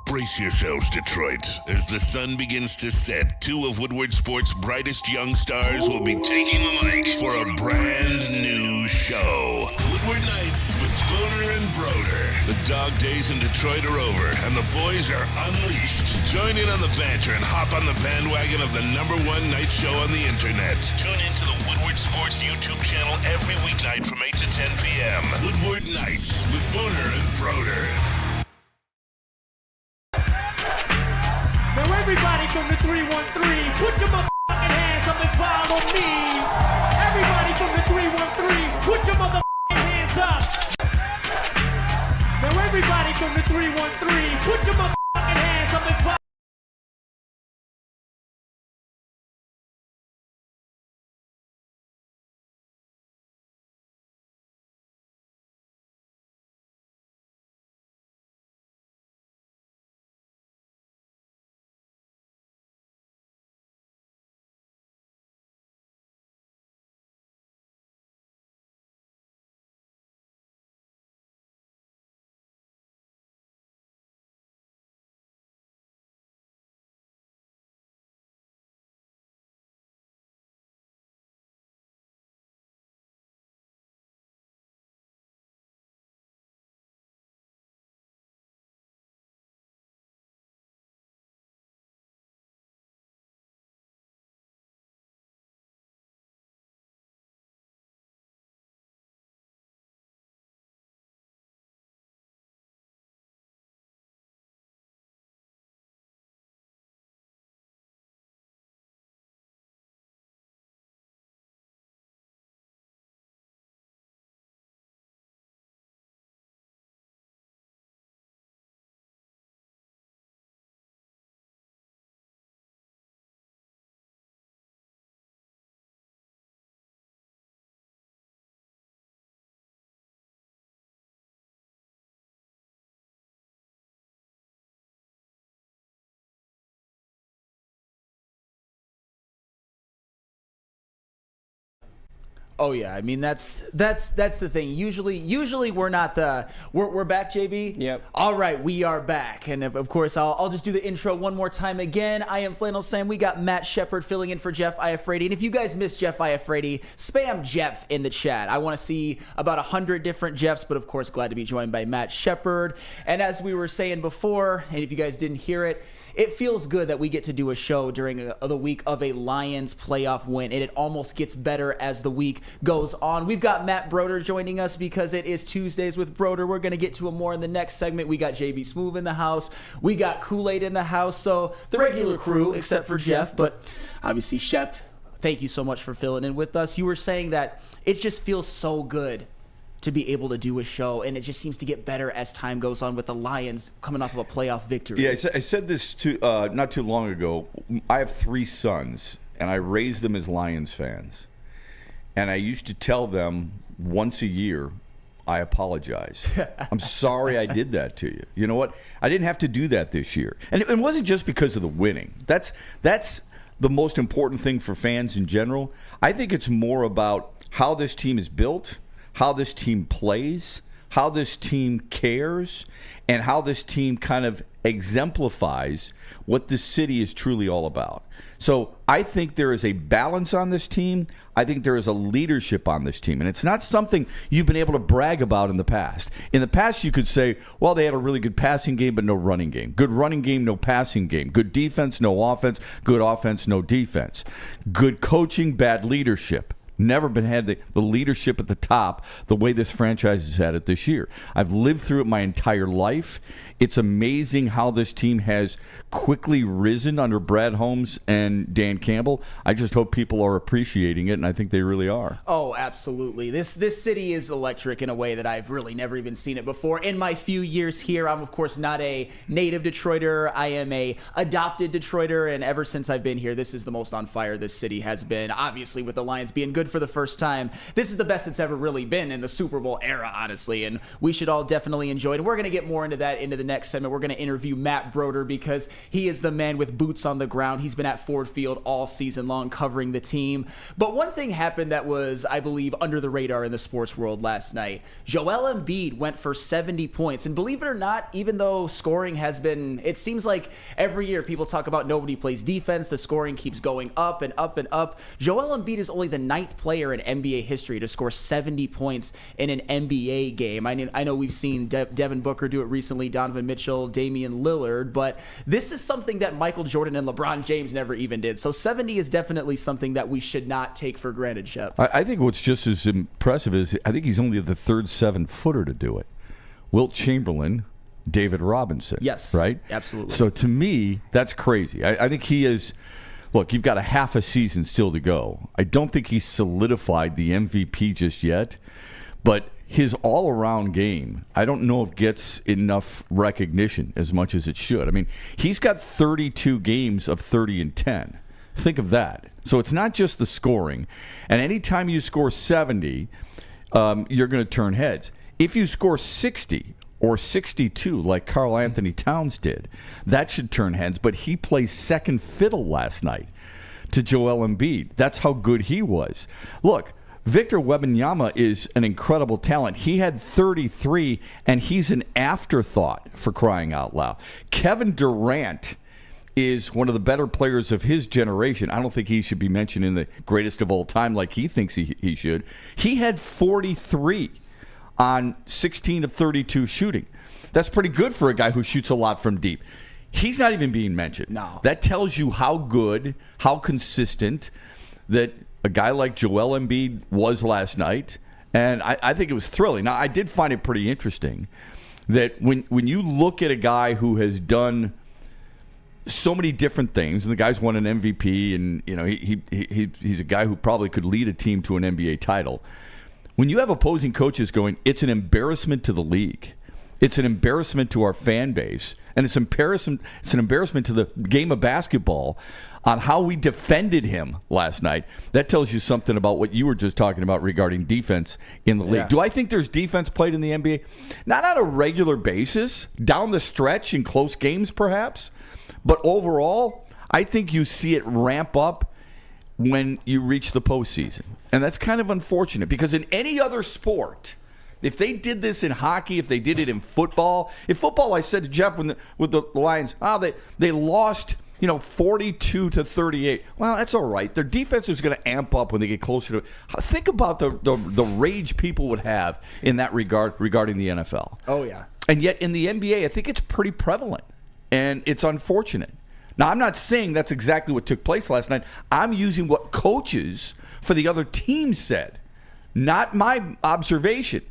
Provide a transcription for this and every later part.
Brace yourselves, Detroit. As the sun begins to set, two of Woodward Sports' brightest young stars will be taking the mic for a brand new show. Woodward Nights with Broder and Broder. The dog days in Detroit are over, and the boys are unleashed. Join in on the banter and hop on the bandwagon of the #1 night show on the internet. Tune in to the Woodward Sports YouTube channel every weeknight from 8 to 10 p.m. Woodward Nights with Broder and Broder. Now everybody from the 313, put your motherfucking hands up and follow me. Everybody from the 313, put your motherfucking hands up. Now everybody from the 313, put your motherfucking hands up and follow me. Oh yeah, I mean that's the thing. Usually we're not we're back, JB. Yep. All right, we are back, and of course I'll just do the intro one more time again. I am Flannel Sam. We got Matt Shepard filling in for Jeff Iafrady, and if you guys miss Jeff Iafrady, spam Jeff in the chat. I want to see about 100 different Jeffs, but of course glad to be joined by Matt Shepard. And as we were saying before, and if you guys didn't hear it, it feels good that we get to do a show during the week of a Lions playoff win, and it almost gets better as the week goes on. We've got Matt Broder joining us because it is Tuesdays with Broder. We're going to get to him more in the next segment. We got JB Smoove in the house. We got Kool-Aid in the house. So the regular crew, except for Jeff, but obviously Shep, thank you so much for filling in with us. You were saying that it just feels so good to be able to do a show, and it just seems to get better as time goes on with the Lions coming off of a playoff victory. Yeah, I said this not too long ago. I have 3 sons, and I raised them as Lions fans. And I used to tell them once a year, I apologize. I'm sorry I did that to you. You know what? I didn't have to do that this year. And it wasn't just because of the winning. That's the most important thing for fans in general. I think it's more about how this team is built, how this team plays, how this team cares, and how this team kind of exemplifies what this city is truly all about. So I think there is a balance on this team. I think there is a leadership on this team. And it's not something you've been able to brag about in the past. In the past, you could say, well, they had a really good passing game, but no running game. Good running game, no passing game. Good defense, no offense. Good offense, no defense. Good coaching, bad leadership. Never been had the leadership at the top the way this franchise has had it this year. I've lived through it my entire life. It's amazing how this team has quickly risen under Brad Holmes and Dan Campbell. I just hope people are appreciating it, and I think they really are. Oh, absolutely. This city is electric in a way that I've really never even seen it before. In my few years here, I'm, of course, not a native Detroiter. I am a adopted Detroiter, and ever since I've been here, this is the most on fire this city has been. Obviously, with the Lions being good good for the first time. This is the best it's ever really been in the Super Bowl era, honestly, and we should all definitely enjoy it. And we're going to get more into that into the next segment. We're going to interview Matt Broder because he is the man with boots on the ground. He's been at Ford Field all season long covering the team. But one thing happened that was, I believe, under the radar in the sports world last night. Joel Embiid went for 70 points. And believe it or not, even though scoring has been, it seems like every year people talk about nobody plays defense, the scoring keeps going up and up and up. Joel Embiid is only the 9th player in NBA history to score 70 points in an NBA game. I know we've seen Devin Booker do it recently, Donovan Mitchell, Damian Lillard, but this is something that Michael Jordan and LeBron James never even did. So 70 is definitely something that we should not take for granted, Shep. I think what's just as impressive is I think he's only the third 7-footer to do it. Wilt Chamberlain, David Robinson. Yes, right? Absolutely. So to me, that's crazy. I think he is. Look, you've got a half a season still to go. I don't think he's solidified the MVP just yet, but his all-around game, I don't know if gets enough recognition as much as it should. I mean, he's got 32 games of 30 and 10. Think of that. So it's not just the scoring. And anytime you score 70, you're going to turn heads. If you score 60 or 62 like Karl Anthony Towns did, that should turn heads. But he plays second fiddle last night to Joel Embiid. That's how good he was. Look, Victor Wembanyama is an incredible talent. He had 33, and he's an afterthought, for crying out loud. Kevin Durant is one of the better players of his generation. I don't think he should be mentioned in the greatest of all time like he thinks he should. He had 43 on 16 of 32 shooting. That's pretty good for a guy who shoots a lot from deep. He's not even being mentioned. No. That tells you how good, how consistent that a guy like Joel Embiid was last night. And I think it was thrilling. Now, I did find it pretty interesting that when you look at a guy who has done so many different things, and the guy's won an MVP, and you know he's a guy who probably could lead a team to an NBA title. When you have opposing coaches going, it's an embarrassment to the league, it's an embarrassment to our fan base, and it's an embarrassment to the game of basketball on how we defended him last night. That tells you something about what you were just talking about regarding defense in the league. Yeah. Do I think there's defense played in the NBA? Not on a regular basis, down the stretch in close games perhaps, but overall, I think you see it ramp up when you reach the postseason. And that's kind of unfortunate because in any other sport, if they did this in hockey, if they did it in football, I said to Jeff with the Lions, they lost 42 to 38. Well, that's all right. Their defense is going to amp up when they get closer to it. Think about the rage people would have in that regard regarding the NFL. Oh, yeah. And yet in the NBA, I think it's pretty prevalent, and it's unfortunate. Now, I'm not saying that's exactly what took place last night. I'm using what coaches for the other team said, not my observation,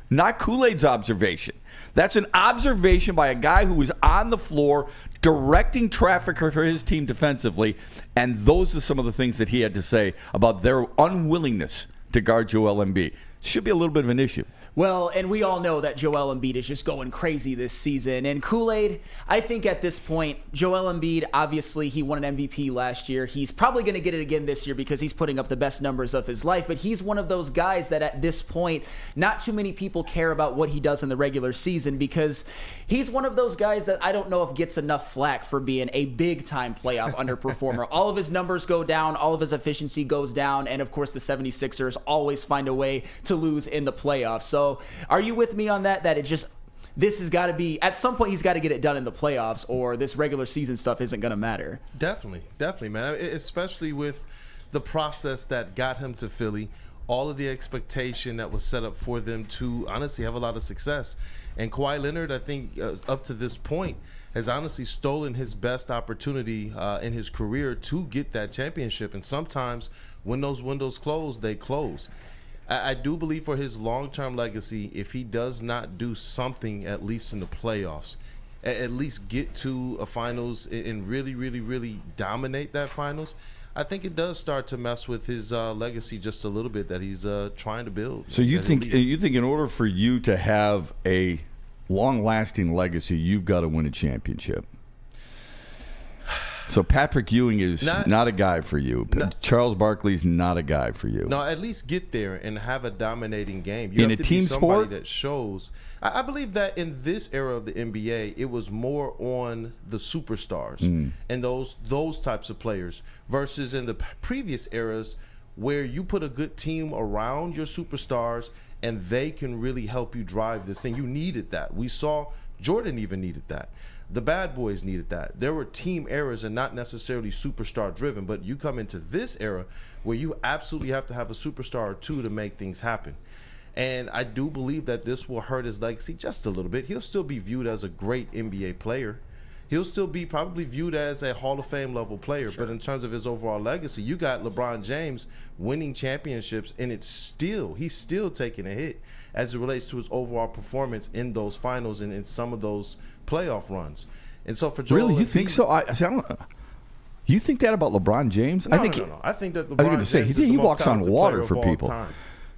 not Kool-Aid's observation. That's an observation by a guy who was on the floor directing traffic for his team defensively, and those are some of the things that he had to say about their unwillingness to guard Joel Embiid. Should be a little bit of an issue. Well, and we all know that Joel Embiid is just going crazy this season. And Kool-Aid, I think at this point, Joel Embiid, obviously he won an MVP last year. He's probably going to get it again this year because he's putting up the best numbers of his life. But he's one of those guys that at this point, not too many people care about what he does in the regular season because he's one of those guys that I don't know if gets enough flack for being a big-time playoff underperformer. All of his numbers go down. All of his efficiency goes down. And, of course, the 76ers always find a way to lose in the playoffs. So are you with me on that this has got to be, at some point he's got to get it done in the playoffs or this regular season stuff isn't going to matter? Definitely, man. Especially with the process that got him to Philly, all of the expectation that was set up for them to honestly have a lot of success. And Kawhi Leonard, I think, up to this point, has honestly stolen his best opportunity in his career to get that championship. And sometimes when those windows close, they close. I do believe for his long-term legacy, if he does not do something, at least in the playoffs, at least get to a finals and really, really, really dominate that finals, I think it does start to mess with his legacy just a little bit that he's trying to build. So you think in order for you to have a long-lasting legacy, you've got to win a championship? So Patrick Ewing is not a guy for you. Charles Barkley's not a guy for you. No, at least get there and have a dominating game. In a team sport that shows. I believe that in this era of the NBA, it was more on the superstars and those types of players versus in the previous eras where you put a good team around your superstars and they can really help you drive this thing. You needed that. We saw Jordan even needed that. The Bad Boys needed that. There were team eras and not necessarily superstar driven, but you come into this era where you absolutely have to have a superstar or two to make things happen. And I do believe that this will hurt his legacy just a little bit. He'll still be viewed as a great NBA player. He'll still be probably viewed as a Hall of Fame level player. Sure. But in terms of his overall legacy, you got LeBron James winning championships, and he's still taking a hit as it relates to his overall performance in those finals and in some of those playoff runs. And so for Joel, really, you think so? I don't. You think that about LeBron James? No, I think no. I think that LeBron I was going to say he walks on water for people. Time.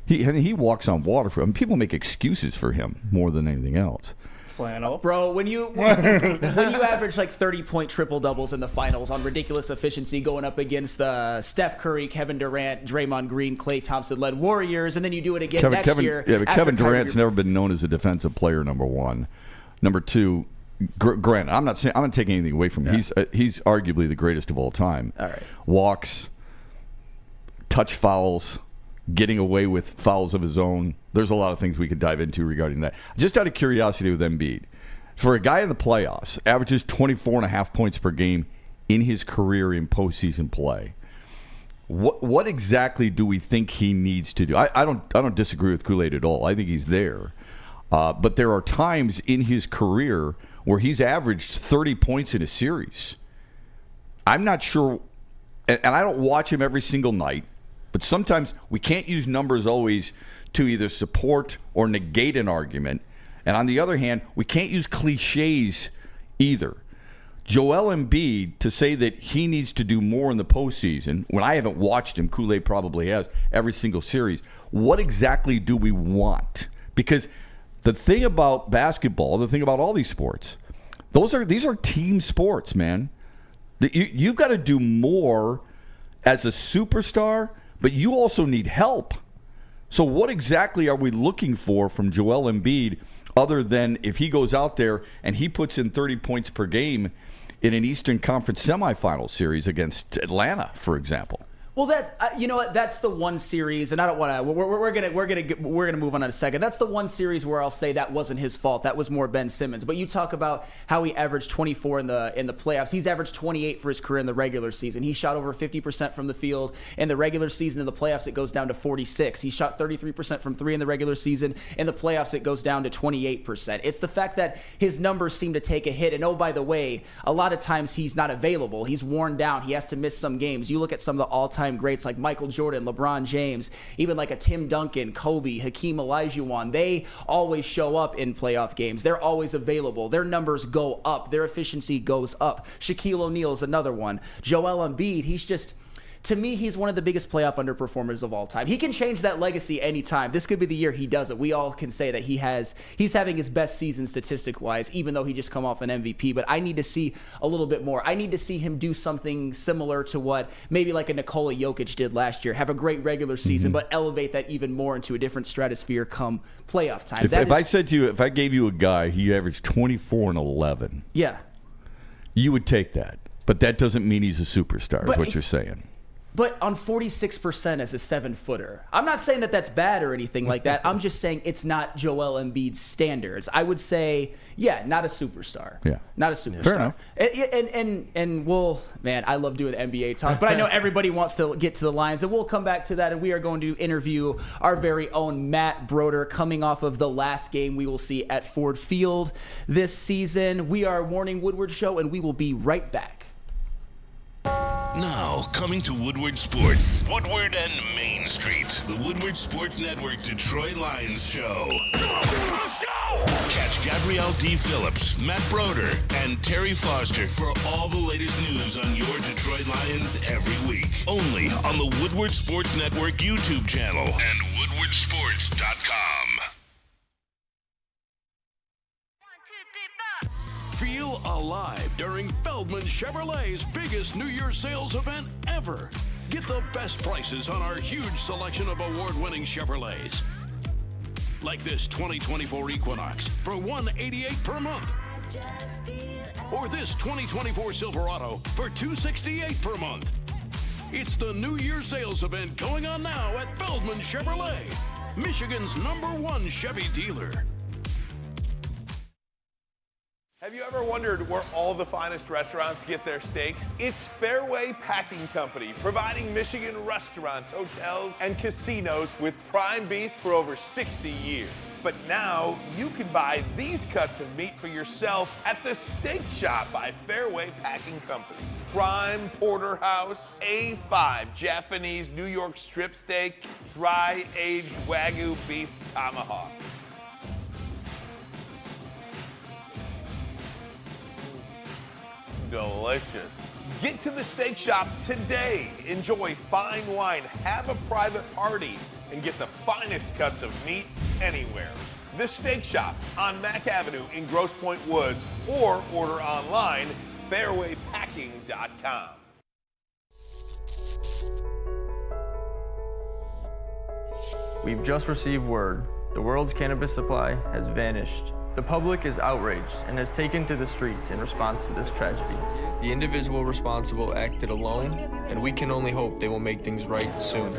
He walks on water for. I mean, people make excuses for him more than anything else. Flannel, bro. When you average like 30-point triple doubles in the finals on ridiculous efficiency, going up against the Steph Curry, Kevin Durant, Draymond Green, Klay Thompson led Warriors, and then you do it again next year. Yeah, but Kevin Durant's never been known as a defensive player. Number one, number two. Grant, I'm not taking anything away from him. Yeah. He's arguably the greatest of all time. All right. Walks, touch fouls, getting away with fouls of his own. There's a lot of things we could dive into regarding that. Just out of curiosity with Embiid, for a guy in the playoffs, averages 24.5 points per game in his career in postseason play. What exactly do we think he needs to do? I don't disagree with Kool-Aid at all. I think he's there. But there are times in his career where he's averaged 30 points in a series. I'm not sure, and I don't watch him every single night, but sometimes we can't use numbers always to either support or negate an argument. And on the other hand, we can't use cliches either. Joel Embiid, to say that he needs to do more in the postseason, when I haven't watched him, Kool-Aid probably has, every single series, what exactly do we want? Because the thing about basketball, the thing about all these sports, these are team sports, man. You've got to do more as a superstar, but you also need help. So what exactly are we looking for from Joel Embiid other than if he goes out there and he puts in 30 points per game in an Eastern Conference semifinal series against Atlanta, for example? Well, that's you know what? That's the one series, and I don't want to. We're gonna move on in a second. That's the one series where I'll say that wasn't his fault. That was more Ben Simmons. But you talk about how he averaged 24 in the playoffs. He's averaged 28 for his career in the regular season. He shot over 50% from the field in the regular season. In the playoffs, it goes down to 46. He shot 33% from three in the regular season. In the playoffs, it goes down to 28%. It's the fact that his numbers seem to take a hit. And oh, by the way, a lot of times he's not available. He's worn down. He has to miss some games. You look at some of the all-time greats like Michael Jordan, LeBron James, even like a Tim Duncan, Kobe, Hakeem Olajuwon. They always show up in playoff games. They're always available. Their numbers go up. Their efficiency goes up. Shaquille O'Neal's another one. Joel Embiid, he's just... To me, he's one of the biggest playoff underperformers of all time. He can change that legacy anytime. This could be the year he does it. We all can say that he's having his best season statistic-wise, even though he just come off an MVP. But I need to see a little bit more. I need to see him do something similar to what maybe like a Nikola Jokic did last year. Have a great regular season, but elevate that even more into a different stratosphere come playoff time. If I said to you, if I gave you a guy, he averaged 24 and 11. Yeah. You would take that. But that doesn't mean he's a superstar, is what you're saying. But on 46% as a 7-footer. I'm not saying that that's bad or anything like that. I'm just saying it's not Joel Embiid's standards. I would say, yeah, not a superstar. Yeah. Not a superstar. Fair enough. And we'll, man, I love doing NBA talk, but I know everybody wants to get to the Lions, and we'll come back to that, and we are going to interview our very own Matt Broder coming off of the last game we will see at Ford Field this season. We are Morning Woodward Show, and we will be right back. Now, coming to Woodward Sports, Woodward and Main Street, the Woodward Sports Network Detroit Lions Show. Let's go! Catch Gabrielle D. Phillips, Matt Broder, and Terry Foster for all the latest news on your Detroit Lions every week. Only on the Woodward Sports Network YouTube channel and woodwardsports.com. For you alive during Feldman Chevrolet's biggest New Year's sales event ever. Get the best prices on our huge selection of award-winning Chevrolets. Like this 2024 Equinox for $188 per month. Or this 2024 Silverado for $268 per month. It's the New Year's sales event going on now at Feldman Chevrolet, Michigan's #1 Chevy dealer. Have you ever wondered where all the finest restaurants get their steaks? It's Fairway Packing Company, providing Michigan restaurants, hotels, and casinos with prime beef for over 60 years. But now you can buy these cuts of meat for yourself at the Steak Shop by Fairway Packing Company. Prime porterhouse, A5 Japanese New York strip steak, dry aged Wagyu beef tomahawk. Delicious. Get to the Steak Shop today. Enjoy fine wine, have a private party, and get the finest cuts of meat anywhere. The Steak Shop on Mack Avenue in Grosse Pointe Woods, or order online, fairwaypacking.com. We've just received word. The world's cannabis supply has vanished. The public is outraged and has taken to the streets in response to this tragedy. The individual responsible acted alone, and we can only hope they will make things right soon.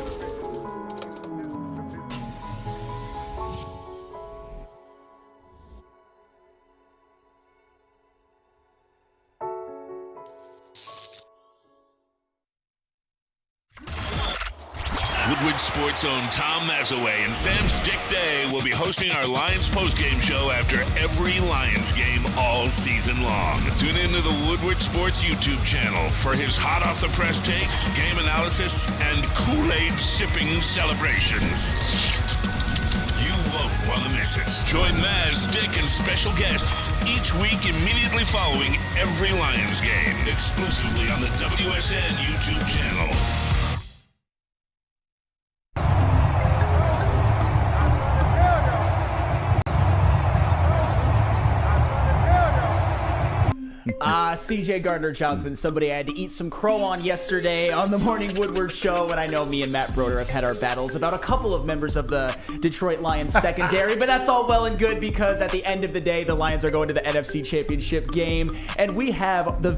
Woodward Sports' own Tom Mazaway and Sam Stick Day will be hosting our Lions postgame show after every Lions game all season long. Tune into the Woodward Sports YouTube channel for his hot-off-the-press takes, game analysis, and Kool-Aid sipping celebrations. You won't want to miss it. Join Maz, Stick, and special guests each week immediately following every Lions game, exclusively on the WSN YouTube channel. CJ Gardner-Johnson, somebody I had to eat some crow on yesterday on the Morning Woodward Show, and I know me and Matt Broder have had our battles about a couple of members of the Detroit Lions secondary, but that's all well and good because at the end of the day, the Lions are going to the NFC Championship game, and we have the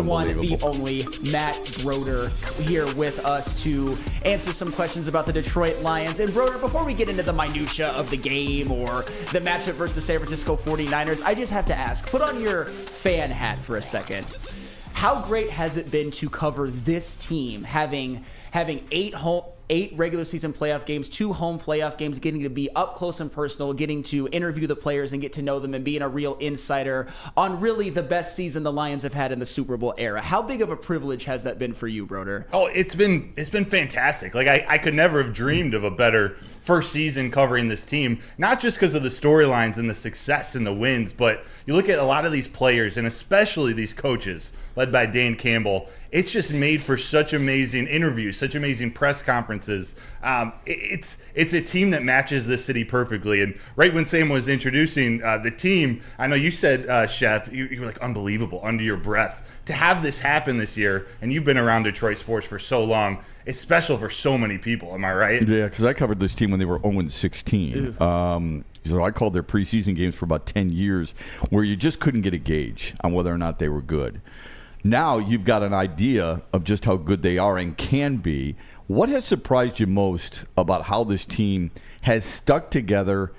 one, the only Matt Broder here with us to answer some questions about the Detroit Lions. And Broder, before we get into the minutia of the game or the matchup versus the San Francisco 49ers, I just have to ask, put on your fan hat for a second. How great has it been to cover this team, having eight regular season playoff games, 2 home playoff games, getting to be up close and personal, getting to interview the players and get to know them and being a real insider on really the best season the Lions have had in the Super Bowl era? How big of a privilege has that been for you, Broder? Oh, it's been fantastic. Like I could never have dreamed of a better first season covering this team, not just because of the storylines and the success and the wins, but you look at a lot of these players and especially these coaches led by Dan Campbell. It's just made for such amazing interviews, such amazing press conferences. It's a team that matches this city perfectly. And right when Sam was introducing the team, I know you said, Shep, you were like unbelievable under your breath. To have this happen this year, and you've been around Detroit sports for so long, it's special for so many people. Am I right? Yeah, because I covered this team when they were 0-16. So I called their preseason games for about 10 years where you just couldn't get a gauge on whether or not they were good. Now you've got an idea of just how good they are and can be. What has surprised you most about how this team has stuck together?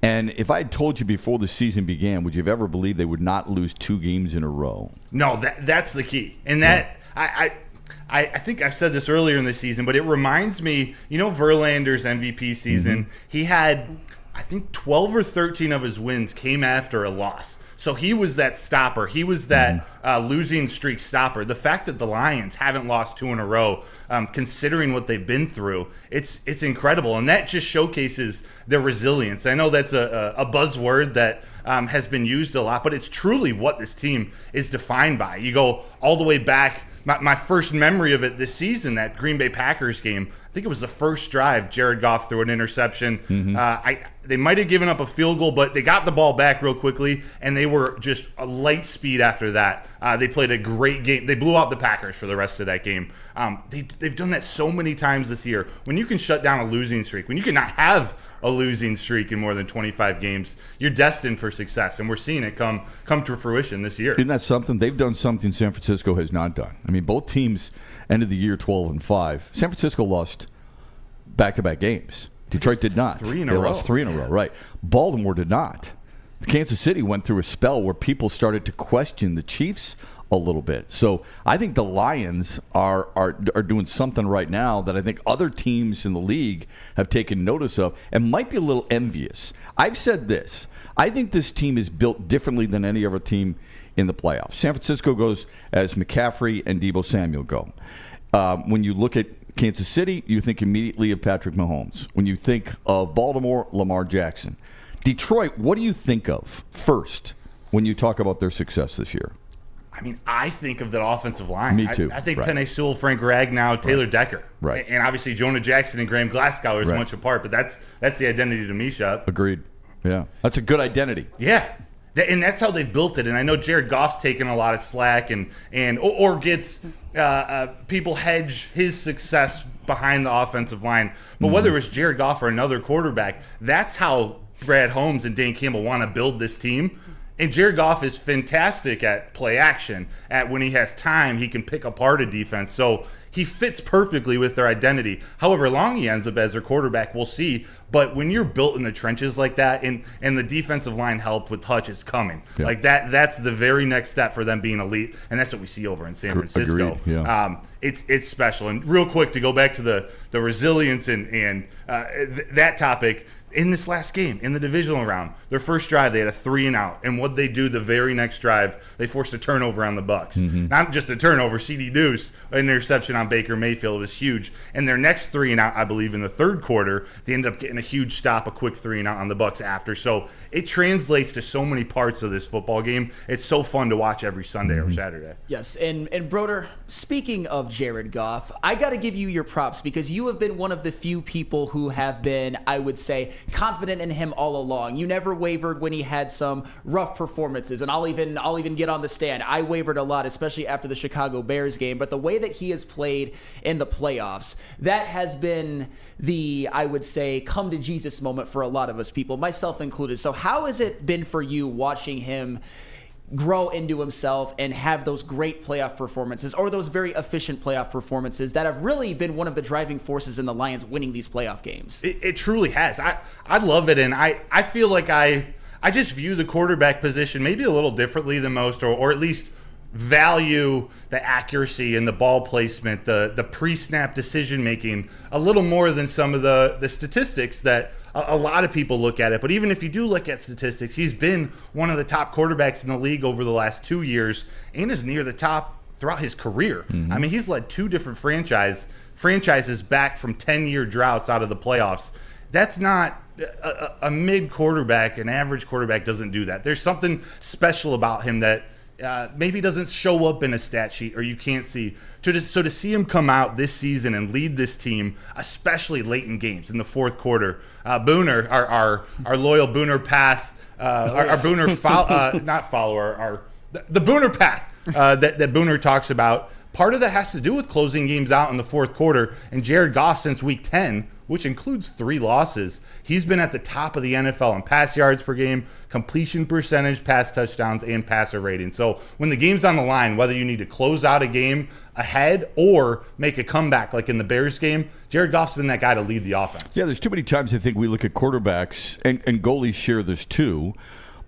And if I had told you before the season began, would you have ever believed they would not lose 2 games in a row? No, that's the key. And that I think I've said this earlier in the season, but it reminds me, Verlander's MVP season, he had, I think, 12 or 13 of his wins came after a loss. So he was that stopper. He was that losing streak stopper. The fact that the Lions haven't lost 2 in a row, considering what they've been through, it's incredible. And that just showcases their resilience. I know that's a buzzword that has been used a lot, but it's truly what this team is defined by. You go all the way back. My first memory of it this season, that Green Bay Packers game, I think it was the first drive, Jared Goff threw an interception. They might have given up a field goal, but they got the ball back real quickly, and they were just a light speed after that. They played a great game. They blew out the Packers for the rest of that game. They've done that so many times this year. When you can shut down a losing streak, when you cannot have a losing streak in more than 25 games, you're destined for success, and we're seeing it come to fruition this year. Isn't that something? They've done something San Francisco has not done. I mean, both teams ended the year 12-5. San Francisco lost back-to-back games. Detroit did not. They lost 3 in a row, right. Baltimore did not. Kansas City went through a spell where people started to question the Chiefs a little bit. So I think the Lions are doing something right now that I think other teams in the league have taken notice of and might be a little envious. I've said this. I think this team is built differently than any other team in the playoffs. San Francisco goes as McCaffrey and Deebo Samuel go. When you look at Kansas City, you think immediately of Patrick Mahomes. When you think of Baltimore, Lamar Jackson. Detroit, what do you think of first when you talk about their success this year? I mean, I think of the offensive line. Me too. I think right. Penei Sewell, Frank Ragnow, Taylor Decker. Right. And obviously Jonah Jackson and Graham Glasgow is much apart, but that's the identity to me, Shep. Agreed. Yeah. That's a good identity. Yeah. And that's how they've built it. And I know Jared Goff's taken a lot of slack and gets people hedge his success behind the offensive line. But whether it's Jared Goff or another quarterback, that's how Brad Holmes and Dan Campbell want to build this team. And Jared Goff is fantastic at play action. At when he has time, he can pick apart a defense. So he fits perfectly with their identity. However long he ends up as their quarterback, we'll see. But when you're built in the trenches like that, and the defensive line help with Hutch is coming. Yeah. Like that's the very next step for them being elite. And that's what we see over in San Francisco. Agreed. Yeah. It's special. And real quick, to go back to the resilience and that topic, in this last game, in the divisional round, their first drive, they had a 3-and-out. And what they do the very next drive, they forced a turnover on the Bucs. Not just a turnover, C.D. Deuce, an interception on Baker Mayfield was huge. And their next 3-and-out, I believe, in the third quarter, they ended up getting a huge stop, a quick 3-and-out on the Bucs after. So it translates to so many parts of this football game. It's so fun to watch every Sunday or Saturday. Yes, and Broder, speaking of Jared Goff, I got to give you your props because you have been one of the few people who have been, I would say, confident in him all along. You never wavered when he had some rough performances, and I'll even get on the stand. I wavered a lot, especially after the Chicago Bears game, but the way that he has played in the playoffs, that has been the, I would say, come to Jesus moment for a lot of us people, myself included. So how has it been for you watching him grow into himself and have those great playoff performances, or those very efficient playoff performances that have really been one of the driving forces in the Lions winning these playoff games? It truly has. I love it, and I feel like I just view the quarterback position maybe a little differently than most, or at least value the accuracy and the ball placement, the pre-snap decision making a little more than some of the statistics that a lot of people look at it. But even if you do look at statistics, he's been one of the top quarterbacks in the league over the last 2 years and is near the top throughout his career. I mean, he's led 2 different franchises back from 10-year droughts out of the playoffs. That's not a mid quarterback. An average quarterback doesn't do that. There's something special about him that maybe doesn't show up in a stat sheet or you can't see. So to see him come out this season and lead this team, especially late in games in the fourth quarter, Booner, our loyal Booner path, our Booner not follower, the Booner path that Booner talks about. Part of that has to do with closing games out in the fourth quarter. And Jared Goff, since week 10, which includes 3 losses, he's been at the top of the NFL in pass yards per game, completion percentage, pass touchdowns, and passer rating. So when the game's on the line, whether you need to close out a game ahead or make a comeback like in the Bears game, Jared Goff's been that guy to lead the offense. Yeah, there's too many times I think we look at quarterbacks, and goalies share this too,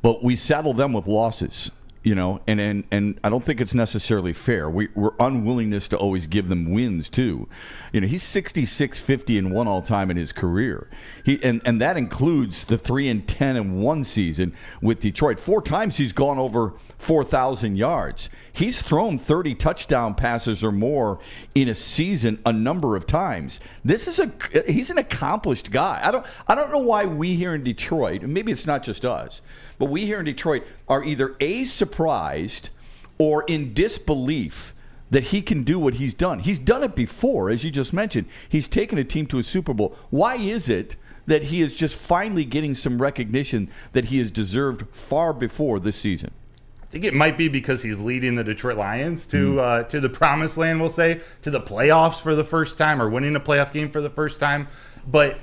but we saddle them with losses. You know, and I don't think it's necessarily fair. We're unwillingness to always give them wins too. You know, he's 66-50-1 all time in his career. And that includes the 3-10-1 season with Detroit. 4 times he's gone over 4,000 yards. He's thrown 30 touchdown passes or more in a season a number of times. He's an accomplished guy. I don't know why we here in Detroit, and maybe it's not just us, but we here in Detroit are either surprised or in disbelief that he can do what he's done. He's done it before, as you just mentioned. He's taken a team to a Super Bowl. Why is it that he is just finally getting some recognition that he has deserved far before this season? I think it might be because he's leading the Detroit Lions to the promised land, we'll say, to the playoffs for the first time, or winning a playoff game for the first time. But,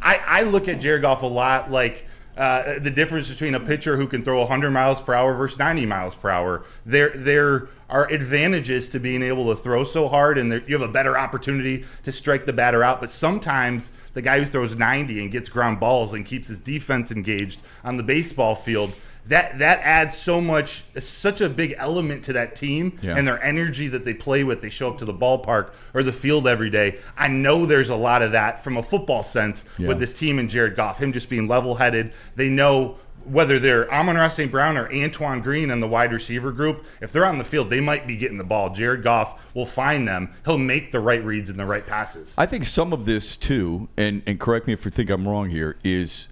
I look at Jared Goff a lot like the difference between a pitcher who can throw 100 miles per hour versus 90 miles per hour. There are advantages to being able to throw so hard, and you have a better opportunity to strike the batter out. But sometimes the guy who throws 90 and gets ground balls and keeps his defense engaged on the baseball field, that adds such a big element to that team and their energy that they play with. They show up to the ballpark or the field every day. I know there's a lot of that from a football sense with this team and Jared Goff, him just being level-headed. They know whether they're Amon-Ra St. Brown or Antoine Green in the wide receiver group, if they're on the field, they might be getting the ball. Jared Goff will find them. He'll make the right reads and the right passes. I think some of this, too, and correct me if you think I'm wrong here, is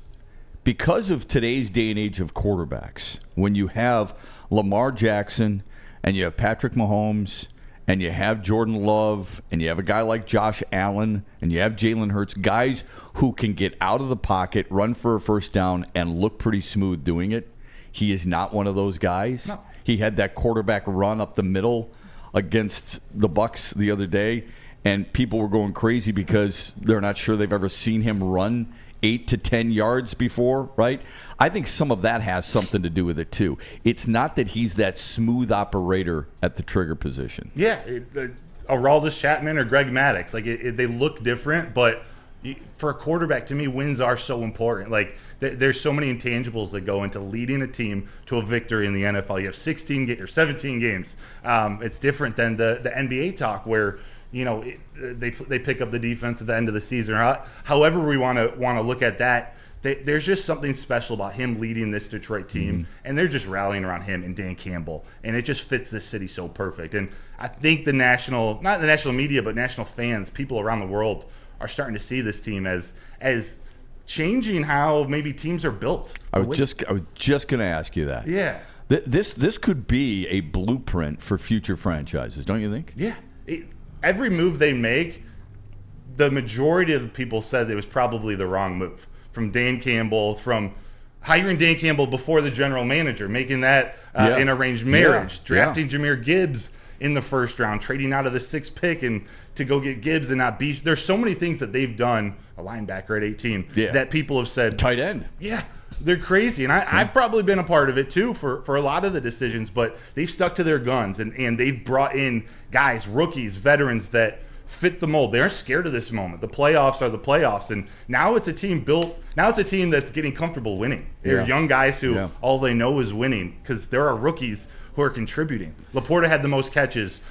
because of today's day and age of quarterbacks, when you have Lamar Jackson and you have Patrick Mahomes and you have Jordan Love and you have a guy like Josh Allen and you have Jalen Hurts, guys who can get out of the pocket, run for a first down, and look pretty smooth doing it, he is not one of those guys. No. He had that quarterback run up the middle against the Bucs the other day, and people were going crazy because they're not sure they've ever seen him run 8 to 10 yards before, right? I think some of that has something to do with it, too. It's not that he's that smooth operator at the trigger position. Yeah, Aroldis Chapman or Greg Maddux, they look different, but for a quarterback, to me, wins are so important. There's so many intangibles that go into leading a team to a victory in the NFL. You have 17 games. It's different than the NBA talk where they pick up the defense at the end of the season. However we want to look at that, there's just something special about him leading this Detroit team, and they're just rallying around him and Dan Campbell, and it just fits this city so perfect. And I think not the national media, but national fans, people around the world are starting to see this team as changing how maybe teams are built. I was just going to ask you that. Yeah. This could be a blueprint for future franchises, don't you think? Yeah. Every move they make, the majority of the people said it was probably the wrong move. From Dan Campbell, from hiring Dan Campbell before the general manager, making that an arranged marriage, drafting Jahmyr Gibbs in the first round, trading out of the 6th pick and to go get Gibbs and not be. There's so many things that they've done, a linebacker at 18, that people have said. Tight end. Yeah. They're crazy, and I've probably been a part of it too for a lot of the decisions, but they've stuck to their guns, and they've brought in guys, rookies, veterans that fit the mold. They aren't scared of this moment. The playoffs are the playoffs, and now it's a team that's getting comfortable winning. They're young guys who all they know is winning because there are rookies who are contributing. Laporta had the most catches.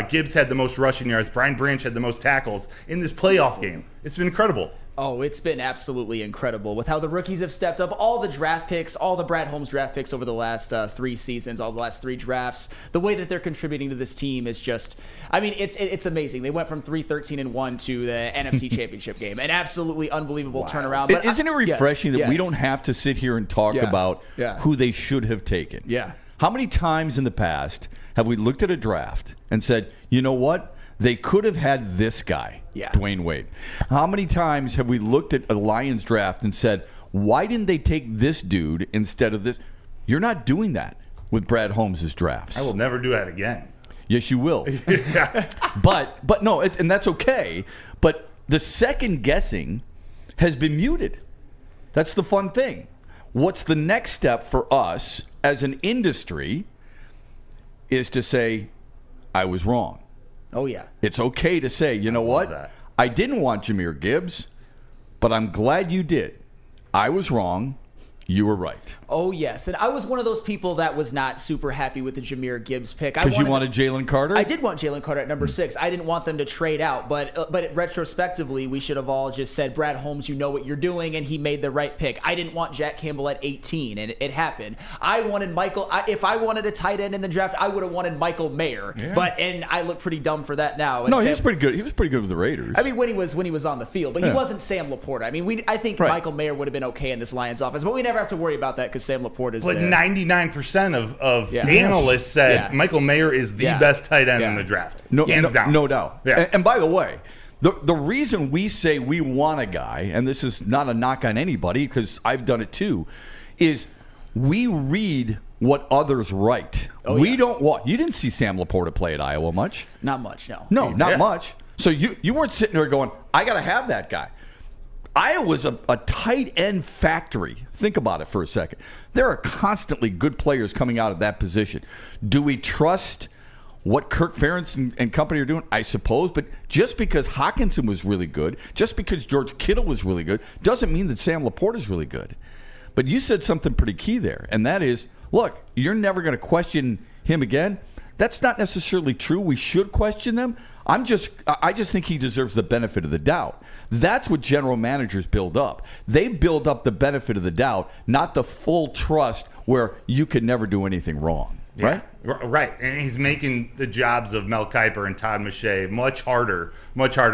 Gibbs had the most rushing yards. Brian Branch had the most tackles in this playoff game. It's been incredible. Oh, it's been absolutely incredible with how the rookies have stepped up. All the draft picks, all the Brad Holmes draft picks over the last 3 seasons, all the last 3 drafts. The way that they're contributing to this team is just, it's amazing. They went from 3-13-1 to the NFC Championship game. An absolutely unbelievable turnaround. But isn't it refreshing that we don't have to sit here and talk about who they should have taken? Yeah. How many times in the past have we looked at a draft and said, you know what? They could have had this guy, Dwayne Wade. How many times have we looked at a Lions draft and said, why didn't they take this dude instead of this? You're not doing that with Brad Holmes' drafts. I will never do that again. Yes, you will. But no, and that's okay. But the second guessing has been muted. That's the fun thing. What's the next step for us as an industry is to say, I was wrong. Oh, yeah. It's okay to say, you know what? I didn't want Jahmyr Gibbs, but I'm glad you did. I was wrong. You were right. Oh, yes. And I was one of those people that was not super happy with the Jahmyr Gibbs pick. Because you wanted Jalen Carter? I did want Jalen Carter at number 6. I didn't want them to trade out. But retrospectively, we should have all just said, Brad Holmes, you know what you're doing, and he made the right pick. I didn't want Jack Campbell at 18, and it happened. I wanted Michael. If I wanted a tight end in the draft, I would have wanted Michael Mayer. Yeah. And I look pretty dumb for that now. And he was pretty good. He was pretty good with the Raiders. When he was on the field. But he wasn't Sam Laporta. I think Michael Mayer would have been okay in this Lions offense. But we never have to worry about that because Sam Laporta is there. 99% of analysts said Michael Mayer is the best tight end in the draft. Hands down. No doubt. Yeah. And by the way, The reason we say we want a guy, and this is not a knock on anybody because I've done it too, is we read what others write. We don't want. You didn't see Sam Laporta play at Iowa much. Not much, no. No, not much. So you weren't sitting there going, I got to have that guy. Iowa's a tight end factory. Think about it for a second. There are constantly good players coming out of that position. Do we trust what Kirk Ferentz and company are doing? I suppose. But just because Hawkinson was really good, just because George Kittle was really good, doesn't mean that Sam Laporta is really good. But you said something pretty key there, and that is, look, you're never going to question him again. That's not necessarily true. We should question them. I just think he deserves the benefit of the doubt. That's what general managers build up. They build up the benefit of the doubt, not the full trust where you can never do anything wrong. Right? Yeah, right. And he's making the jobs of Mel Kiper and Todd McShay much harder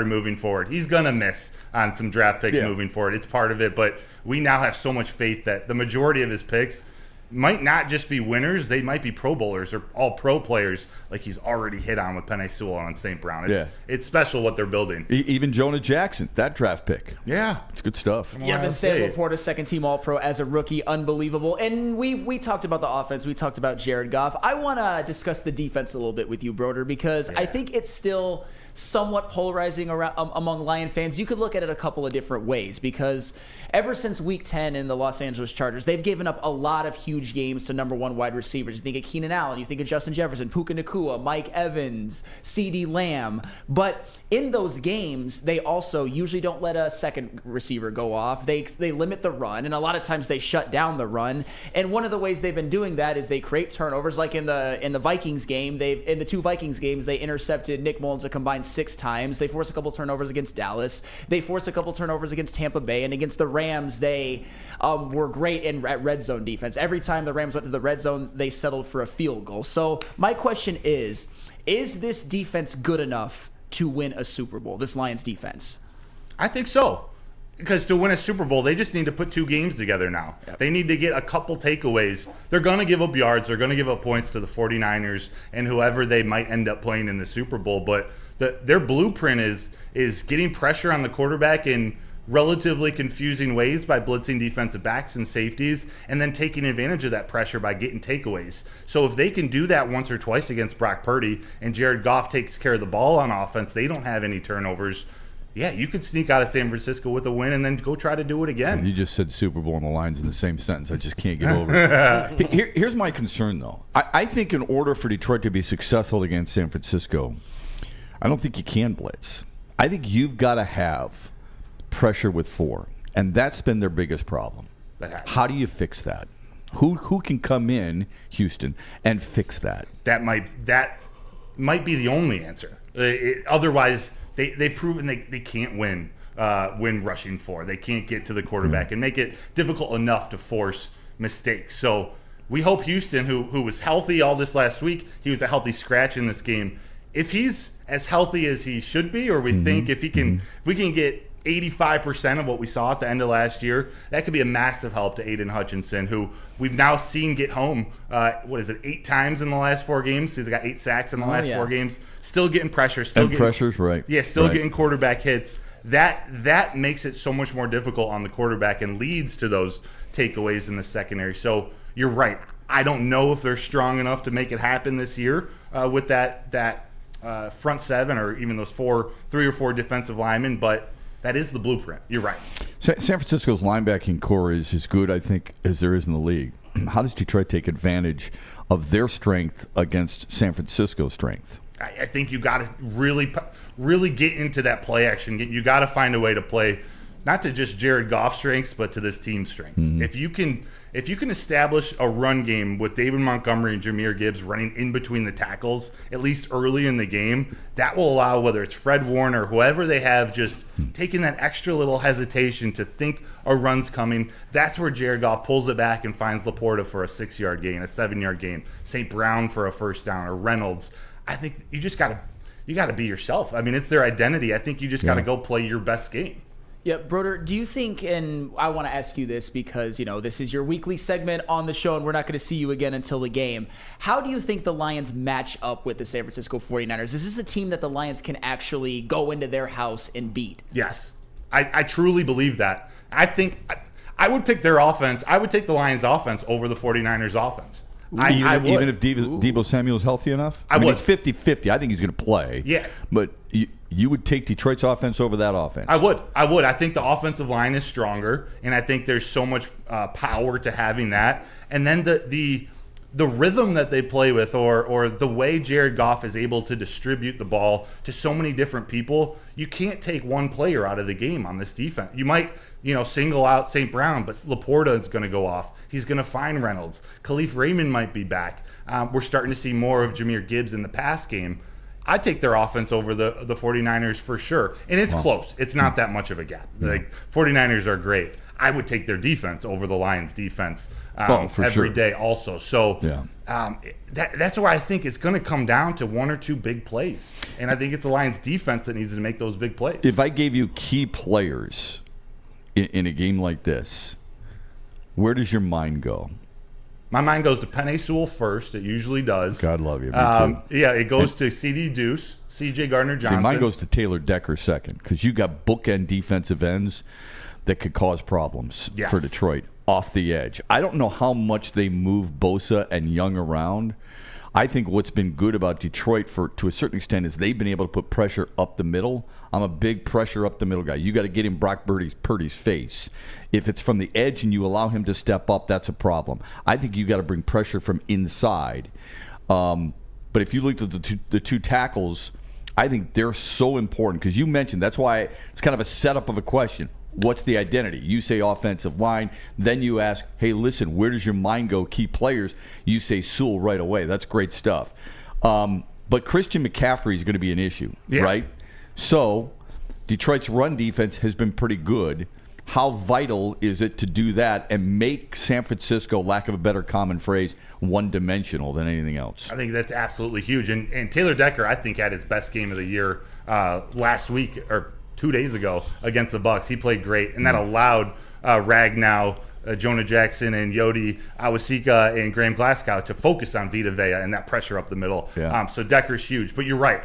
moving forward. He's going to miss on some draft picks moving forward. It's part of it, but we now have so much faith that the majority of his picks might not just be winners. They might be Pro Bowlers or all-pro players like he's already hit on with Penei Sewell and St. Brown. It's special what they're building. Even Jonah Jackson, that draft pick. Yeah. It's good stuff. Yeah, but Sam Laporta, second-team All-Pro as a rookie, unbelievable. And we talked about the offense. We talked about Jared Goff. I want to discuss the defense a little bit with you, Broder, because I think it's still somewhat polarizing among Lion fans. You could look at it a couple of different ways because ever since Week 10 in the Los Angeles Chargers, they've given up a lot of huge games to number one wide receivers. You think of Keenan Allen, you think of Justin Jefferson, Puka Nacua, Mike Evans, CeeDee Lamb. But in those games, they also usually don't let a second receiver go off. They limit the run, and a lot of times they shut down the run. And one of the ways they've been doing that is they create turnovers. Like in the Vikings game, in the two Vikings games, they intercepted Nick Mullins a combined 6 times. They forced a couple turnovers against Dallas. They forced a couple turnovers against Tampa Bay, and against the Rams, they were great in red zone defense. Every time the Rams went to the red zone, they settled for a field goal. So my question is this defense good enough to win a Super Bowl, this Lions defense? I think so. Because to win a Super Bowl, they just need to put 2 games together now. Yep. They need to get a couple takeaways. They're going to give up yards. They're going to give up points to the 49ers and whoever they might end up playing in the Super Bowl. But their blueprint is getting pressure on the quarterback in relatively confusing ways by blitzing defensive backs and safeties, and then taking advantage of that pressure by getting takeaways. So if they can do that once or twice against Brock Purdy and Jared Goff takes care of the ball on offense, they don't have any turnovers. Yeah, you could sneak out of San Francisco with a win and then go try to do it again. You just said Super Bowl and the Lions in the same sentence. I just can't get over it. Here's my concern, though. I think in order for Detroit to be successful against San Francisco, I don't think you can blitz. I think you've got to have pressure with 4, and that's been their biggest problem. How do you fix that? Who can come in, Houston, and fix that? That might be the only answer. Otherwise, they've proven they can't win rushing 4. They can't get to the quarterback and make it difficult enough to force mistakes. So we hope Houston, who was healthy all this last week, he was a healthy scratch in this game. If he's as healthy as he should be, or we think if we can get 85% of what we saw at the end of last year, that could be a massive help to Aidan Hutchinson, who we've now seen get home, 8 times in the last 4 games? He's got 8 sacks in the last 4 games. Still getting pressure. Pressure's right. Yeah, getting quarterback hits. That makes it so much more difficult on the quarterback and leads to those takeaways in the secondary. So you're right. I don't know if they're strong enough to make it happen this year with that front 7 or even those 3 or 4 defensive linemen, but that is the blueprint. You're right. San Francisco's linebacking core is as good, I think, as there is in the league. How does Detroit take advantage of their strength against San Francisco's strength? I think you got to really get into that play action. You got to find a way to play not to just Jared Goff's strengths, but to this team's strengths. If you can establish a run game with David Montgomery and Jahmyr Gibbs running in between the tackles, at least early in the game, that will allow whether it's Fred Warner or whoever they have just taking that extra little hesitation to think a run's coming. That's where Jared Goff pulls it back and finds Laporta for a 6-yard gain, a 7-yard gain, St. Brown for a first down, or Reynolds. I think you just got to be yourself. I mean, it's their identity. I think you just got to go play your best game. Yeah, Broder, do you think, and I want to ask you this because, this is your weekly segment on the show and we're not going to see you again until the game. How do you think the Lions match up with the San Francisco 49ers? Is this a team that the Lions can actually go into their house and beat? Yes. I truly believe that. I think I would pick their offense. I would take the Lions offense over the 49ers offense. Even if Deebo Samuel's healthy enough? I mean, it's 50-50. I think he's going to play. Yeah. But you would take Detroit's offense over that offense? I would. I think the offensive line is stronger, and I think there's so much power to having that. And then the rhythm that they play with, or the way Jared Goff is able to distribute the ball to so many different people, you can't take one player out of the game on this defense. You might, single out St. Brown, but Laporta is going to go off. He's going to find Reynolds. Khalif Raymond might be back. We're starting to see more of Jahmyr Gibbs in the pass game. I take their offense over the 49ers for sure. And it's close. It's not that much of a gap. Like 49ers are great. I would take their defense over the Lions defense every day also. So that's where I think it's going to come down to one or two big plays. And I think it's the Lions defense that needs to make those big plays. If I gave you key players in a game like this, where does your mind go? My mind goes to Penei Sewell first. It usually does. God love you. Me too. Yeah, it goes to C.D. Deuce, C.J. Gardner-Johnson. See, mine goes to Taylor Decker second because you got bookend defensive ends that could cause problems for Detroit off the edge. I don't know how much they move Bosa and Young around. I think what's been good about Detroit to a certain extent is they've been able to put pressure up the middle. I'm a big pressure up the middle guy. You got to get in Brock Purdy's face. If it's from the edge and you allow him to step up, that's a problem. I think you got to bring pressure from inside. But if you look at the two tackles, I think they're so important because you mentioned that's why it's kind of a setup of a question. What's the identity? You say offensive line. Then you ask, hey, listen, where does your mind go? Key players. You say Sewell right away. That's great stuff. But Christian McCaffrey is going to be an issue, right? So Detroit's run defense has been pretty good. How vital is it to do that and make San Francisco, lack of a better common phrase, one-dimensional than anything else? I think that's absolutely huge. And Taylor Decker, I think, had his best game of the year last week or 2 days ago against the Bucs. He played great, and that allowed Ragnow, Jonah Jackson, and Yodi Awasika and Graham Glasgow to focus on Vita Vea and that pressure up the middle. So Decker's huge. But you're right.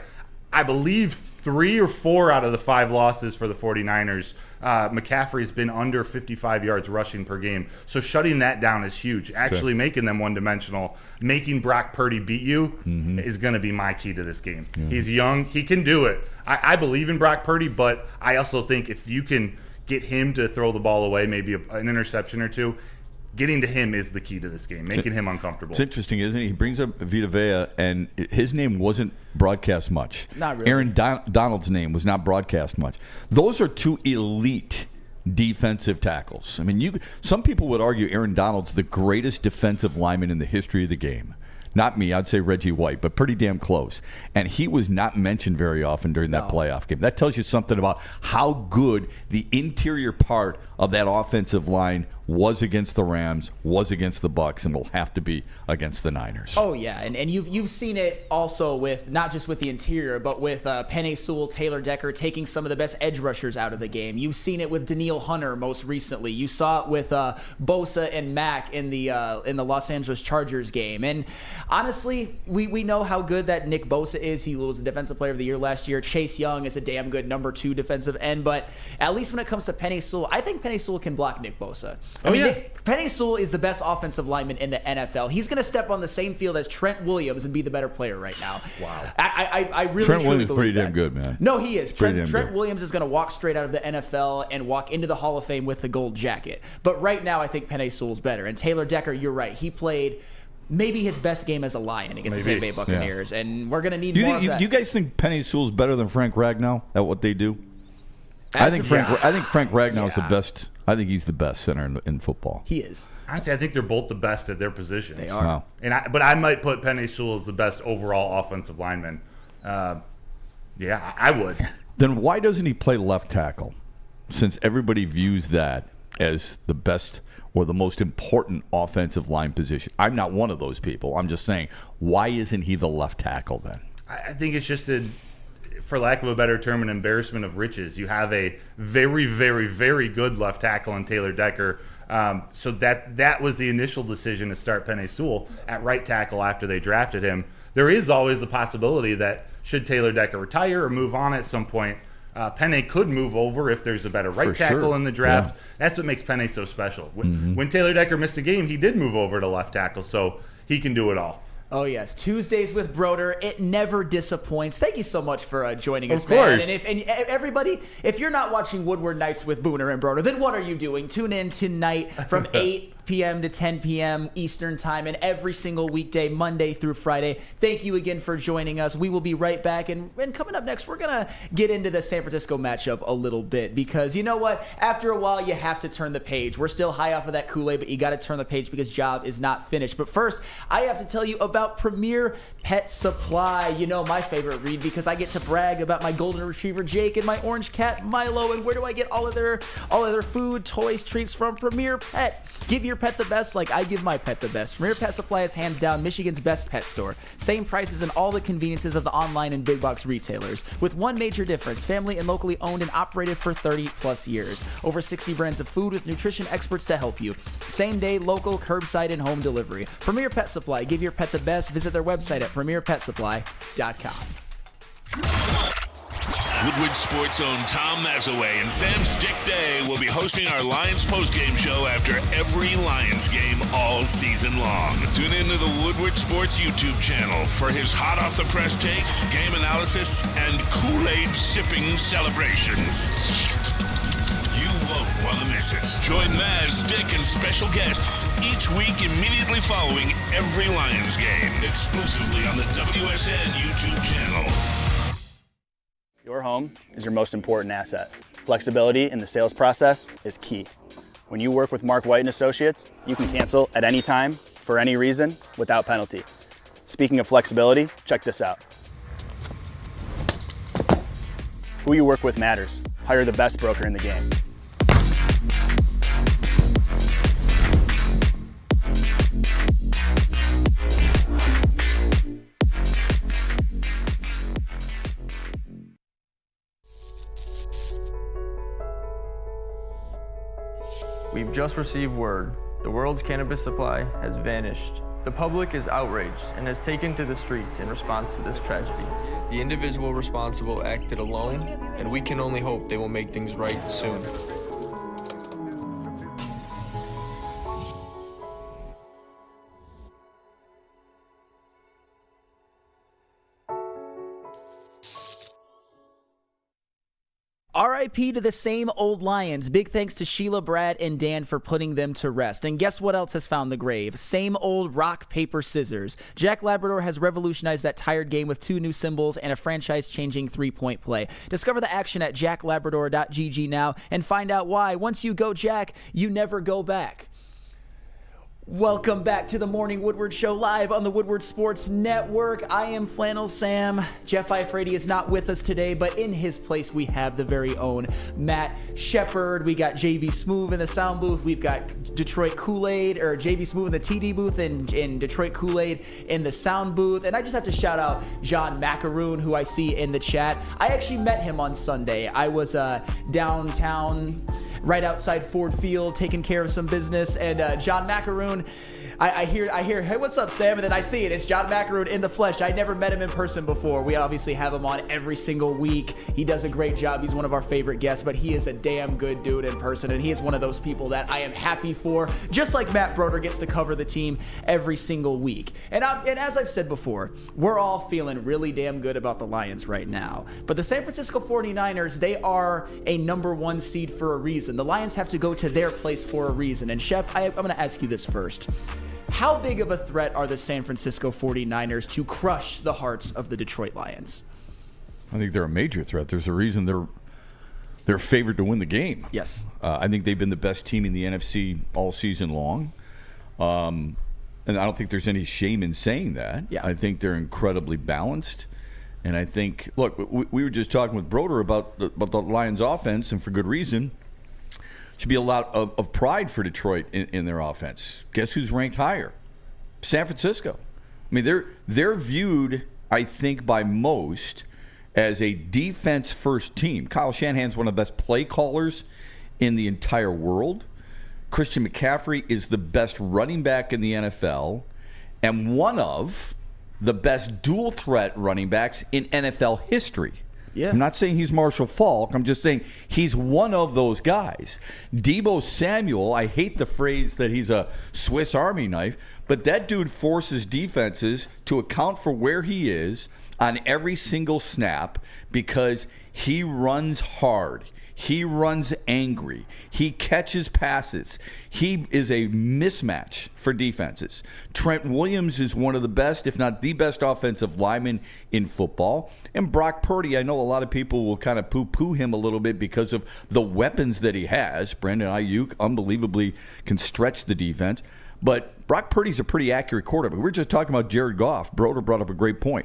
I believe 3 or 4 out of the 5 losses for the 49ers, McCaffrey's been under 55 yards rushing per game. So shutting that down is huge. Actually making them one-dimensional, making Brock Purdy beat you is going to be my key to this game. He's young. He can do it. I believe in Brock Purdy, but I also think if you can get him to throw the ball away, maybe an interception or two, getting to him is the key to this game, making him uncomfortable. It's interesting, isn't it? He brings up Vita Vea, and his name wasn't broadcast much. Not really. Aaron Donald's name was not broadcast much. Those are two elite defensive tackles. I mean, some people would argue Aaron Donald's the greatest defensive lineman in the history of the game. Not me, I'd say Reggie White, but pretty damn close. And he was not mentioned very often during that playoff game. That tells you something about how good the interior part of that offensive line was against the Rams, was against the Bucs, and will have to be against the Niners. Oh, yeah, and you've seen it also with, not just with the interior, but with Penei Sewell, Taylor Decker taking some of the best edge rushers out of the game. You've seen it with Danielle Hunter most recently. You saw it with Bosa and Mack in the Los Angeles Chargers game. And honestly, we know how good that Nick Bosa is. He was the Defensive Player of the Year last year. Chase Young is a damn good number 2 defensive end, but at least when it comes to Penei Sewell, I think Penei Sewell can block Nick Bosa. Penei Sewell is the best offensive lineman in the NFL. He's going to step on the same field as Trent Williams and be the better player right now. Wow. I really Trent truly Williams believe pretty that. damn good, man. No, he is. Trent good. Williams is going to walk straight out of the NFL and walk into the Hall of Fame with the gold jacket. But right now, I think Penei Sewell's better. And Taylor Decker, you're right. He played maybe his best game as a Lion against the Tampa Bay Buccaneers. And we're going to need more of that. Do you guys think Penei Sewell's better than Frank Ragnow at what they do? I think Frank Ragnow is the best. I think he's the best center in football. He is. Honestly, I think they're both the best at their positions. They are. Wow. But I might put Penei Sewell as the best overall offensive lineman. I would. Then why doesn't he play left tackle? Since everybody views that as the best or the most important offensive line position. I'm not one of those people. I'm just saying, why isn't he the left tackle then? I think it's just for lack of a better term, an embarrassment of riches. You have a very, very, very good left tackle in Taylor Decker. So that was the initial decision to start Penei Sewell at right tackle after they drafted him. There is always the possibility that should Taylor Decker retire or move on at some point, Penei could move over if there's a better right tackle in the draft. Yeah. That's what makes Penei so special. When Taylor Decker missed a game, he did move over to left tackle, so he can do it all. Oh, yes. Tuesdays with Broder. It never disappoints. Thank you so much for joining us, of course. Man. And everybody, if you're not watching Woodward Nights with Booner and Broder, then what are you doing? Tune in tonight from 8 p.m. to 10 p.m. Eastern Time and every single weekday, Monday through Friday. Thank you again for joining us. We will be right back. And coming up next, we're going to get into the San Francisco matchup a little bit because you know what? After a while, you have to turn the page. We're still high off of that Kool-Aid, but you got to turn the page because job is not finished. But first, I have to tell you about Premier Pet Supply. You know, my favorite read because I get to brag about my golden retriever Jake and my orange cat Milo. And where do I get all of their food, toys, treats from? Premier Pet. Give your pet the best like I give my pet the best. Premier Pet Supply is hands down Michigan's best pet store. Same prices and all the conveniences of the online and big box retailers. With one major difference, family and locally owned and operated for 30 plus years. Over 60 brands of food with nutrition experts to help you. Same day, local, curbside, and home delivery. Premier Pet Supply. Give your pet the best. Visit their website at premierpetsupply.com. Woodward Sports' own Tom Mazaway and Sam Stick Day will be hosting our Lions postgame show after every Lions game all season long. Tune into the Woodward Sports YouTube channel for his hot-off-the-press takes, game analysis, and Kool-Aid sipping celebrations. You won't want to miss it. Join Maz, Stick, and special guests each week immediately following every Lions game, exclusively on the WSN YouTube channel. Your home is your most important asset. Flexibility in the sales process is key. When you work with Mark White & Associates, you can cancel at any time, for any reason, without penalty. Speaking of flexibility, check this out. Who you work with matters. Hire the best broker in the game. We've just received word. The world's cannabis supply has vanished. The public is outraged and has taken to the streets in response to this tragedy. The individual responsible acted alone, and we can only hope they will make things right soon. RIP to the same old Lions. Big thanks to Sheila, Brad, and Dan for putting them to rest. And guess what else has found the grave? Same old rock, paper, scissors. Jack Labrador has revolutionized that tired game with 2 new symbols and a franchise-changing 3-point play. Discover the action at jacklabrador.gg now and find out why. Once you go Jack, you never go back. Welcome back to the Morning Woodward Show live on the Woodward Sports Network. I am Flannel Sam. Jeff Iafrate is not with us today, but in his place we have the very own Matt Shepard. We got JB Smoove in the sound booth. We've got Detroit Kool-Aid, or JB Smoove in the TD booth, and Detroit Kool-Aid in the sound booth. And I just have to shout out John Macaroon, who I see in the chat. I actually met him on Sunday. I was downtown, right outside Ford Field, taking care of some business, and John Macaroon, I hear, hey, what's up, Sam? And then I see it. It's John Macaroon in the flesh. I never met him in person before. We obviously have him on every single week. He does a great job. He's one of our favorite guests, but he is a damn good dude in person, and he is one of those people that I am happy for, just like Matt Broder gets to cover the team every single week. And as I've said before, we're all feeling really damn good about the Lions right now. But the San Francisco 49ers, they are a number 1 seed for a reason. The Lions have to go to their place for a reason. And Shep, I'm going to ask you this first. How big of a threat are the San Francisco 49ers to crush the hearts of the Detroit Lions? I think they're a major threat. There's a reason they're favored to win the game. Yes. I think they've been the best team in the NFC all season long. And I don't think there's any shame in saying that. Yeah. I think they're incredibly balanced. And I think, look, we were just talking with Broder about the Lions offense, and for good reason. Should be a lot of pride for Detroit in their offense. Guess who's ranked higher? San Francisco. I mean, they're viewed, I think, by most as a defense-first team. Kyle Shanahan's one of the best play callers in the entire world. Christian McCaffrey is the best running back in the NFL and one of the best dual-threat running backs in NFL history. Yeah. I'm not saying he's Marshall Faulk. I'm just saying he's one of those guys. Deebo Samuel, I hate the phrase that he's a Swiss Army knife, but that dude forces defenses to account for where he is on every single snap because he runs hard. He runs angry. He catches passes. He is a mismatch for defenses. Trent Williams is one of the best, if not the best, offensive lineman in football. And Brock Purdy, I know a lot of people will kind of poo-poo him a little bit because of the weapons that he has. Brandon Ayuk unbelievably can stretch the defense. But Brock Purdy's a pretty accurate quarterback. We were just talking about Jared Goff. Broder brought up a great point.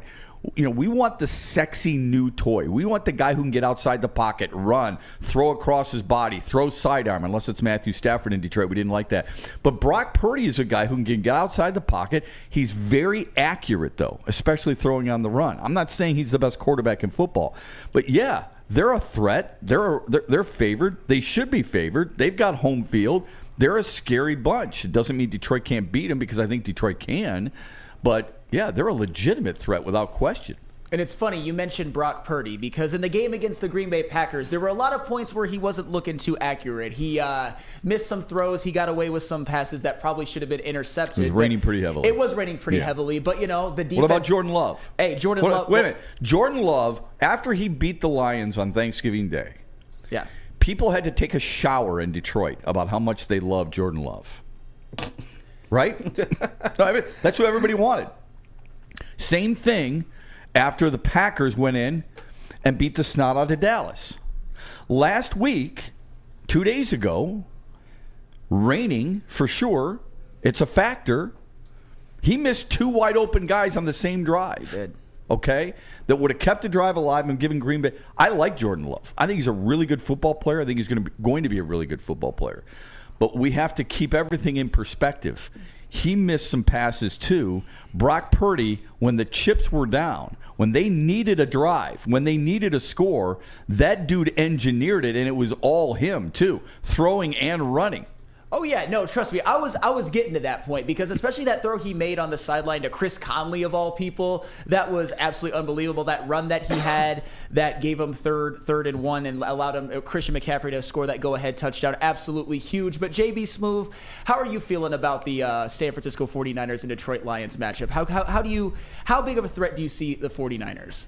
We want the sexy new toy. We want the guy who can get outside the pocket, run, throw across his body, throw sidearm, unless it's Matthew Stafford in Detroit. We didn't like that. But Brock Purdy is a guy who can get outside the pocket. He's very accurate, though, especially throwing on the run. I'm not saying he's the best quarterback in football. But, yeah, they're a threat. They're favored. They should be favored. They've got home field. They're a scary bunch. It doesn't mean Detroit can't beat them because I think Detroit can. But, yeah, they're a legitimate threat without question. And it's funny, you mentioned Brock Purdy because in the game against the Green Bay Packers, there were a lot of points where he wasn't looking too accurate. He missed some throws. He got away with some passes that probably should have been intercepted. It was raining pretty heavily. It was raining pretty heavily. But, the defense. What about Jordan Love? Hey, Jordan Love. Wait a minute. Jordan Love, after he beat the Lions on Thanksgiving Day, yeah, people had to take a shower in Detroit about how much they loved Jordan Love. Right? No, I mean, that's what everybody wanted. Same thing after the Packers went in and beat the snot out of Dallas. Last week, 2 days ago, raining for sure. It's a factor. He missed two wide open guys on the same drive. He did. Okay? That would have kept the drive alive and given Green Bay. I like Jordan Love. I think he's a really good football player. I think he's going to be a really good football player. But we have to keep everything in perspective. He missed some passes too. Brock Purdy, when the chips were down, when they needed a drive, when they needed a score, that dude engineered it, and it was all him too, throwing and running. Oh, yeah. No, trust me. I was getting to that point because especially that throw he made on the sideline to Chris Conley, of all people, that was absolutely unbelievable. That run that he had that gave him third and one and allowed him Christian McCaffrey to score that go-ahead touchdown. Absolutely huge. But JB Smoove, how are you feeling about the San Francisco 49ers and Detroit Lions matchup? How big of a threat do you see the 49ers?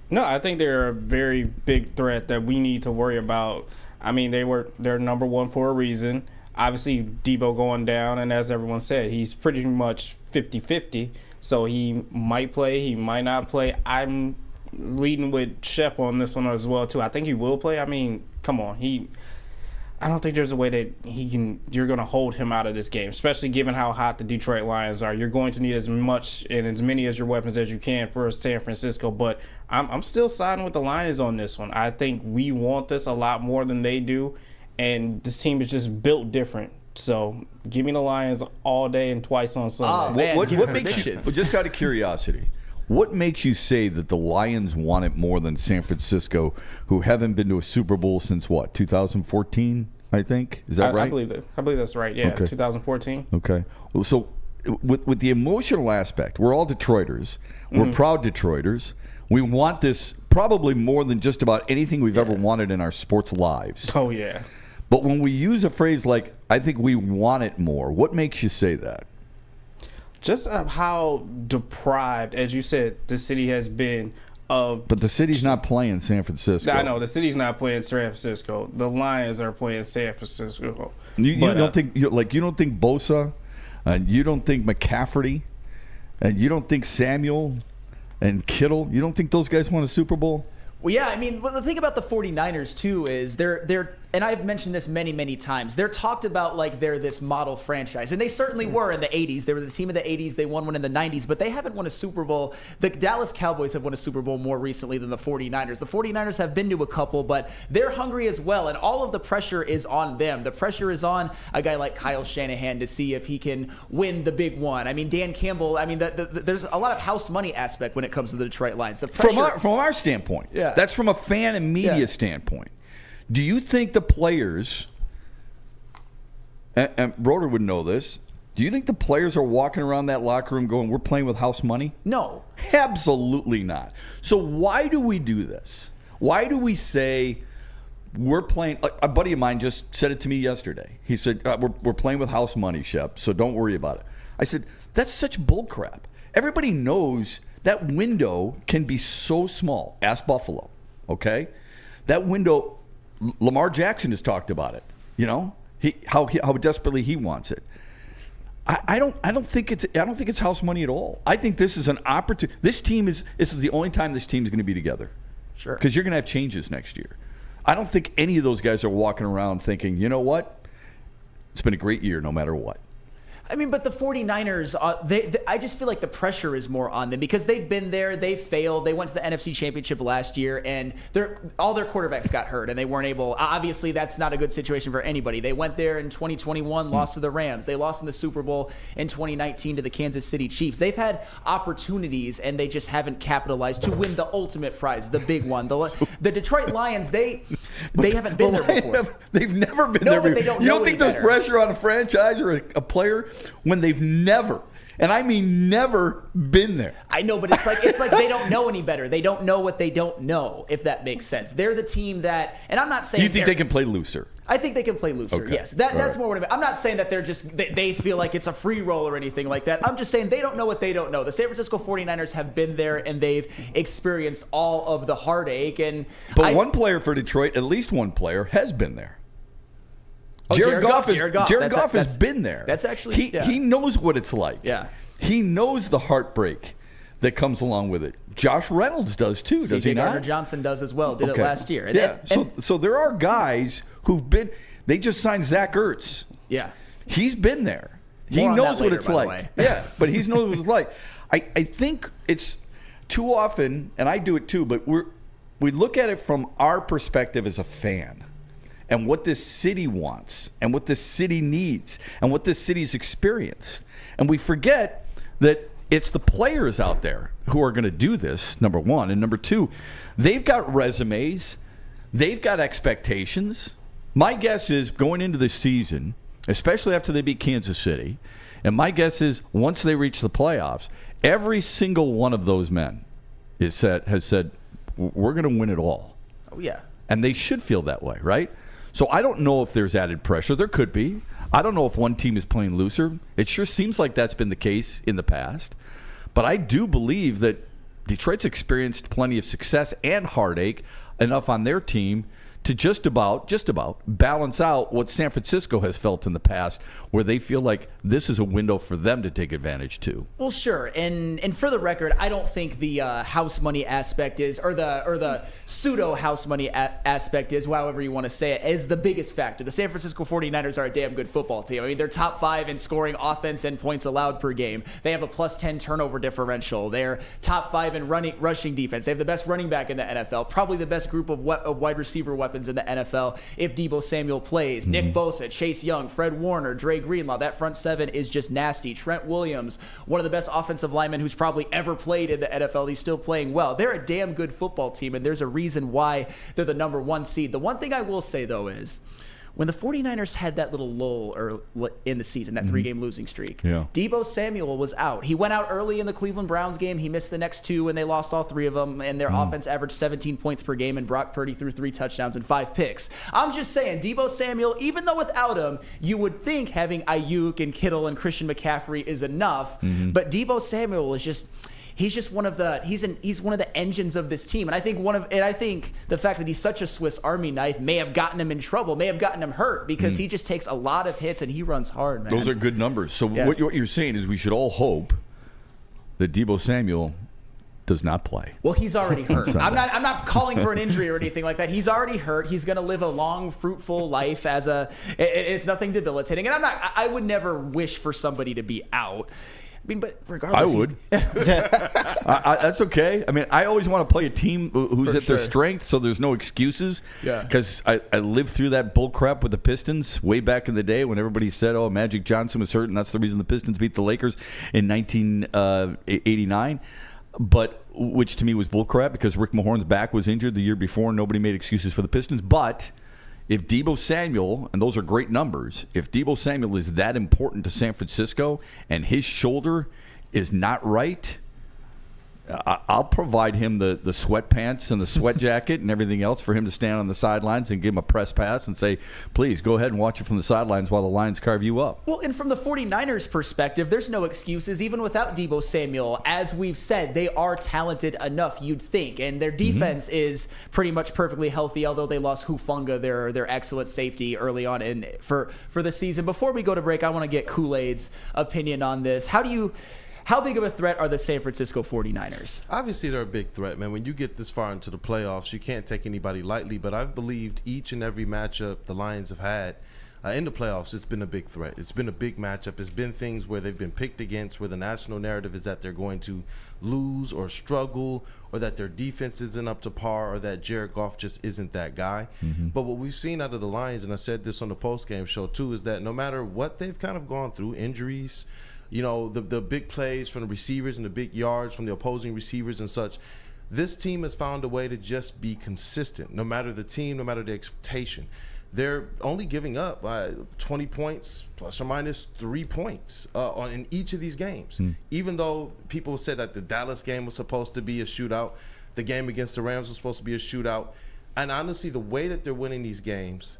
No, I think they're a very big threat that we need to worry about. I mean, they're number one for a reason. Obviously, Deebo going down, and as everyone said, he's pretty much 50-50. So he might play, he might not play. I'm leading with Shep on this one as well, too. I think he will play. I mean, come on. I don't think there's a way that you're going to hold him out of this game, especially given how hot the Detroit Lions are. You're going to need as much and as many as your weapons as you can for San Francisco. But I'm still siding with the Lions on this one. I think we want this a lot more than they do. And this team is just built different. So give me the Lions all day and twice on Sunday. Oh, man, what makes you, just out of curiosity, what makes you say that the Lions want it more than San Francisco, who haven't been to a Super Bowl since what, 2014, I think? Is that right? I believe that's right, yeah, okay. 2014. Okay. So with the emotional aspect, we're all Detroiters. We're proud Detroiters. We want this probably more than just about anything we've ever wanted in our sports lives. Oh, yeah. But when we use a phrase like, I think we want it more, what makes you say that? Just how deprived, as you said, the city has been of... But the city's not playing San Francisco. I know, the city's not playing San Francisco. The Lions are playing San Francisco. You don't think Bosa, and you don't think McCaffrey, and you don't think Samuel and Kittle, you don't think those guys won a Super Bowl? Well, yeah, I mean, the thing about the 49ers, too, is they're and I've mentioned this many, many times, they're talked about like they're this model franchise. And they certainly were in the 80s. They were the team of the 80s. They won one in the 90s, but they haven't won a Super Bowl. The Dallas Cowboys have won a Super Bowl more recently than the 49ers. The 49ers have been to a couple, but they're hungry as well. And all of the pressure is on them. The pressure is on a guy like Kyle Shanahan to see if he can win the big one. I mean, Dan Campbell, I mean, there's a lot of house money aspect when it comes to the Detroit Lions. The pressure, from our standpoint, Yeah. that's from a fan and media standpoint. Do you think the players, and Broder would know this, do you think the players are walking around that locker room going, we're playing with house money? No. Absolutely not. So why do we do this? Why do we say we're playing? A buddy of mine just said it to me yesterday. He said, we're playing with house money, Shep, so don't worry about it. I said, that's such bullcrap. Everybody knows that window can be so small. Ask Buffalo, okay? That window, Lamar Jackson has talked about it. You know, how desperately he wants it. I don't think it's house money at all. I think this is an opportunity. This is the only time this team is going to be together. Sure. Because you're going to have changes next year. I don't think any of those guys are walking around thinking, you know what? It's been a great year no matter what. I mean, but the 49ers, I just feel like the pressure is more on them because they've been there, they failed, they went to the NFC Championship last year, and all their quarterbacks got hurt, and they weren't able. Obviously, that's not a good situation for anybody. They went there in 2021, lost to the Rams. They lost in the Super Bowl in 2019 to the Kansas City Chiefs. They've had opportunities, and they just haven't capitalized to win the ultimate prize, the big one. The Detroit Lions, they haven't been there before. They've never been there before. They don't you know don't think any there's better. pressure on a franchise or a player when they've never, and I mean never, been there? I know, but it's like they don't know any better. They don't know what they don't know, if that makes sense. They're the team that, and I'm not saying You think they can play looser? I think they can play looser. Okay. Yes, that's right. more what I mean. I'm not saying that they're just they feel like it's a free roll or anything like that. I'm just saying they don't know what they don't know. The San Francisco 49ers have been there and they've experienced all of the heartache. But one player for Detroit, at least one player, has been there. Oh, Jared Goff. Jared Goff has been there. That's actually he knows what it's like. Yeah, he knows the heartbreak that comes along with it. Josh Reynolds does too, does he not? Gardner-Johnson does as well. Did it last year. So there are guys who've been. They just signed Zach Ertz. Yeah, he's been there. More he on knows that what later, it's by the like. way. Yeah, but he knows what it's like. I think it's too often, and I do it too. But we look at it from our perspective as a fan. And what this city wants, and what this city needs, and what this city's experienced. And we forget that it's the players out there who are going to do this, number one. And number two, they've got resumes. They've got expectations. My guess is going into this season, especially after they beat Kansas City, and my guess is once they reach the playoffs, every single one of those men has said, we're going to win it all. Oh, yeah. And they should feel that way, right? So I don't know if there's added pressure. There could be. I don't know if one team is playing looser. It sure seems like that's been the case in the past. But I do believe that Detroit's experienced plenty of success and heartache enough on their team to just about balance out what San Francisco has felt in the past, where they feel like this is a window for them to take advantage to. Well, sure, and for the record, I don't think the house money aspect is, or the pseudo house money aspect is, however you want to say it, is the biggest factor. The San Francisco 49ers are a damn good football team. I mean, they're top 5 in scoring offense and points allowed per game. They have a +10 turnover differential. They're top 5 in rushing defense. They have the best running back in the NFL, probably the best group of wide receiver weapons in the NFL if Deebo Samuel plays. Mm-hmm. Nick Bosa, Chase Young, Fred Warner, Dre Greenlaw. That front 7 is just nasty. Trent Williams, one of the best offensive linemen who's probably ever played in the NFL. He's still playing well. They're a damn good football team, and there's a reason why they're the number 1 seed. The one thing I will say, though, is when the 49ers had that little lull in the season, that 3-game losing streak, Deebo Samuel was out. He went out early in the Cleveland Browns game. He missed the next 2, and they lost all 3 of them, and their offense averaged 17 points per game, and Brock Purdy threw 3 touchdowns and 5 picks. I'm just saying, Deebo Samuel, even though without him, you would think having Ayuk and Kittle and Christian McCaffrey is enough, but Deebo Samuel is just... He's just one of the he's one of the engines of this team, and I think the fact that he's such a Swiss Army knife may have gotten him in trouble, may have gotten him hurt, because he just takes a lot of hits and he runs hard, man. Those are good numbers. So Yes. what you're saying is we should all hope that Deebo Samuel does not play. Well, he's already hurt. I'm not calling for an injury or anything like that. He's already hurt. He's going to live a long, fruitful life it's nothing debilitating. And I would never wish for somebody to be out. I mean, but regardless, I would. That's okay. I mean, I always want to play a team who's at their strength, so there's no excuses. Yeah. Because I lived through that bull crap with the Pistons way back in the day when everybody said, "Oh, Magic Johnson was hurt, and that's the reason the Pistons beat the Lakers in 1989." But which to me was bull crap because Rick Mahorn's back was injured the year before, and nobody made excuses for the Pistons. But if Deebo Samuel, and those are great numbers, if Deebo Samuel is that important to San Francisco and his shoulder is not right, I'll provide him the sweatpants and the sweat jacket and everything else for him to stand on the sidelines and give him a press pass and say, please go ahead and watch it from the sidelines while the Lions carve you up. Well, and from the 49ers perspective, there's no excuses even without Deebo Samuel. As we've said, they are talented enough, you'd think, and their defense is pretty much perfectly healthy, although they lost Hufanga, their excellent safety early on for the season. Before we go to break, I want to get Kool-Aid's opinion on this. How big of a threat are the San Francisco 49ers? Obviously, they're a big threat, man. When you get this far into the playoffs, you can't take anybody lightly. But I've believed each and every matchup the Lions have had in the playoffs, it's been a big threat. It's been a big matchup. It's been things where they've been picked against, where the national narrative is that they're going to lose or struggle, or that their defense isn't up to par, or that Jared Goff just isn't that guy. But what we've seen out of the Lions, and I said this on the postgame show too, is that no matter what they've kind of gone through, injuries, you know, the big plays from the receivers and the big yards from the opposing receivers and such, this team has found a way to just be consistent, no matter the team, no matter the expectation. They're only giving up 20 points plus or minus 3 points in each of these games. Even though people said that the Dallas game was supposed to be a shootout, the game against the Rams was supposed to be a shootout. And honestly, the way that they're winning these games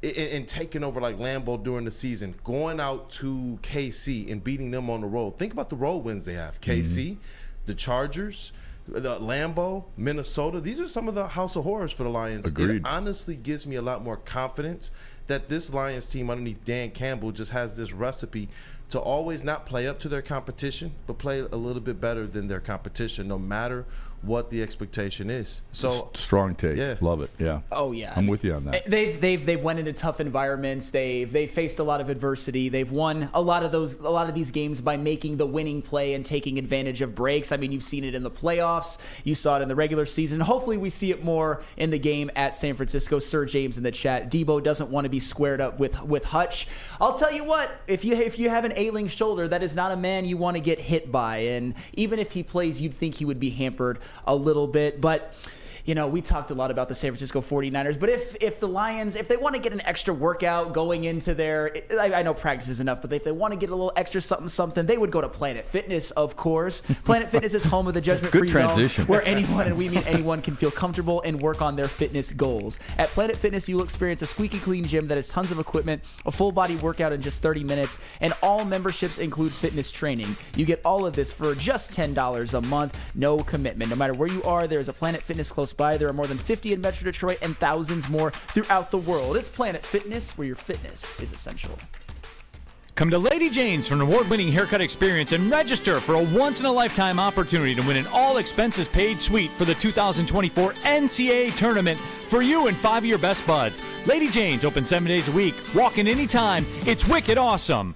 and taking over like Lambeau during the season, going out to KC and beating them on the road. Think about the road wins they have. KC, the Chargers, the Lambeau, Minnesota. These are some of the house of horrors for the Lions. Agreed. It honestly gives me a lot more confidence that this Lions team underneath Dan Campbell just has this recipe to always not play up to their competition, but play a little bit better than their competition, no matter what the expectation is. So strong take. Yeah. Love it. Yeah. Oh yeah. I'm with you on that. They've went into tough environments. They've faced a lot of adversity. They've won a lot of these games by making the winning play and taking advantage of breaks. I mean, you've seen it in the playoffs. You saw it in the regular season. Hopefully we see it more in the game at San Francisco. Sir James in the chat. Deebo doesn't want to be squared up with Hutch. I'll tell you what, if you have an ailing shoulder, that is not a man you want to get hit by. And even if he plays, you'd think he would be hampered a little bit. But you know, we talked a lot about the San Francisco 49ers, but if the Lions, if they want to get an extra workout going into their, I know practice is enough, but if they want to get a little extra something, they would go to Planet Fitness, of course. Planet Fitness is home of the judgment-free zone, where anyone, and we mean anyone, can feel comfortable and work on their fitness goals. At Planet Fitness, you will experience a squeaky clean gym that has tons of equipment, a full body workout in just 30 minutes, and all memberships include fitness training. You get all of this for just $10 a month, no commitment. No matter where you are, there's a Planet Fitness close by. There are more than 50 in Metro Detroit and thousands more throughout the world. It's Planet Fitness, where your fitness is essential. Come to Lady Jane's for an award-winning haircut experience and register for a once-in-a-lifetime opportunity to win an all-expenses-paid suite for the 2024 NCAA tournament for you and 5 of your best buds. Lady Jane's open 7 days a week. Walk in anytime. It's wicked awesome.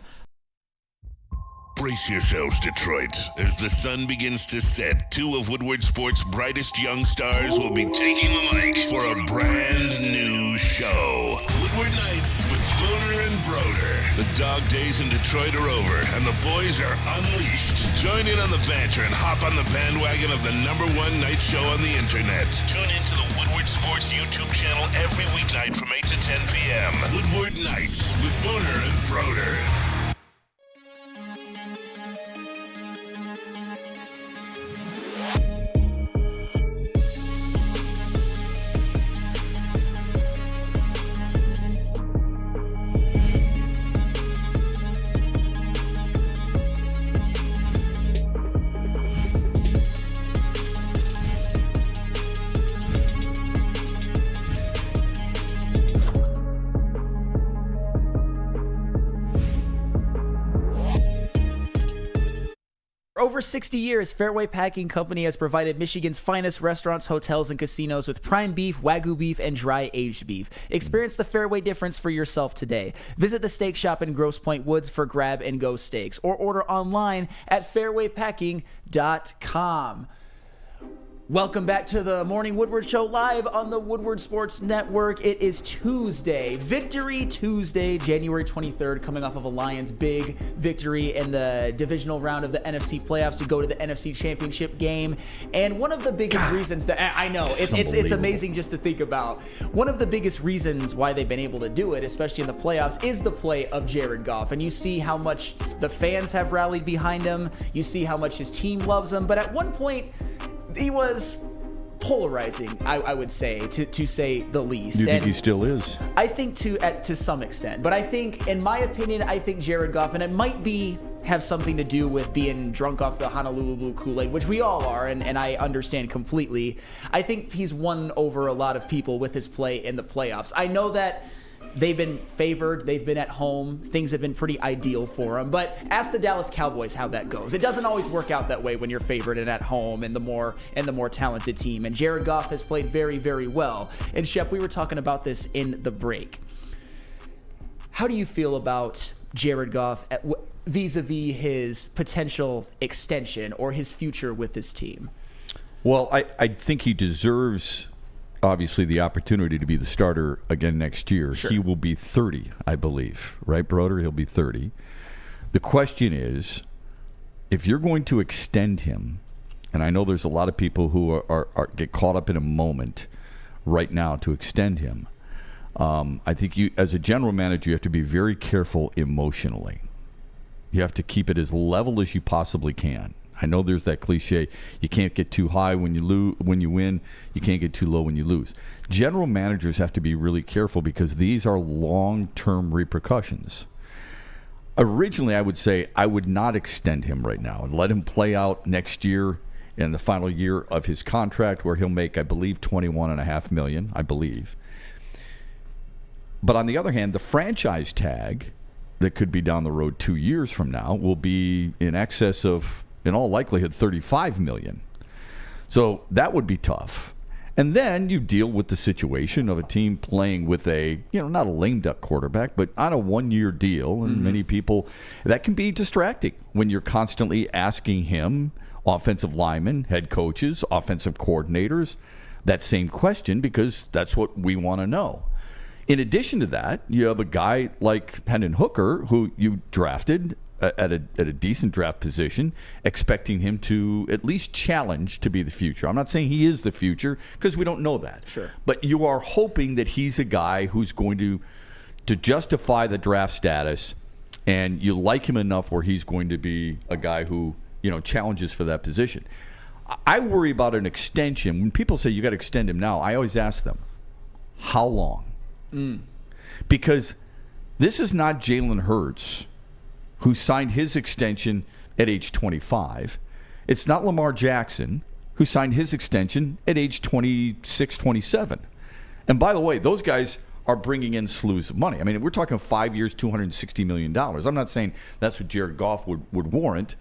Brace yourselves, Detroit. As the sun begins to set, 2 of Woodward Sports' brightest young stars will be taking the mic for a brand new show. Woodward Nights with Broder and Broder. The dog days in Detroit are over, and the boys are unleashed. Join in on the banter and hop on the bandwagon of the #1 night show on the internet. Tune into the Woodward Sports YouTube channel every weeknight from 8 to 10 p.m. Woodward Nights with Broder and Broder. over 60 years, Fairway Packing Company has provided Michigan's finest restaurants, hotels, and casinos with prime beef, Wagyu beef, and dry aged beef. Experience the Fairway difference for yourself today. Visit the steak shop in Grosse Pointe Woods for grab-and-go steaks, or order online at fairwaypacking.com. Welcome back to the Morning Woodward Show live on the Woodward Sports Network. It is Tuesday, Victory Tuesday, January 23rd, coming off of a Lions big victory in the divisional round of the NFC playoffs to go to the NFC Championship game. And one of the biggest reasons that I know it's amazing just to think about. One of the biggest reasons why they've been able to do it, especially in the playoffs, is the play of Jared Goff. And you see how much the fans have rallied behind him. You see how much his team loves him. But at one point, he was polarizing, I would say, to say the least. You think he still is? I think to some extent. But I think, in my opinion, I think Jared Goff, and it might have something to do with being drunk off the Honolulu Blue Kool-Aid, which we all are, and I understand completely. I think he's won over a lot of people with his play in the playoffs. I know that they've been favored. They've been at home. Things have been pretty ideal for them. But ask the Dallas Cowboys how that goes. It doesn't always work out that way when you're favored and at home and the more talented team. And Jared Goff has played very, very well. And Shep, we were talking about this in the break. How do you feel about Jared Goff vis-a-vis his potential extension or his future with this team? Well, I think he deserves, obviously, the opportunity to be the starter again next year. Sure. He will be 30, I believe. Right, Broder? He'll be 30. The question is, if you're going to extend him, and I know there's a lot of people who are get caught up in a moment right now to extend him, I think you, as a general manager, you have to be very careful emotionally. You have to keep it as level as you possibly can. I know there's that cliche, you can't get too high when you win, you can't get too low when you lose. General managers have to be really careful because these are long-term repercussions. Originally, I would say I would not extend him right now and let him play out next year in the final year of his contract where he'll make, I believe, $21.5 million, I believe. But on the other hand, the franchise tag that could be down the road 2 years from now will be in excess of, in all likelihood, $35 million. So that would be tough. And then you deal with the situation of a team playing with a, not a lame duck quarterback, but on a one-year deal. And many people, that can be distracting when you're constantly asking him, offensive linemen, head coaches, offensive coordinators, that same question because that's what we want to know. In addition to that, you have a guy like Hendon Hooker, who you drafted at a decent draft position, expecting him to at least challenge to be the future. I'm not saying he is the future because we don't know that. Sure. But you are hoping that he's a guy who's going to justify the draft status, and you like him enough where he's going to be a guy who, challenges for that position. I worry about an extension. When people say you got to extend him now, I always ask them, how long? Because this is not Jalen Hurts, who signed his extension at age 25. It's not Lamar Jackson, who signed his extension at age 26, 27. And by the way, those guys are bringing in slews of money. I mean, we're talking 5 years, $260 million. I'm not saying that's what Jared Goff would warrant,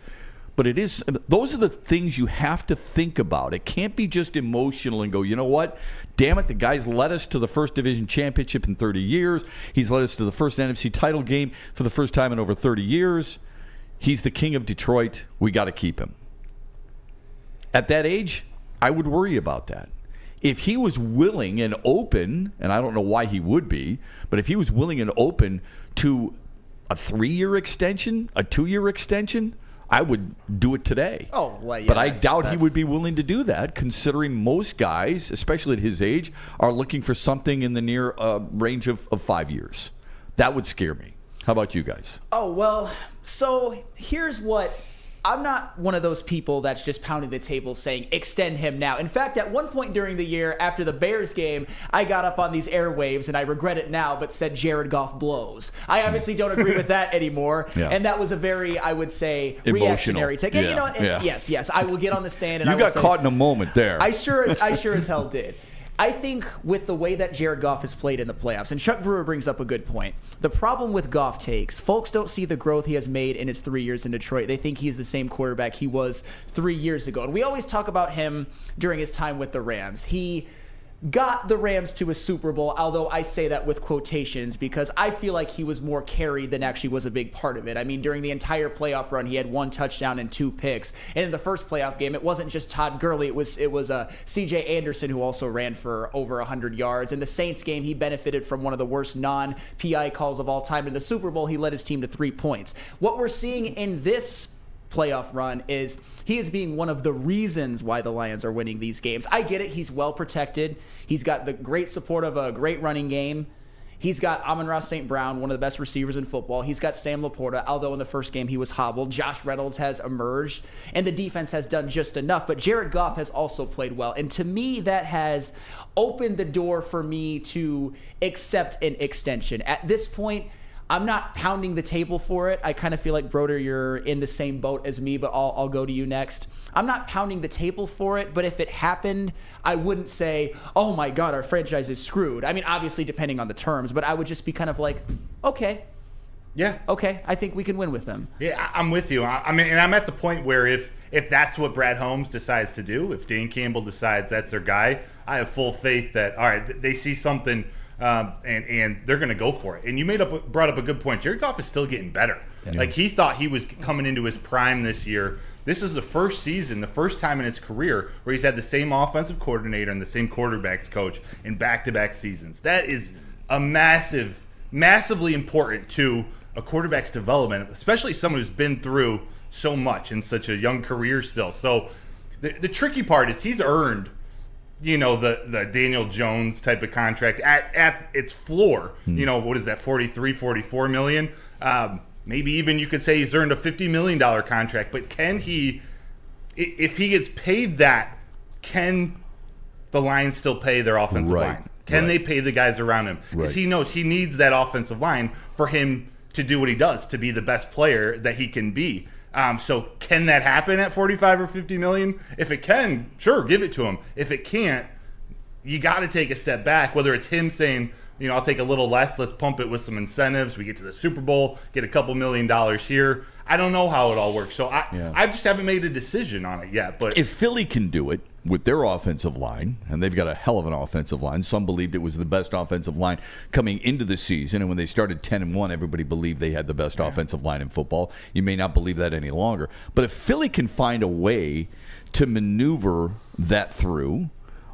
but it is. Those are the things you have to think about. It can't be just emotional and go, you know what? Damn it, the guy's led us to the first division championship in 30 years. He's led us to the first NFC title game for the first time in over 30 years. He's the king of Detroit. We got to keep him. At that age, I would worry about that. If he was willing and open, and I don't know why he would be, but if he was willing and open to a 3-year extension, a 2-year extension, I would do it today. Oh, well, yeah. But I doubt he would be willing to do that, considering most guys, especially at his age, are looking for something in the near range of 5 years. That would scare me. How about you guys? Oh, well, so here's what. I'm not one of those people that's just pounding the table saying, extend him now. In fact, at one point during the year, after the Bears game, I got up on these airwaves, and I regret it now, but said Jared Goff blows. I obviously don't agree with that anymore. Yeah. And that was a very, I would say, reactionary take. Yeah. Yes, I will get on the stand. And you got caught in a moment there. I sure as hell did. I think with the way that Jared Goff has played in the playoffs, and Chuck Brewer brings up a good point, the problem with Goff takes, folks don't see the growth he has made in his 3 years in Detroit. They think he is the same quarterback he was 3 years ago. And we always talk about him during his time with the Rams. He got the Rams to a Super Bowl, although I say that with quotations because I feel like he was more carried than actually was a big part of it. I mean, during the entire playoff run, he had 1 touchdown and 2 picks. And in the first playoff game, it wasn't just Todd Gurley. It was CJ Anderson who also ran for over 100 yards. In the Saints game, he benefited from one of the worst non-PI calls of all time. In the Super Bowl, he led his team to 3 points. What we're seeing in this playoff run is he is being one of the reasons why the Lions are winning these games. I get it. He's well protected. He's got the great support of a great running game. He's got Amon-Ra St. Brown, one of the best receivers in football. He's got Sam Laporta, although in the first game he was hobbled. Josh Reynolds has emerged, and the defense has done just enough. But Jared Goff has also played well. And to me, that has opened the door for me to accept an extension. At this point, I'm not pounding the table for it. I kind of feel like, Broder, you're in the same boat as me, but I'll go to you next. I'm not pounding the table for it, but if it happened, I wouldn't say, oh my God, our franchise is screwed. I mean, obviously, depending on the terms, but I would just be kind of like, okay. Yeah. Okay, I think we can win with them. Yeah, I'm with you. I mean, and I'm at the point where if that's what Brad Holmes decides to do, if Dan Campbell decides that's their guy, I have full faith that, all right, they see something and they're going to go for it. And you brought up a good point. Jared Goff is still getting better. Yeah. Like, he thought he was coming into his prime this year. This is the first season, the first time in his career where he's had the same offensive coordinator and the same quarterbacks coach in back-to-back seasons. That is a massively important to a quarterback's development, especially someone who's been through so much in such a young career still. So the tricky part is he's earned, the Daniel Jones type of contract at its floor. What is that, 43, 44 million? Maybe even you could say he's earned a $50 million contract, but can he, if he gets paid that, can the Lions still pay their offensive line? Can they pay the guys around him? Because he knows he needs that offensive line for him to do what he does, to be the best player that he can be. So can that happen at 45 or 50 million? If it can, sure, give it to him. If it can't, you got to take a step back, whether it's him saying, I'll take a little less, let's pump it with some incentives. We get to the Super Bowl, get a couple $1 million here. I don't know how it all works. So I just haven't made a decision on it yet. But if Philly can do it with their offensive line, and they've got a hell of an offensive line. Some believed it was the best offensive line coming into the season, and when they started 10-1, everybody believed they had the best offensive line in football. You may not believe that any longer. But if Philly can find a way to maneuver that through,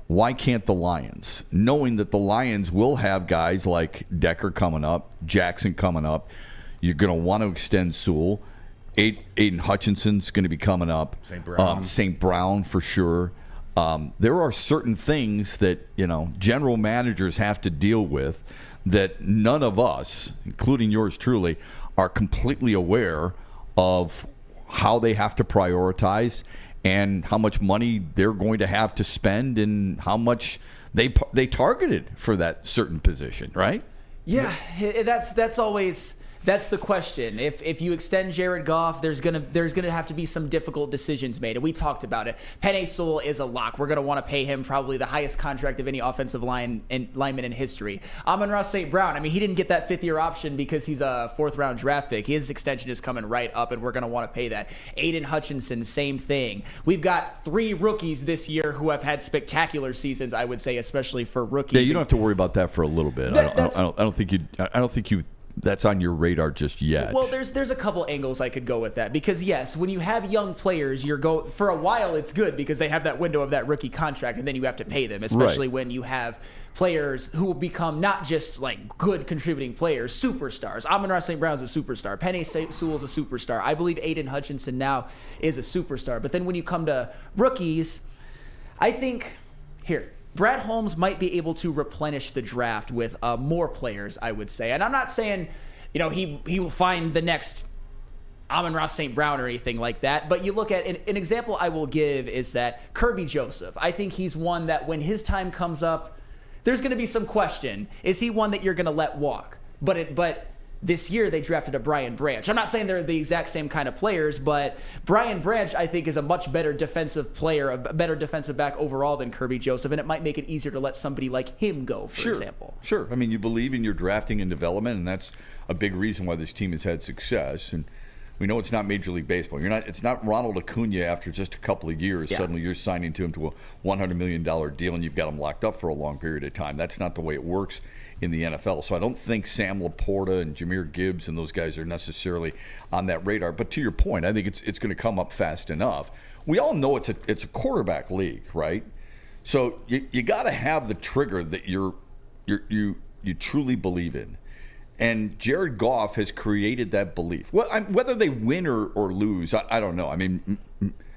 why can't the Lions? Knowing that the Lions will have guys like Decker coming up, Jackson coming up, you're going to want to extend Sewell. Aidan Hutchinson's going to be coming up. St. Brown for sure. There are certain things that general managers have to deal with that none of us, including yours truly, are completely aware of how they have to prioritize and how much money they're going to have to spend and how much they targeted for that certain position, right? Yeah, that's always. That's the question. If you extend Jared Goff, there's gonna have to be some difficult decisions made, and we talked about it. Penei Sewell is a lock. We're gonna want to pay him probably the highest contract of any offensive lineman in history. Amon-Ra St. Brown, I mean, he didn't get that 5th-year option because he's a 4th-round draft pick. His extension is coming right up, and we're gonna want to pay that. Aidan Hutchinson, same thing. We've got 3 rookies this year who have had spectacular seasons, I would say, especially for rookies. Yeah, you don't have to worry about that for a little bit. I don't think you. That's on your radar just yet. Well, there's a couple angles I could go with that because yes, when you have young players, for a while it's good because they have that window of that rookie contract, and then you have to pay them, especially when you have players who will become not just like good contributing players, superstars. Amon-Ra St. Brown's a superstar. Penei Sewell's a superstar. I believe Aidan Hutchinson now is a superstar. But then when you come to rookies, I think Brad Holmes might be able to replenish the draft with more players, I would say. And I'm not saying, he will find the next Amon-Ra St. Brown or anything like that. But you look at an example I will give is that Kirby Joseph. I think he's one that when his time comes up, there's going to be some question. Is he one that you're going to let walk? But This year they drafted a Brian Branch. I'm not saying they're the exact same kind of players, but Brian Branch, I think, is a much better defensive player, a better defensive back overall than Kirby Joseph, and it might make it easier to let somebody like him go, for example. Sure. I mean, you believe in your drafting and development, and that's a big reason why this team has had success. And we know it's not Major League Baseball. It's not Ronald Acuna after just a couple of years. Yeah. Suddenly you're signing to him to a $100 million deal, and you've got him locked up for a long period of time. That's not the way it works in the NFL. So I don't think Sam Laporta and Jahmyr Gibbs and those guys are necessarily on that radar. But to your point, I think it's going to come up fast enough. We all know it's a quarterback league, right? So you got to have the trigger that you truly believe in. And Jared Goff has created that belief. Well, whether they win or lose, I don't know. I mean,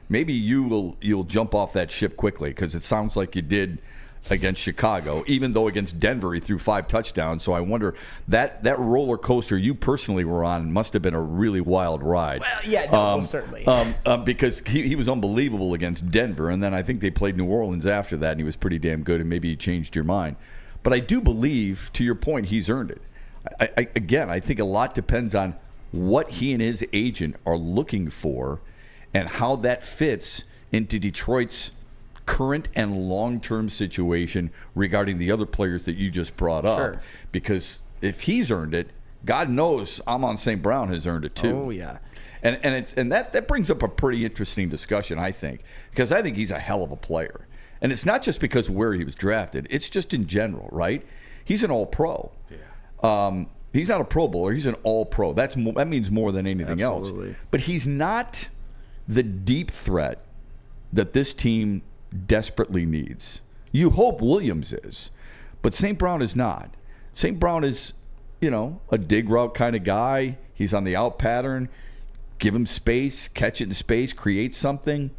maybe you'll jump off that ship quickly because it sounds like you did against Chicago, even though against Denver he threw 5 touchdowns. So I wonder, that roller coaster you personally were on must have been a really wild ride. Well, yeah, no, most certainly. Because he was unbelievable against Denver, and then I think they played New Orleans after that, and he was pretty damn good, and maybe he changed your mind. But I do believe, to your point, he's earned it. I think a lot depends on what he and his agent are looking for and how that fits into Detroit's current and long-term situation regarding the other players that you just brought up. Sure. Because if he's earned it, God knows Amon St. Brown has earned it too. Oh, yeah. And that brings up a pretty interesting discussion, I think, because I think he's a hell of a player. And it's not just because of where he was drafted. It's just in general, right? He's an all-pro. Yeah. He's not a Pro Bowler. He's an All-Pro. That means more than anything Absolutely. else. But he's not the deep threat that this team desperately needs. You hope Williams is, but St. Brown is not. St. Brown is, a dig route kind of guy. He's on the out pattern. Give him space, catch it in space, create something.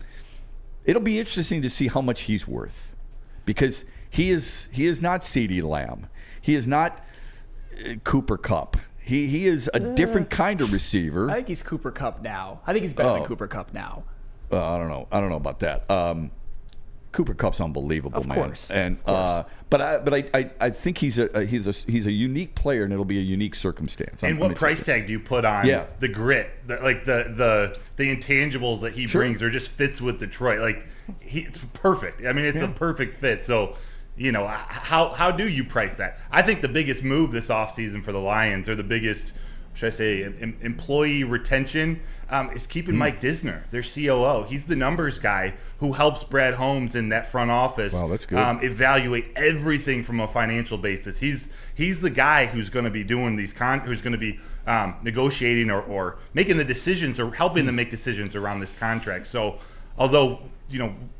It'll be interesting to see how much he's worth, because he is not CeeDee Lamb. He is not Cooper Kupp. He is a different kind of receiver. I think he's Cooper Kupp now. I think he's better than Cooper Kupp now. I don't know about that. Cooper Kupp's unbelievable, man. Of course. But I think he's a unique player, and it'll be a unique circumstance. And what price tag do you put on the grit, the intangibles that he brings, or just fits with Detroit? It's perfect. I mean, it's a perfect fit. So, how do you price that? I think the biggest move this offseason for the Lions, or the biggest, should I say, employee retention, is keeping Mike Disner, their COO. He's the numbers guy who helps Brad Holmes in that front office. Wow, that's good. Evaluate everything from a financial basis. He's the guy who's going to be doing these who's going to be negotiating or making the decisions, or helping them make decisions around this contract. So, although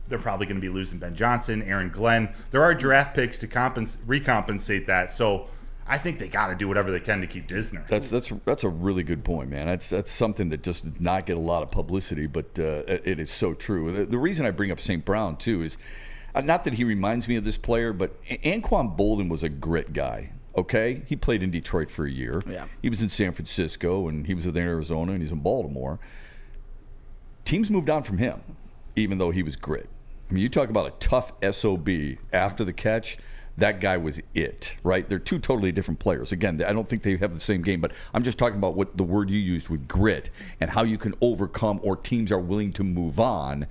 they're probably going to be losing Ben Johnson, Aaron Glenn, there are draft picks to recompensate that. So, I think they got to do whatever they can to keep Disner. That's a really good point, man. That's something that just did not get a lot of publicity, but it is so true. The reason I bring up St. Brown too is not that he reminds me of this player, but Anquan Bolden was a grit guy. Okay, he played in Detroit for a year. Yeah. He was in San Francisco, and he was in Arizona, and he's in Baltimore. Teams moved on from him, even though he was grit. I mean, you talk about a tough SOB after the catch. That guy was it, right? They're two totally different players. Again, I don't think they have the same game, but I'm just talking about what the word you used with grit and how you can overcome, or teams are willing to move on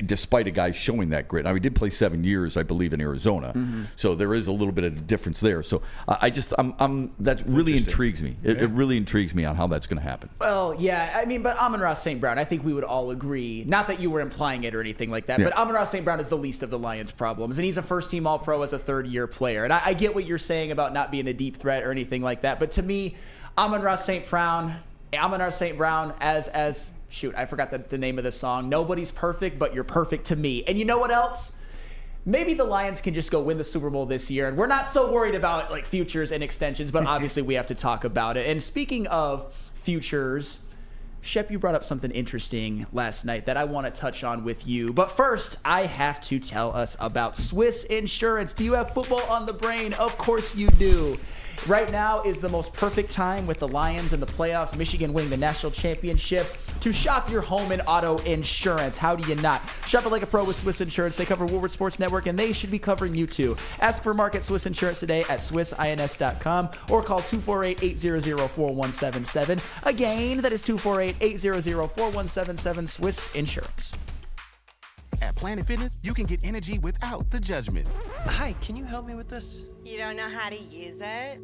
despite a guy showing that grit. Now, he did play 7 years, I believe, in Arizona, so there is a little bit of a difference there. So that really intrigues me. It really intrigues me on how that's going to happen. Well, yeah, I mean, but Amon-Ra St. Brown, I think we would all agree, not that you were implying it or anything like that, but Amon-Ra St. Brown is the least of the Lions' problems, and he's a first-team All-Pro as a third-year player. And I get what you're saying about not being a deep threat or anything like that, but to me, Amon-Ra St. Brown as shoot, I forgot the name of the song. Nobody's perfect, but you're perfect to me. And you know what else? Maybe the Lions can just go win the Super Bowl this year, and we're not so worried about futures and extensions, but obviously we have to talk about it. And speaking of futures, Shep, you brought up something interesting last night that I want to touch on with you. But first, I have to tell us about Swiss Insurance. Do you have football on the brain? Of course you do. Right now is the most perfect time with the Lions in the playoffs, Michigan winning the national championship. to shop your home and auto insurance. How do you not? Shop it like a pro with Swiss Insurance. They cover Woodward Sports Network, and they should be covering you too. Ask for Market Swiss Insurance today at swissins.com or call 248-800-4177. Again, that is 248-800-4177, Swiss Insurance. At Planet Fitness, you can get energy without the judgment. Hi, can you help me with this? You don't know how to use it?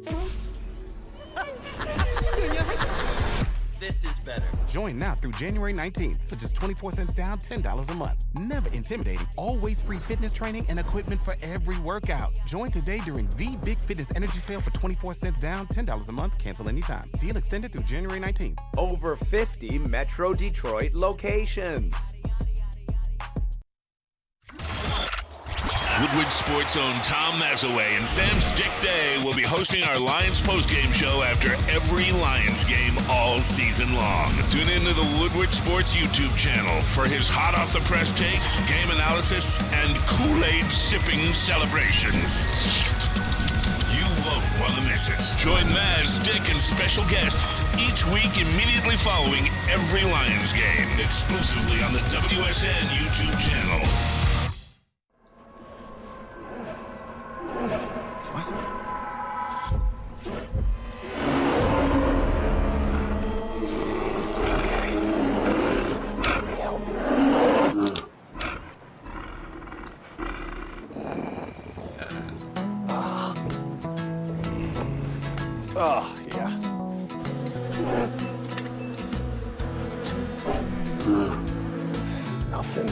This is better. Join now through January 19th for just 24 cents down, $10 a month. Never intimidating, always free fitness training and equipment for every workout. Join today during the Big Fitness Energy Sale for 24 cents down, $10 a month. Cancel anytime. Deal extended through January 19th. Over 50 Metro Detroit locations. Woodward Sports' own Tom Mazaway and Sam Stick Day will be hosting our Lions postgame show after every Lions game all season long. Tune into the Woodward Sports YouTube channel for his hot-off-the-press takes, game analysis, and Kool-Aid sipping celebrations. You won't want to miss it. Join Maz, Stick, and special guests each week immediately following every Lions game, exclusively on the WSN YouTube channel. Oh, yeah. Nothing.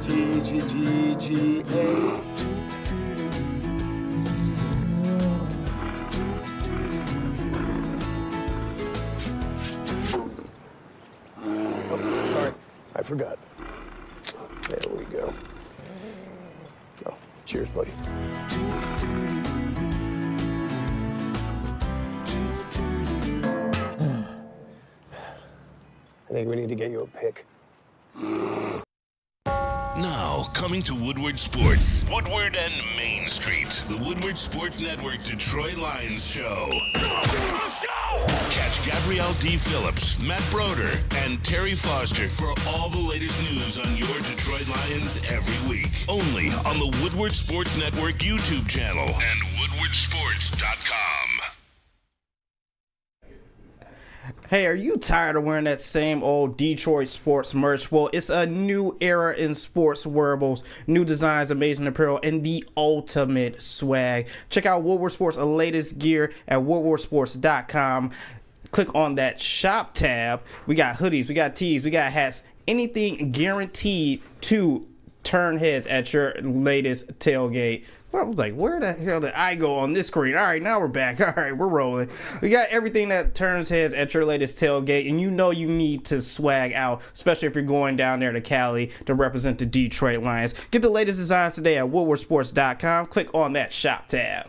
CJGJ. Oh, sorry, I forgot. There we go. Oh, cheers, buddy. I think we need to get you a pick. Now, coming to Woodward Sports, Woodward and Main Street, the Woodward Sports Network Detroit Lions Show. Let's go! Catch Gabrielle D. Phillips, Matt Broder, and Terry Foster for all the latest news on your Detroit Lions every week. Only on the Woodward Sports Network YouTube channel and woodwardsports.com. Hey, are you tired of wearing that same old Detroit sports merch? Well, it's a new era in sports wearables, new designs, amazing apparel, and the ultimate swag. Check out Woodward Sports' latest gear at woodwardsports.com. Click on that shop tab. We got hoodies, we got tees, we got hats, anything guaranteed to turn heads at your latest tailgate. I was like, where the hell did I go on this screen? All right, now we're back. All right, we're rolling. We got everything that turns heads at your latest tailgate, and you know you need to swag out, especially if you're going down there to Cali to represent the Detroit Lions. Get the latest designs today at woodwardsports.com. Click on that shop tab.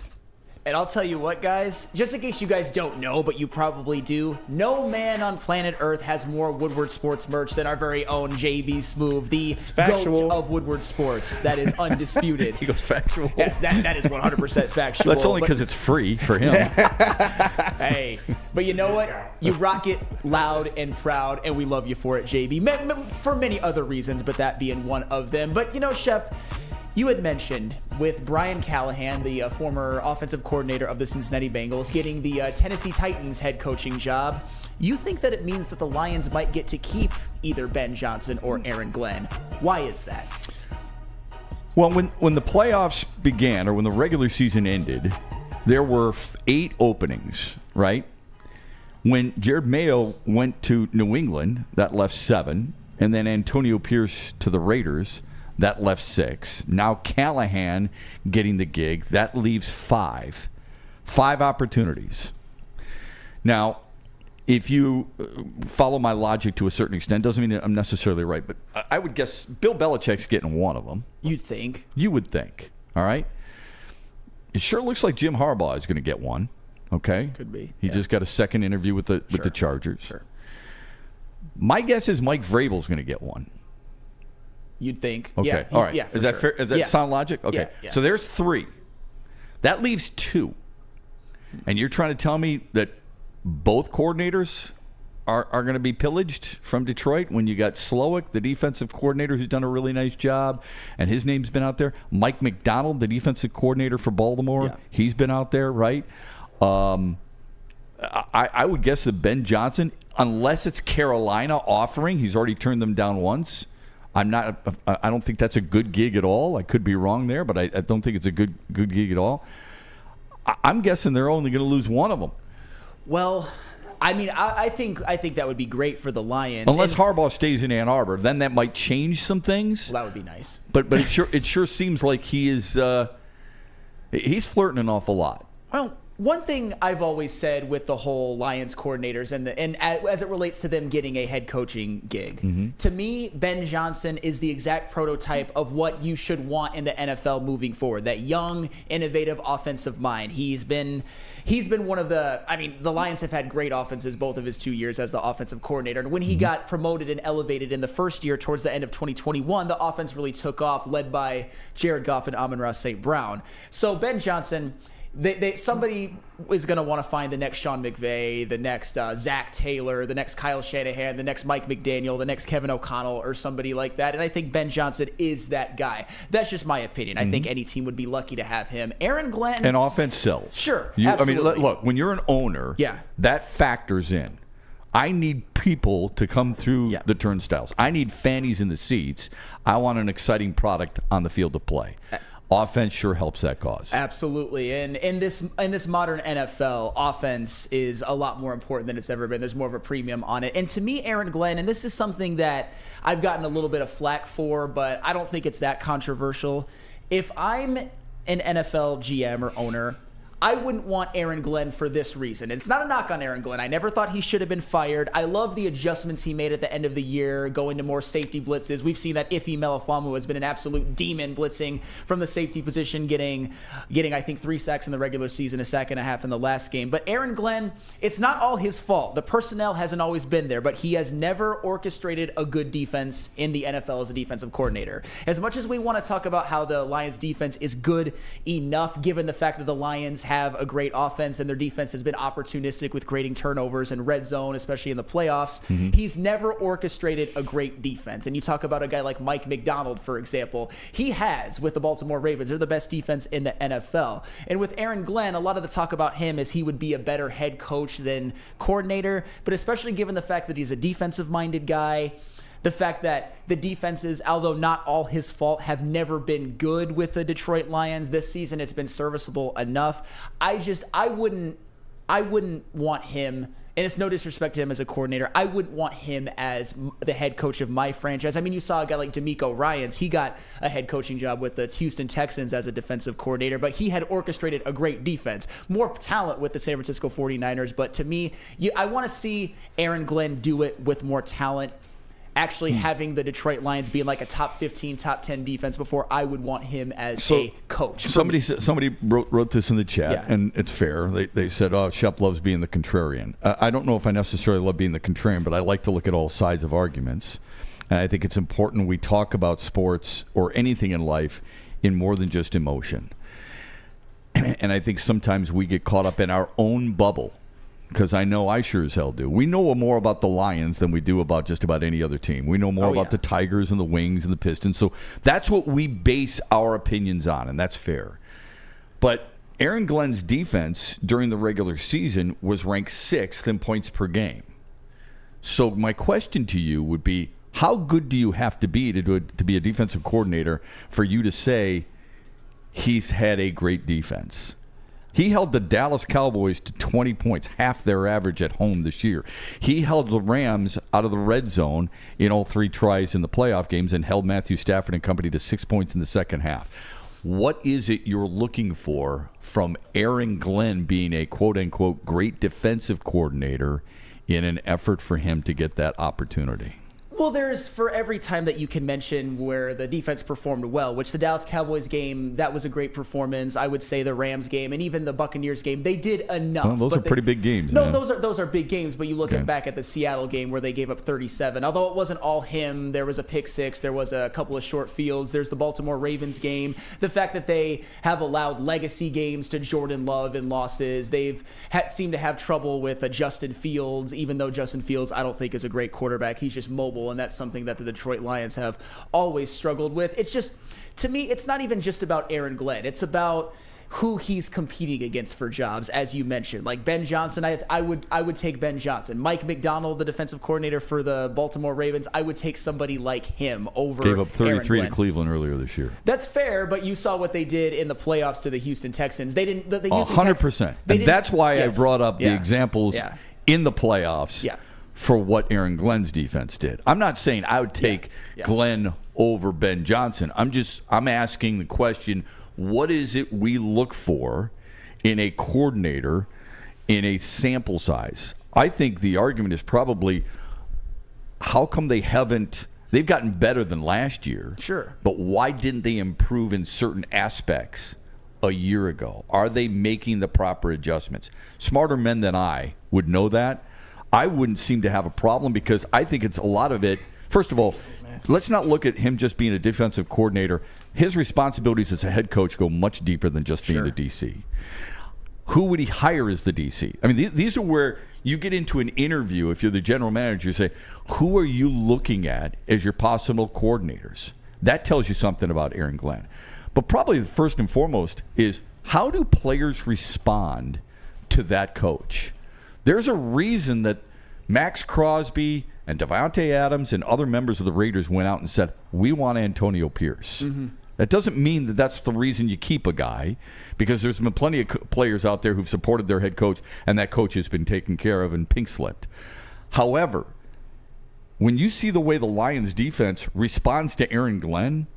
And I'll tell you what, guys, just in case you guys don't know, but you probably do, no man on planet Earth has more Woodward Sports merch than our very own JB Smoove, the GOAT of Woodward Sports. That is undisputed. He goes factual. Yes, that is 100% factual. That's only because it's free for him. Hey, but you know what? You rock it loud and proud, and we love you for it, JB, for many other reasons, but that being one of them. But, you know, Shep, you had mentioned with Brian Callahan, the former offensive coordinator of the Cincinnati Bengals, getting the Tennessee Titans head coaching job. You think that it means that the Lions might get to keep either Ben Johnson or Aaron Glenn. Why is that? Well, when the playoffs began, or when the regular season ended, there were 8 openings, right? When Jared Mayo went to New England, that left 7. And then Antonio Pierce to the Raiders, that left 6. Now Callahan getting the gig, that leaves 5. 5 opportunities. Now, if you follow my logic to a certain extent, doesn't mean I'm necessarily right, but I would guess Bill Belichick's getting one of them. You'd think. You would think. All right? It sure looks like Jim Harbaugh is going to get one. Okay? Could be. He just got a second interview with the Chargers. Sure. My guess is Mike Vrabel's going to get one. You'd think. Okay. Yeah, all right. Yeah, is that fair? Does that sound logic? Okay. Yeah. So there's 3. That leaves 2. And you're trying to tell me that both coordinators are going to be pillaged from Detroit when you got Slowick, the defensive coordinator, who's done a really nice job, and his name's been out there. Mike McDonald, the defensive coordinator for Baltimore, he's been out there, right? I would guess that Ben Johnson, unless it's Carolina offering, he's already turned them down once. I don't think that's a good gig at all. I could be wrong there, but I don't think it's a good gig at all. I'm guessing they're only going to lose one of them. Well, I mean, I think that would be great for the Lions. Unless Harbaugh stays in Ann Arbor, then that might change some things. Well, that would be nice. But it sure seems like he's flirting an awful lot. Well, one thing I've always said with the whole Lions coordinators and as it relates to them getting a head coaching gig, to me, Ben Johnson is the exact prototype of what you should want in the NFL moving forward. That young, innovative offensive mind. He's been one of the Lions have had great offenses both of his 2 years as the offensive coordinator. And when he got promoted and elevated in the first year towards the end of 2021, the offense really took off, led by Jared Goff and Amon-Ra St. Brown. So Ben Johnson, somebody is going to want to find the next Sean McVay, the next Zach Taylor, the next Kyle Shanahan, the next Mike McDaniel, the next Kevin O'Connell, or somebody like that. And I think Ben Johnson is that guy. That's just my opinion. I think any team would be lucky to have him. Aaron Glenn. And offense sells. Sure. Absolutely. I mean, look, when you're an owner, that factors in. I need people to come through the turnstiles. I need fannies in the seats. I want an exciting product on the field to play. Offense sure helps that cause. Absolutely. And in this modern NFL, offense is a lot more important than it's ever been. There's more of a premium on it. And to me, Aaron Glenn, and this is something that I've gotten a little bit of flack for, but I don't think it's that controversial. If I'm an NFL GM or owner, I wouldn't want Aaron Glenn for this reason. And it's not a knock on Aaron Glenn. I never thought he should have been fired. I love the adjustments he made at the end of the year, going to more safety blitzes. We've seen that Ife Melifonwu has been an absolute demon blitzing from the safety position, getting I think 3 sacks in the regular season, a sack and a half in the last game. But Aaron Glenn, it's not all his fault. The personnel hasn't always been there, but he has never orchestrated a good defense in the NFL as a defensive coordinator. As much as we want to talk about how the Lions defense is good enough, given the fact that the Lions have a great offense and their defense has been opportunistic with creating turnovers and red zone, especially in the playoffs. He's never orchestrated a great defense. And you talk about a guy like Mike McDonald, for example. He has with the Baltimore Ravens. They're the best defense in the NFL. And with Aaron Glenn, a lot of the talk about him is he would be a better head coach than coordinator, but especially given the fact that he's a defensive-minded guy, the fact that the defenses, although not all his fault, have never been good with the Detroit Lions. This season it's been serviceable enough. I wouldn't want him, and it's no disrespect to him as a coordinator, I wouldn't want him as the head coach of my franchise. I mean, you saw a guy like DeMeco Ryans. He got a head coaching job with the Houston Texans as a defensive coordinator, but he had orchestrated a great defense. More talent with the San Francisco 49ers, but to me, I want to see Aaron Glenn do it with more talent. Actually having the Detroit Lions being like a top 15, top 10 defense before I would want him as a coach. Somebody wrote this in the chat, and it's fair. They said, oh, Shep loves being the contrarian. I don't know if I necessarily love being the contrarian, but I like to look at all sides of arguments. And I think it's important we talk about sports or anything in life in more than just emotion. And I think sometimes we get caught up in our own bubble, because I know I sure as hell do. We know more about the Lions than we do about just about any other team. We know more about the Tigers and the Wings and the Pistons. So that's what we base our opinions on, and that's fair. But Aaron Glenn's defense during the regular season was ranked 6th in points per game. So my question to you would be, how good do you have to be to be a defensive coordinator for you to say he's had a great defense? He held the Dallas Cowboys to 20 points, half their average at home this year. He held the Rams out of the red zone in all 3 tries in the playoff games and held Matthew Stafford and company to 6 points in the second half. What is it you're looking for from Aaron Glenn being a quote-unquote great defensive coordinator in an effort for him to get that opportunity? Well, there's for every time that you can mention where the defense performed well, which the Dallas Cowboys game, that was a great performance. I would say the Rams game and even the Buccaneers game, they did enough. Well, those are pretty big games. No, man. those are big games, but you look back at the Seattle game where they gave up 37. Although it wasn't all him, there was a pick six, there was a couple of short fields, there's the Baltimore Ravens game. The fact that they have allowed legacy games to Jordan Love in losses. They've seemed to have trouble with Justin Fields, even though Justin Fields I don't think is a great quarterback. He's just mobile, and that's something that the Detroit Lions have always struggled with. It's just, to me, it's not even just about Aaron Glenn. It's about who he's competing against for jobs, as you mentioned. Like Ben Johnson, I would take Ben Johnson. Mike McDonald, the defensive coordinator for the Baltimore Ravens, I would take somebody like him over Gave up 33 Aaron to Cleveland earlier this year. That's fair, but you saw what they did in the playoffs to the Houston Texans. They didn't. The Houston 100%. And that's why I brought up the Yeah. examples Yeah. in the playoffs for what Aaron Glenn's defense did. I'm not saying I would take Glenn over Ben Johnson. I'm asking the question, what is it we look for in a coordinator in a sample size? I think the argument is probably, how come they've gotten better than last year. Sure. But why didn't they improve in certain aspects a year ago? Are they making the proper adjustments? Smarter men than I would know that. I wouldn't seem to have a problem because I think it's a lot of it. First of all, let's not look at him just being a defensive coordinator. His responsibilities as a head coach go much deeper than just being a DC. Who would he hire as the DC? I mean, these are where you get into an interview. If you're the general manager, you say, who are you looking at as your possible coordinators? That tells you something about Aaron Glenn. But probably the first and foremost is, how do players respond to that coach? There's a reason that Max Crosby and Devontae Adams and other members of the Raiders went out and said, we want Antonio Pierce. Mm-hmm. That doesn't mean that that's the reason you keep a guy, because there's been plenty of players out there who've supported their head coach, and that coach has been taken care of and pink-slipped. However, when you see the way the Lions defense responds to Aaron Glenn,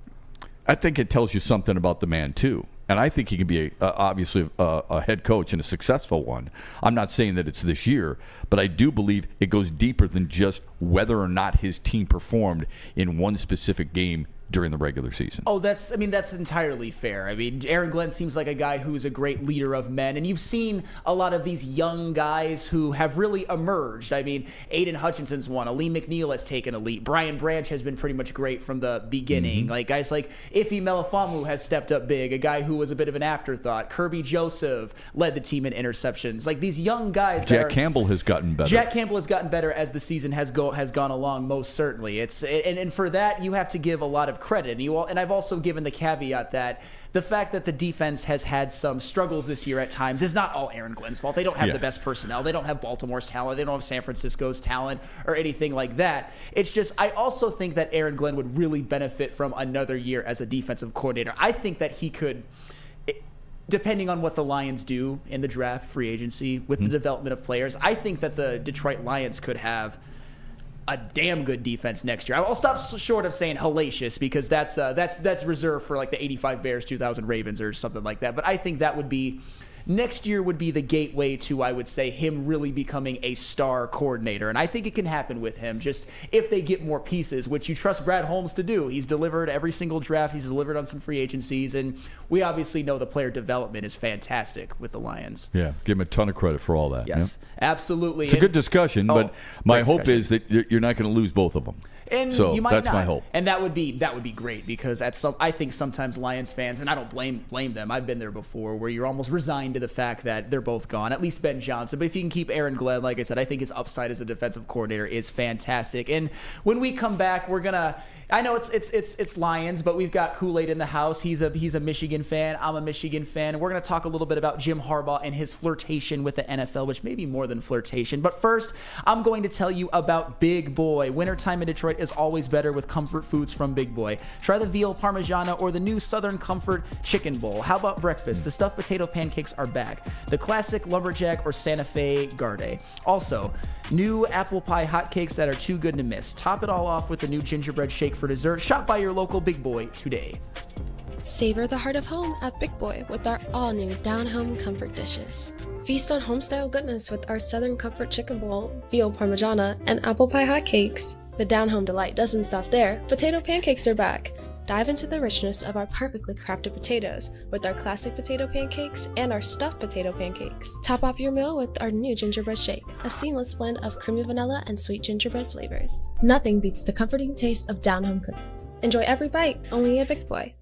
I think it tells you something about the man, too. And I think he can be obviously a head coach and a successful one. I'm not saying that it's this year, but I do believe it goes deeper than just whether or not his team performed in one specific game during the regular season. Oh, that's entirely fair. I mean, Aaron Glenn seems like a guy who's a great leader of men, and you've seen a lot of these young guys who have really emerged. I mean, Aidan Hutchinson's one. Aleem McNeil has taken a leap. Brian Branch has been pretty much great from the beginning. Mm-hmm. Like guys like Ife Melifonwu has stepped up big, a guy who was a bit of an afterthought. Kirby Joseph led the team in interceptions. Like these young guys. Jack Campbell has gotten better. Jack Campbell has gotten better as the season has gone along, most certainly. And for that, you have to give a lot of credit. And I've also given the caveat that the fact that the defense has had some struggles this year at times is not all Aaron Glenn's fault. They don't have the best personnel. They don't have Baltimore's talent. They don't have San Francisco's talent or anything like that. It's just, I also think that Aaron Glenn would really benefit from another year as a defensive coordinator. I think that he could, depending on what the Lions do in the draft, free agency, with the development of players, I think that the Detroit Lions could have a damn good defense next year. I'll stop short of saying hellacious, because that's reserved for like the 85 Bears, 2000 Ravens or something like that. But I think that would be, next year would be the gateway to, I would say, him really becoming a star coordinator. And I think it can happen with him, just if they get more pieces, which you trust Brad Holmes to do. He's delivered every single draft. He's delivered on some free agencies. And we obviously know the player development is fantastic with the Lions. Yeah, give him a ton of credit for all that. Yes, absolutely. It's a good discussion, but my hope is that you're not going to lose both of them. And so you might that's not. my hope. And that would be great, because I think sometimes Lions fans, and I don't blame them, I've been there before, where you're almost resigned to the fact that they're both gone, at least Ben Johnson. But if you can keep Aaron Glenn, like I said, I think his upside as a defensive coordinator is fantastic. And when we come back, we're gonna, I know it's Lions, but we've got Kool-Aid in the house. He's a Michigan fan. I'm a Michigan fan. And we're gonna talk a little bit about Jim Harbaugh and his flirtation with the NFL, which may be more than flirtation. But first, I'm going to tell you about Big Boy. Wintertime in Detroit is always better with comfort foods from Big Boy. Try the veal parmigiana or the new Southern Comfort chicken bowl. How about breakfast? The stuffed potato pancakes are back. The classic lumberjack or Santa Fe Garde. Also, new apple pie hotcakes that are too good to miss. Top it all off with the new gingerbread shake for dessert. Shop by your local Big Boy today. Savor the heart of home at Big Boy with our all-new down-home comfort dishes. Feast on home-style goodness with our Southern Comfort Chicken Bowl, veal parmigiana, and apple pie hotcakes. The down-home delight doesn't stop there. Potato pancakes are back. Dive into the richness of our perfectly crafted potatoes with our classic potato pancakes and our stuffed potato pancakes. Top off your meal with our new gingerbread shake, a seamless blend of creamy vanilla and sweet gingerbread flavors. Nothing beats the comforting taste of down-home cooking. Enjoy every bite, only at Big Boy.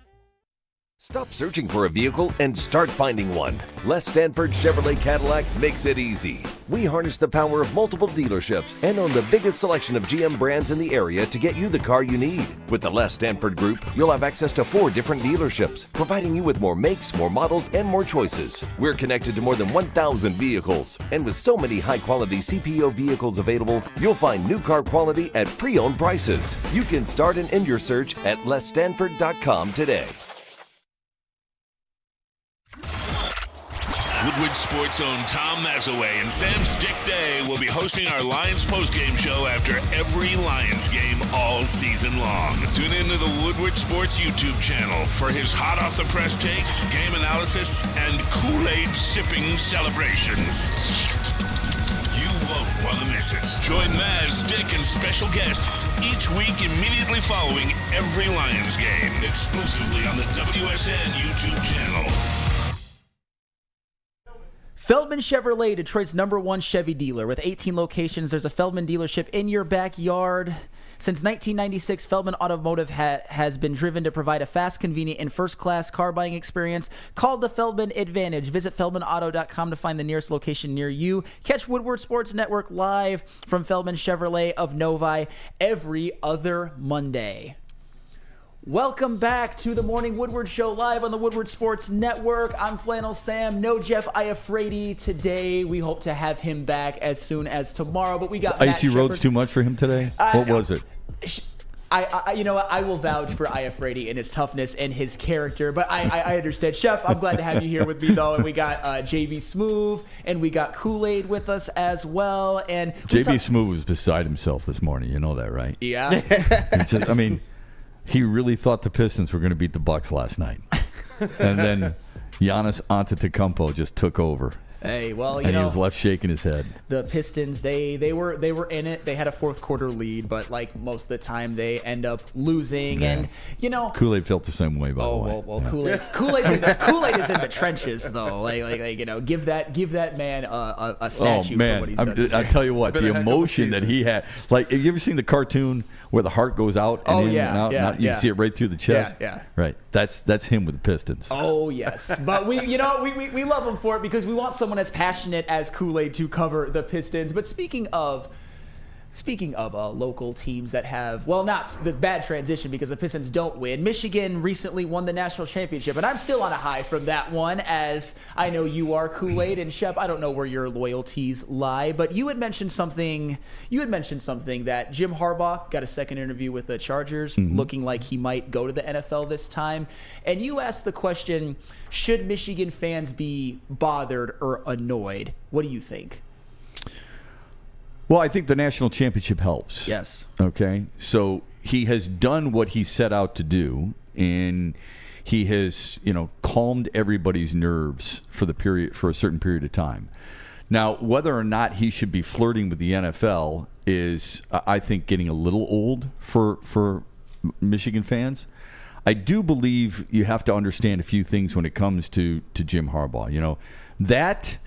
Stop searching for a vehicle and start finding one. Les Stanford Chevrolet Cadillac makes it easy. We harness the power of multiple dealerships and own the biggest selection of GM brands in the area to get you the car you need. With the Les Stanford Group, you'll have access to 4 different dealerships, providing you with more makes, more models, and more choices. We're connected to more than 1,000 vehicles. And with so many high-quality CPO vehicles available, you'll find new car quality at pre-owned prices. You can start and end your search at lesstanford.com today. Woodward Sports' own Tom Mazaway and Sam Stick Day will be hosting our Lions postgame show after every Lions game all season long. Tune into the Woodward Sports YouTube channel for his hot-off-the-press takes, game analysis, and Kool-Aid sipping celebrations. You won't want to miss it. Join Maz, Stick, and special guests each week immediately following every Lions game, exclusively on the WSN YouTube channel. Feldman Chevrolet, Detroit's #1 Chevy dealer. With 18 locations, there's a Feldman dealership in your backyard. Since 1996, Feldman Automotive has been driven to provide a fast, convenient, and first-class car buying experience called the Feldman Advantage. Visit feldmanauto.com to find the nearest location near you. Catch Woodward Sports Network live from Feldman Chevrolet of Novi every other Monday. Welcome back to the Morning Woodward Show live on the Woodward Sports Network. I'm Flannel Sam. No Jeff Iafrate today. We hope to have him back as soon as tomorrow. But we got Matt Icy roads too much for him today? What was it? You know what? I will vouch for Iafrate and his toughness and his character, but I understand. Chef, I'm glad to have you here with me, though. And we got JV Smooth, and we got Kool-Aid with us as well. And JV Smooth was beside himself this morning. You know that, right? Yeah. He really thought the Pistons were going to beat the Bucs last night. And then Giannis Antetokounmpo just took over. Hey, well, he was left shaking his head. The Pistons, they were in it. They had a fourth quarter lead, but like most of the time, they end up losing. Yeah. And Kool-Aid felt the same way. By the way. Well, yeah. Kool-Aid is in the trenches, though. Give that man a statue for what he's done. I tell you what, the emotion that he had. Like, have you ever seen the cartoon where the heart goes out and in and out? Yeah, you see it right through the chest. Yeah. Right. That's him with the Pistons. Oh yes, but we love him for it because we want someone as passionate as Kool-Aid to cover the Pistons. But speaking of local teams that have, well, not the bad transition because the Pistons don't win. Michigan recently won the national championship, and I'm still on a high from that one, as I know you are, Kool-Aid. And Shep, I don't know where your loyalties lie, but you had mentioned something that Jim Harbaugh got a second interview with the Chargers, looking like he might go to the NFL this time. And you asked the question, should Michigan fans be bothered or annoyed? What do you think? Well, I think the national championship helps. Yes. Okay. So he has done what he set out to do, and he has, calmed everybody's nerves for a certain period of time. Now, whether or not he should be flirting with the NFL is, I think, getting a little old for Michigan fans. I do believe you have to understand a few things when it comes to Jim Harbaugh. That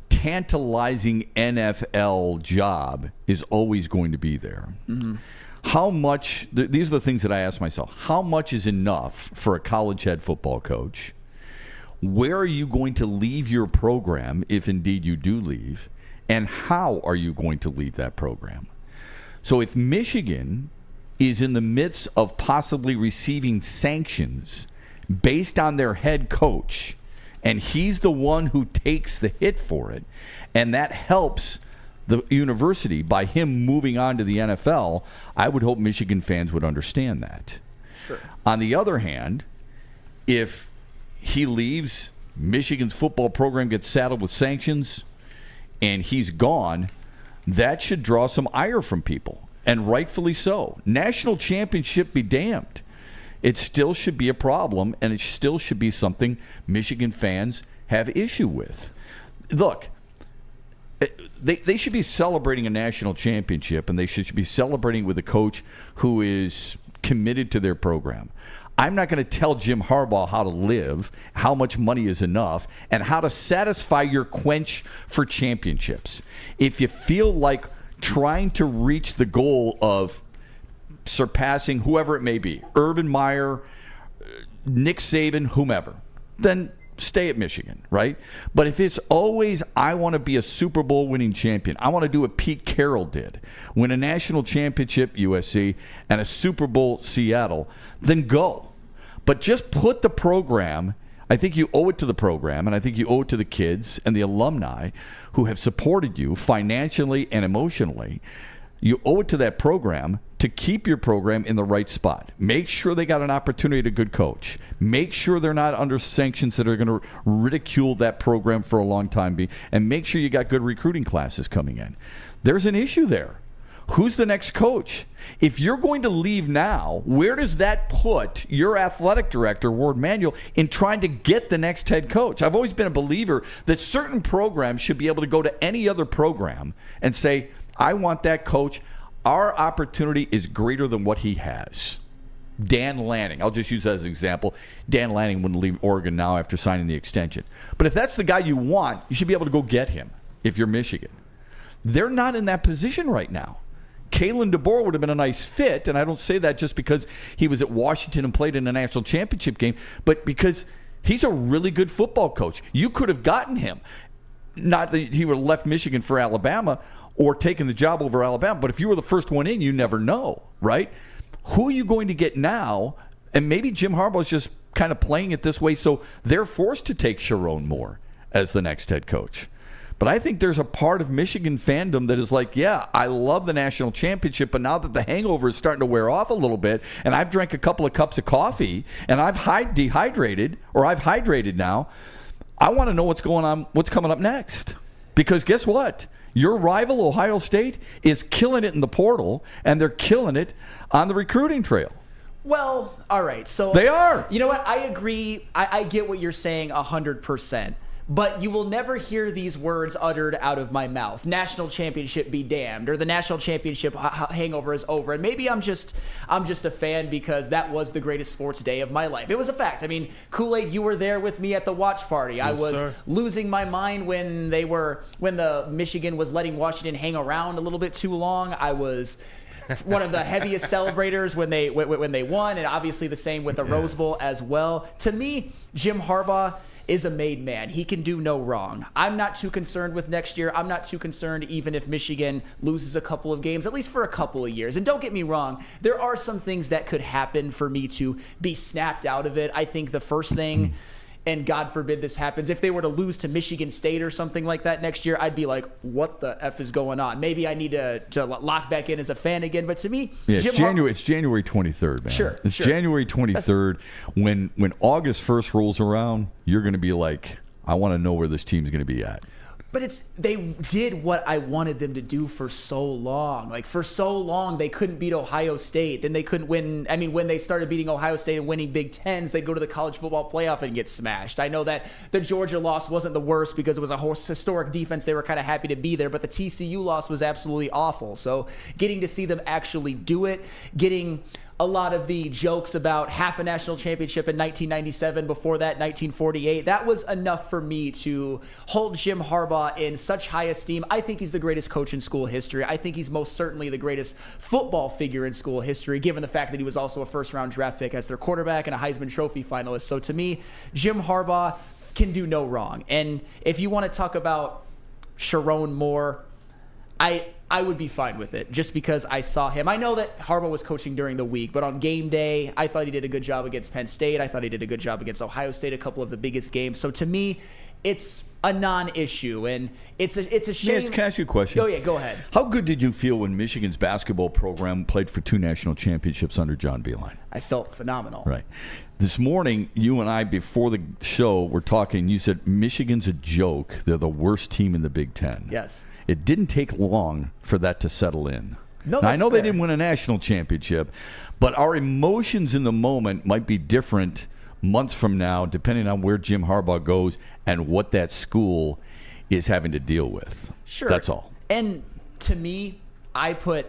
tantalizing NFL job is always going to be there. Mm-hmm. How much, these are the things that I ask myself, how much is enough for a college head football coach? Where are you going to leave your program, if indeed you do leave? And how are you going to leave that program? So if Michigan is in the midst of possibly receiving sanctions based on their head coach, and he's the one who takes the hit for it, and that helps the university by him moving on to the NFL, I would hope Michigan fans would understand that. Sure. On the other hand, if he leaves, Michigan's football program gets saddled with sanctions, and he's gone, that should draw some ire from people, and rightfully so. National championship be damned. it still should be a problem, and it still should be something Michigan fans have issue with. Look, they should be celebrating a national championship, and they should be celebrating with a coach who is committed to their program. I'm not going to tell Jim Harbaugh how to live, how much money is enough, and how to satisfy your quench for championships. If you feel like trying to reach the goal of surpassing whoever it may be, Urban Meyer, Nick Saban, whomever, then stay at Michigan, right? But if it's always, I want to be a Super Bowl winning champion, I want to do what Pete Carroll did, win a national championship, USC, and a Super Bowl, Seattle, then go. But just put the program, I think you owe it to the program, and I think you owe it to the kids and the alumni who have supported you financially and emotionally. You owe it to that program to keep your program in the right spot. Make sure they got an opportunity to good coach. Make sure they're not under sanctions that are going to ridicule that program for a long time. And make sure you got good recruiting classes coming in. There's an issue there. Who's the next coach? If you're going to leave now, where does that put your athletic director, Ward Manuel, in trying to get the next head coach? I've always been a believer that certain programs should be able to go to any other program and say, I want that coach. Our opportunity is greater than what he has. Dan Lanning, I'll just use that as an example. Dan Lanning wouldn't leave Oregon now after signing the extension. But if that's the guy you want, you should be able to go get him if you're Michigan. They're not in that position right now. Kalen DeBoer would have been a nice fit, and I don't say that just because he was at Washington and played in a national championship game, but because he's a really good football coach. You could have gotten him. Not that he would have left Michigan for Alabama or taken the job over Alabama, but if you were the first one in, you never know, right? Who are you going to get now? And maybe Jim Harbaugh is just kind of playing it this way, so they're forced to take Sharon Moore as the next head coach. But I think there's a part of Michigan fandom that is like, yeah, I love the national championship, but now that the hangover is starting to wear off a little bit, and I've drank a couple of cups of coffee, and I've dehydrated, or I've hydrated now, I want to know what's going on, what's coming up next. Because guess what? Your rival, Ohio State, is killing it in the portal, and they're killing it on the recruiting trail. Well, all right. So they are. You know what? I agree. I get what you're saying 100%. But you will never hear these words uttered out of my mouth. National championship be damned, or the national championship hangover is over. And maybe I'm just a fan because that was the greatest sports day of my life. It was a fact. I mean, Kool-Aid, you were there with me at the watch party. Yes, I was losing my mind when the Michigan was letting Washington hang around a little bit too long. I was one of the heaviest celebrators when they won, and obviously the same with the Rose Bowl as well. To me, Jim Harbaugh is a made man. He can do no wrong. I'm not too concerned with next year. I'm not too concerned even if Michigan loses a couple of games, at least for a couple of years. And don't get me wrong, there are some things that could happen for me to be snapped out of it. I think the first thing, and God forbid this happens, if they were to lose to Michigan State or something like that next year, I'd be like, what the F is going on? Maybe I need to lock back in as a fan again. But to me, yeah, it's January 23rd, man. Sure. It's January 23rd. When August 1st rolls around, you're going to be like, I want to know where this team's going to be at. But they did what I wanted them to do for so long. Like, for so long, they couldn't beat Ohio State. Then they couldn't win. I mean, when they started beating Ohio State and winning Big Tens, they'd go to the college football playoff and get smashed. I know that the Georgia loss wasn't the worst because it was a historic defense. They were kind of happy to be there. But the TCU loss was absolutely awful. So getting to see them actually do it, getting a lot of the jokes about half a national championship in 1997, before that 1948, that was enough for me to hold Jim Harbaugh in such high esteem. I think he's the greatest coach in school history. I think he's most certainly the greatest football figure in school history, given the fact that he was also a first-round draft pick as their quarterback and a Heisman Trophy finalist. So to me, Jim Harbaugh can do no wrong. And if you want to talk about Sharon Moore, I would be fine with it just because I saw him. I know that Harbaugh was coaching during the week, but on game day, I thought he did a good job against Penn State. I thought he did a good job against Ohio State, a couple of the biggest games. So to me, it's a non-issue, and it's a shame. Can I ask you a question? Oh, yeah, go ahead. How good did you feel when Michigan's basketball program played for 2 national championships under John Beilein? I felt phenomenal. Right. This morning, you and I, before the show, were talking. You said Michigan's a joke. They're the worst team in the Big Ten. Yes. It didn't take long for that to settle in. No, now, I that's know they fair. didn't win a national championship, but our emotions in the moment might be different months from now, depending on where Jim Harbaugh goes and what that school is having to deal with. Sure. That's all. And to me, I put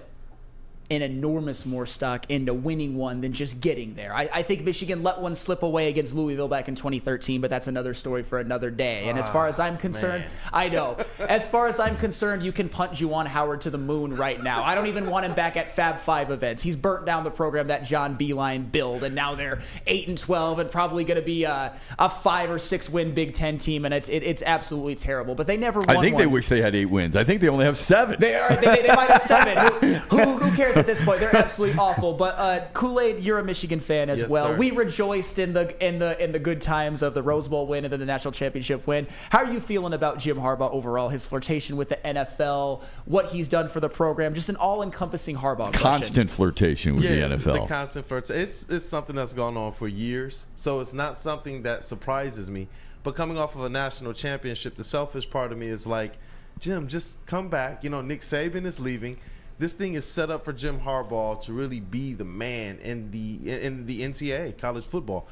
an enormous more stock into winning one than just getting there. I think Michigan let one slip away against Louisville back in 2013, but that's another story for another day. And as far as I'm concerned, I know. As far as I'm concerned, you can punt Juwan Howard to the moon right now. I don't even want him back at Fab 5 events. He's burnt down the program that John Beilein built, and now they're 8-12 and probably going to be a 5 or 6 win Big Ten team, and it's absolutely terrible. But they never won. I think one. they wish they had 8 wins. I think they only have 7. They might have 7. Who cares at this point? They're absolutely awful. But Kool-Aid, you're a Michigan fan as Yes, well. sir. We rejoiced in the good times of the Rose Bowl win and then the national championship win. How are you feeling about Jim Harbaugh overall? His flirtation with the NFL, what he's done for the program, just an all-encompassing Harbaugh question. Constant flirtation with the NFL. The constant flirtation. It's something that's gone on for years, so it's not something that surprises me. But coming off of a national championship, the selfish part of me is like, Jim, just come back. Nick Saban is leaving. This thing is set up for Jim Harbaugh to really be the man in the NCAA, college football.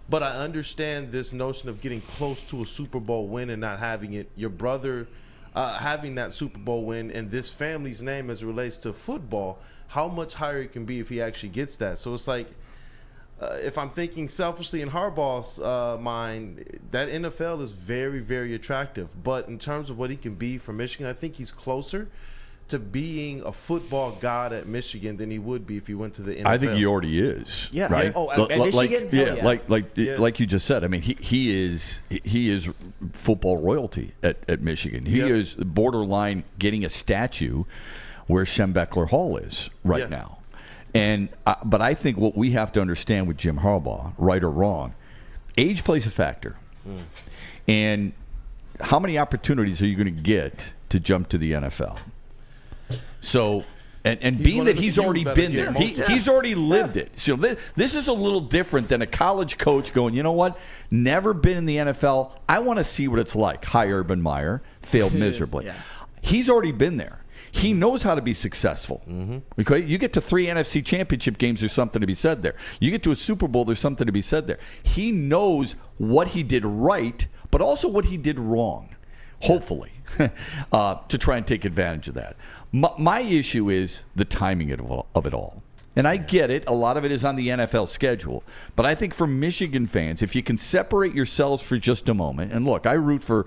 But I understand this notion of getting close to a Super Bowl win and not having it. Your brother having that Super Bowl win and this family's name as it relates to football, how much higher it can be if he actually gets that. So it's like, if I'm thinking selfishly in Harbaugh's mind, that NFL is very, very attractive. But in terms of what he can be for Michigan, I think he's closer to being a football god at Michigan than he would be if he went to the NFL. I think he already is. Yeah. Right. Oh, at Michigan? Like you just said. I mean, he is football royalty at Michigan. He is borderline getting a statue where Schembechler Hall is right now. And but I think what we have to understand with Jim Harbaugh, right or wrong, age plays a factor. And how many opportunities are you going to get to jump to the NFL? So, and being that he's already been there, he's already lived it. So this is a little different than a college coach going, you know what, never been in the NFL. I want to see what it's like. Hi, Urban Meyer, failed miserably. He's already been there. He knows how to be successful. Okay, you get to 3 NFC championship games, there's something to be said there. You get to a Super Bowl, there's something to be said there. He knows what he did right, but also what he did wrong, hopefully, to try and take advantage of that. My issue is the timing of it all. And I get it. A lot of it is on the NFL schedule. But I think for Michigan fans, if you can separate yourselves for just a moment, and look, I root for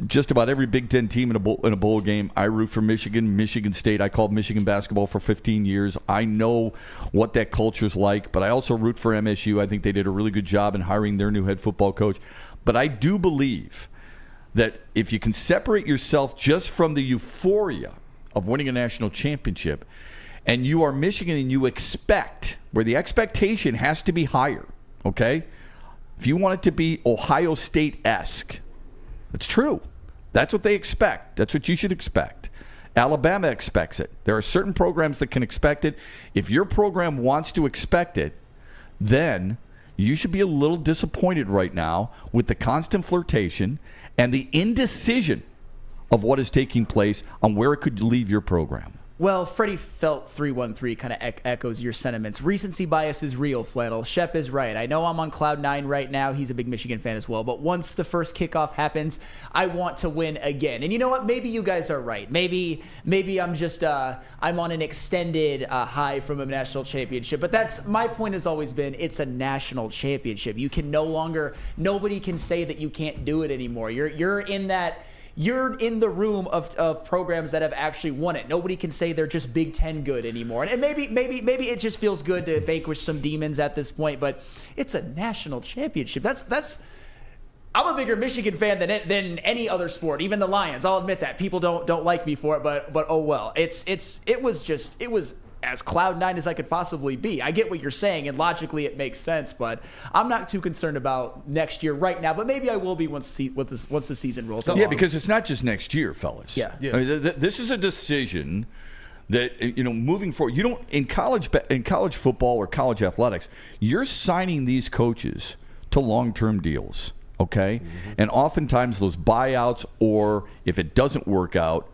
just about every Big Ten team in a bowl game. I root for Michigan State. I called Michigan basketball for 15 years. I know what that culture's like, but I also root for MSU. I think they did a really good job in hiring their new head football coach. But I do believe that if you can separate yourself just from the euphoria of winning a national championship, and you are Michigan and you expect, where the expectation has to be higher, okay? If you want it to be Ohio State-esque, it's true. That's what they expect. That's what you should expect. Alabama expects it. There are certain programs that can expect it. If your program wants to expect it, then you should be a little disappointed right now with the constant flirtation and the indecision of what is taking place on where it could leave your program. Well, Freddie Felt 313 kind of echoes your sentiments. Recency bias is real, Flannel. Shep is right. I know I'm on cloud 9 right now. He's a big Michigan fan as well. But once the first kickoff happens, I want to win again. And you know what? Maybe you guys are right. Maybe I'm just I'm on an extended high from a national championship. But that's my point has always been it's a national championship. You can nobody can say that you can't do it anymore. You're in the room of programs that have actually won it. Nobody can say they're just Big Ten good anymore. And maybe it just feels good to vanquish some demons at this point, but it's a national championship. That's I'm a bigger Michigan fan than any other sport, even the Lions. I'll admit that. People don't like me for it, but oh well. It was as cloud 9 as I could possibly be. I get what you're saying, and logically it makes sense, but I'm not too concerned about next year right now, but maybe I will be once the season rolls along. Yeah, because it's not just next year, fellas. Yeah. I mean, this is a decision that, moving forward, you don't, in college football or college athletics, you're signing these coaches to long-term deals, okay? And oftentimes those buyouts, or if it doesn't work out,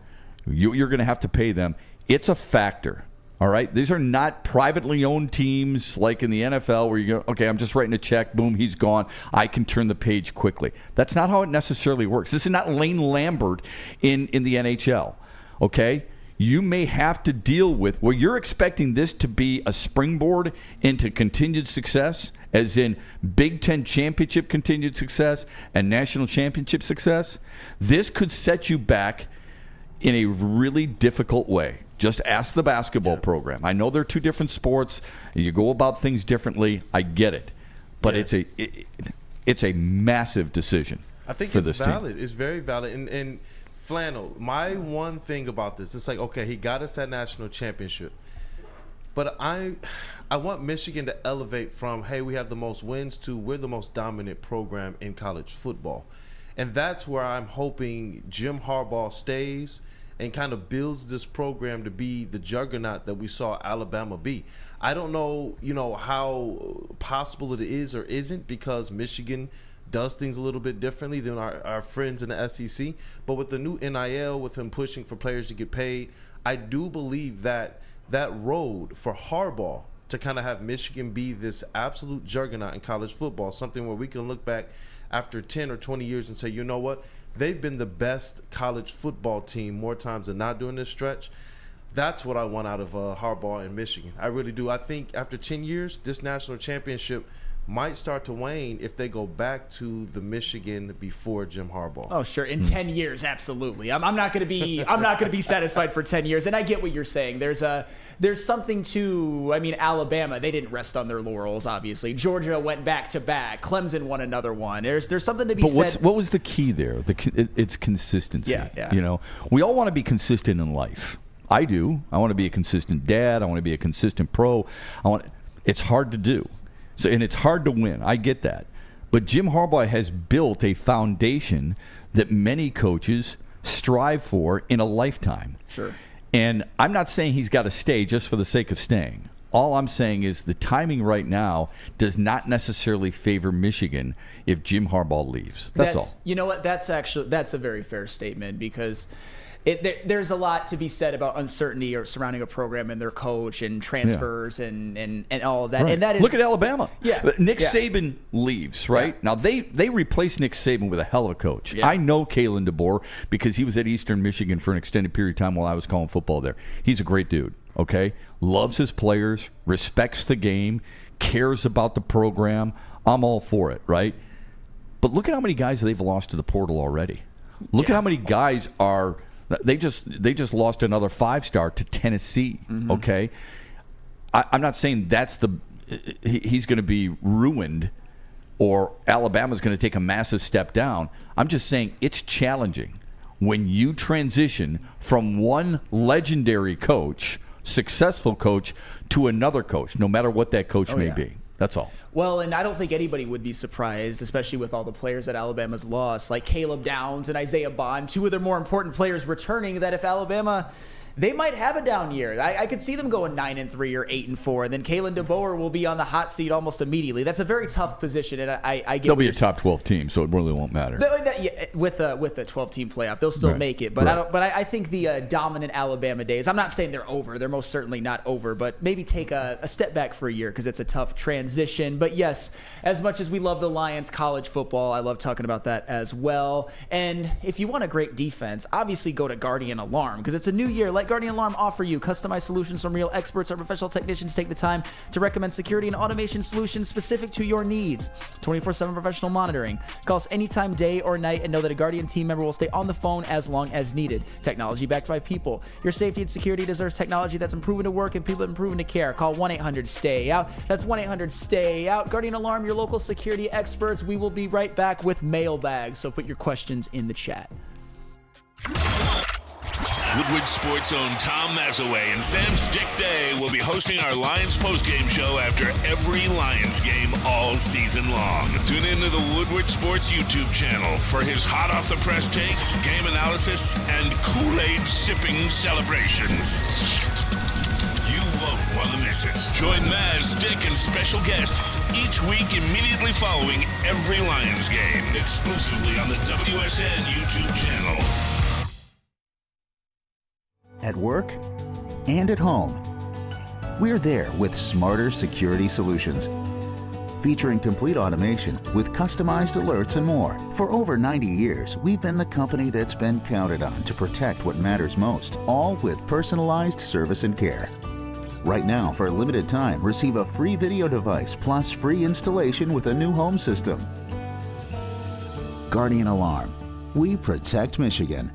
you're going to have to pay them. It's a factor. All right? These are not privately owned teams like in the NFL where you go, okay, I'm just writing a check, boom, he's gone. I can turn the page quickly. That's not how it necessarily works. This is not Lane Lambert in the NHL, okay? You may have to deal with, well, you're expecting this to be a springboard into continued success, as in Big Ten championship continued success and national championship success. This could set you back in a really difficult way. Just ask the basketball program. I know they're two different sports. You go about things differently. I get it. But it's a massive decision. I think for it's this valid. team. It's very valid. And Flannel, my one thing about this, it's like, okay, he got us that national championship. But I want Michigan to elevate from, hey, we have the most wins to we're the most dominant program in college football. And that's where I'm hoping Jim Harbaugh stays and kind of builds this program to be the juggernaut that we saw Alabama be. I don't know, how possible it is or isn't, because Michigan does things a little bit differently than our friends in the SEC. But with the new NIL, with him pushing for players to get paid, I do believe that road for Harbaugh to kind of have Michigan be this absolute juggernaut in college football, something where we can look back after 10 or 20 years and say, you know what? They've been the best college football team more times than not during this stretch. That's what I want out of Harbaugh in Michigan. I really do. I think after 10 years, this national championship might start to wane if they go back to the Michigan before Jim Harbaugh. Oh, sure. In 10 years, absolutely. I'm not going to be satisfied for 10 years. And I get what you're saying. There's something to, Alabama, they didn't rest on their laurels, obviously. Georgia went back to back. Clemson won another one. There's something to be said. What was the key there? It's consistency. Yeah. We all want to be consistent in life. I do. I want to be a consistent dad. I want to be a consistent pro. It's hard to do. And it's hard to win. I get that. But Jim Harbaugh has built a foundation that many coaches strive for in a lifetime. Sure. And I'm not saying he's got to stay just for the sake of staying. All I'm saying is the timing right now does not necessarily favor Michigan if Jim Harbaugh leaves. That's all. You know what? That's a very fair statement, because there's a lot to be said about uncertainty or surrounding a program and their coach and transfers and all of that. Right. And that is, look at Alabama. Yeah. Nick Saban leaves, right? Yeah. Now they replaced Nick Saban with a hell of a coach. Yeah. I know Kalen DeBoer because he was at Eastern Michigan for an extended period of time while I was calling football there. He's a great dude, okay? Loves his players, respects the game, cares about the program. I'm all for it, right? But look at how many guys they've lost to the portal already. Look at how many guys are – They just lost another 5-star to Tennessee. Mm-hmm. Okay, I'm not saying he's going to be ruined or Alabama's going to take a massive step down. I'm just saying it's challenging when you transition from one legendary coach, successful coach, to another coach, no matter what that coach may be. That's all. Well, and I don't think anybody would be surprised, especially with all the players that Alabama's lost, like Caleb Downs and Isaiah Bond, two of their more important players returning, that if Alabama, they might have a down year. I could see them going 9-3 or 8-4, and then Kalen DeBoer will be on the hot seat almost immediately. That's a very tough position, and I get. They'll be a top 12 team, so it really won't matter. With the 12-team playoff, they'll still make it. But I think the dominant Alabama days, I'm not saying they're over. They're most certainly not over, but maybe take a step back for a year because it's a tough transition. But yes, as much as we love the Lions college football, I love talking about that as well. And if you want a great defense, obviously go to Guardian Alarm because it's a new year. Let Guardian Alarm offer you customized solutions from real experts. Our professional technicians take the time to recommend security and automation solutions specific to your needs. 24/7 professional monitoring. Call us anytime, day or night, and know that a Guardian team member will stay on the phone as long as needed. Technology backed by people. Your safety and security deserves technology that's been proven to work and people that have been proven to care. Call 1-800-STAY-OUT. That's 1-800-STAY-OUT. Guardian Alarm, your local security experts. We will be right back with mailbags, so put your questions in the chat. Woodward Sports' own Tom Mazaway and Sam Stick Day will be hosting our Lions postgame show after every Lions game all season long. Tune into the Woodward Sports YouTube channel for his hot-off-the-press takes, game analysis, and Kool-Aid sipping celebrations. You won't want to miss it. Join Maz, Stick, and special guests each week immediately following every Lions game, exclusively on the WSN YouTube channel. At work and at home, We're there with smarter security solutions. Featuring complete automation with customized alerts and more. For over 90 years, we've been the company that's been counted on to protect what matters most, all with personalized service and care. Right now, for a limited time, receive a free video device plus free installation with a new home system. Guardian Alarm. We protect Michigan.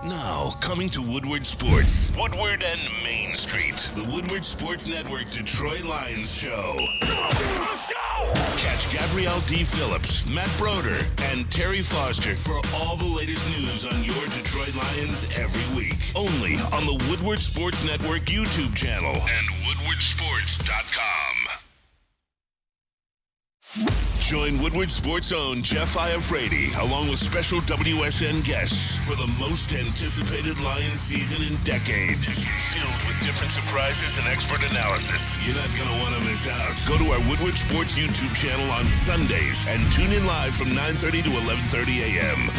Now, coming to Woodward Sports, Woodward and Main Street, the Woodward Sports Network Detroit Lions Show. Let's go! Catch Gabrielle D. Phillips, Matt Broder, and Terry Foster for all the latest news on your Detroit Lions every week. Only on the Woodward Sports Network YouTube channel and woodwardsports.com. Join Woodward Sports' own Jeff Iafrate along with special WSN guests for the most anticipated Lions season in decades. Filled with different surprises and expert analysis. You're not going to want to miss out. Go to our Woodward Sports YouTube channel on Sundays and tune in live from 9:30 to 11:30 a.m.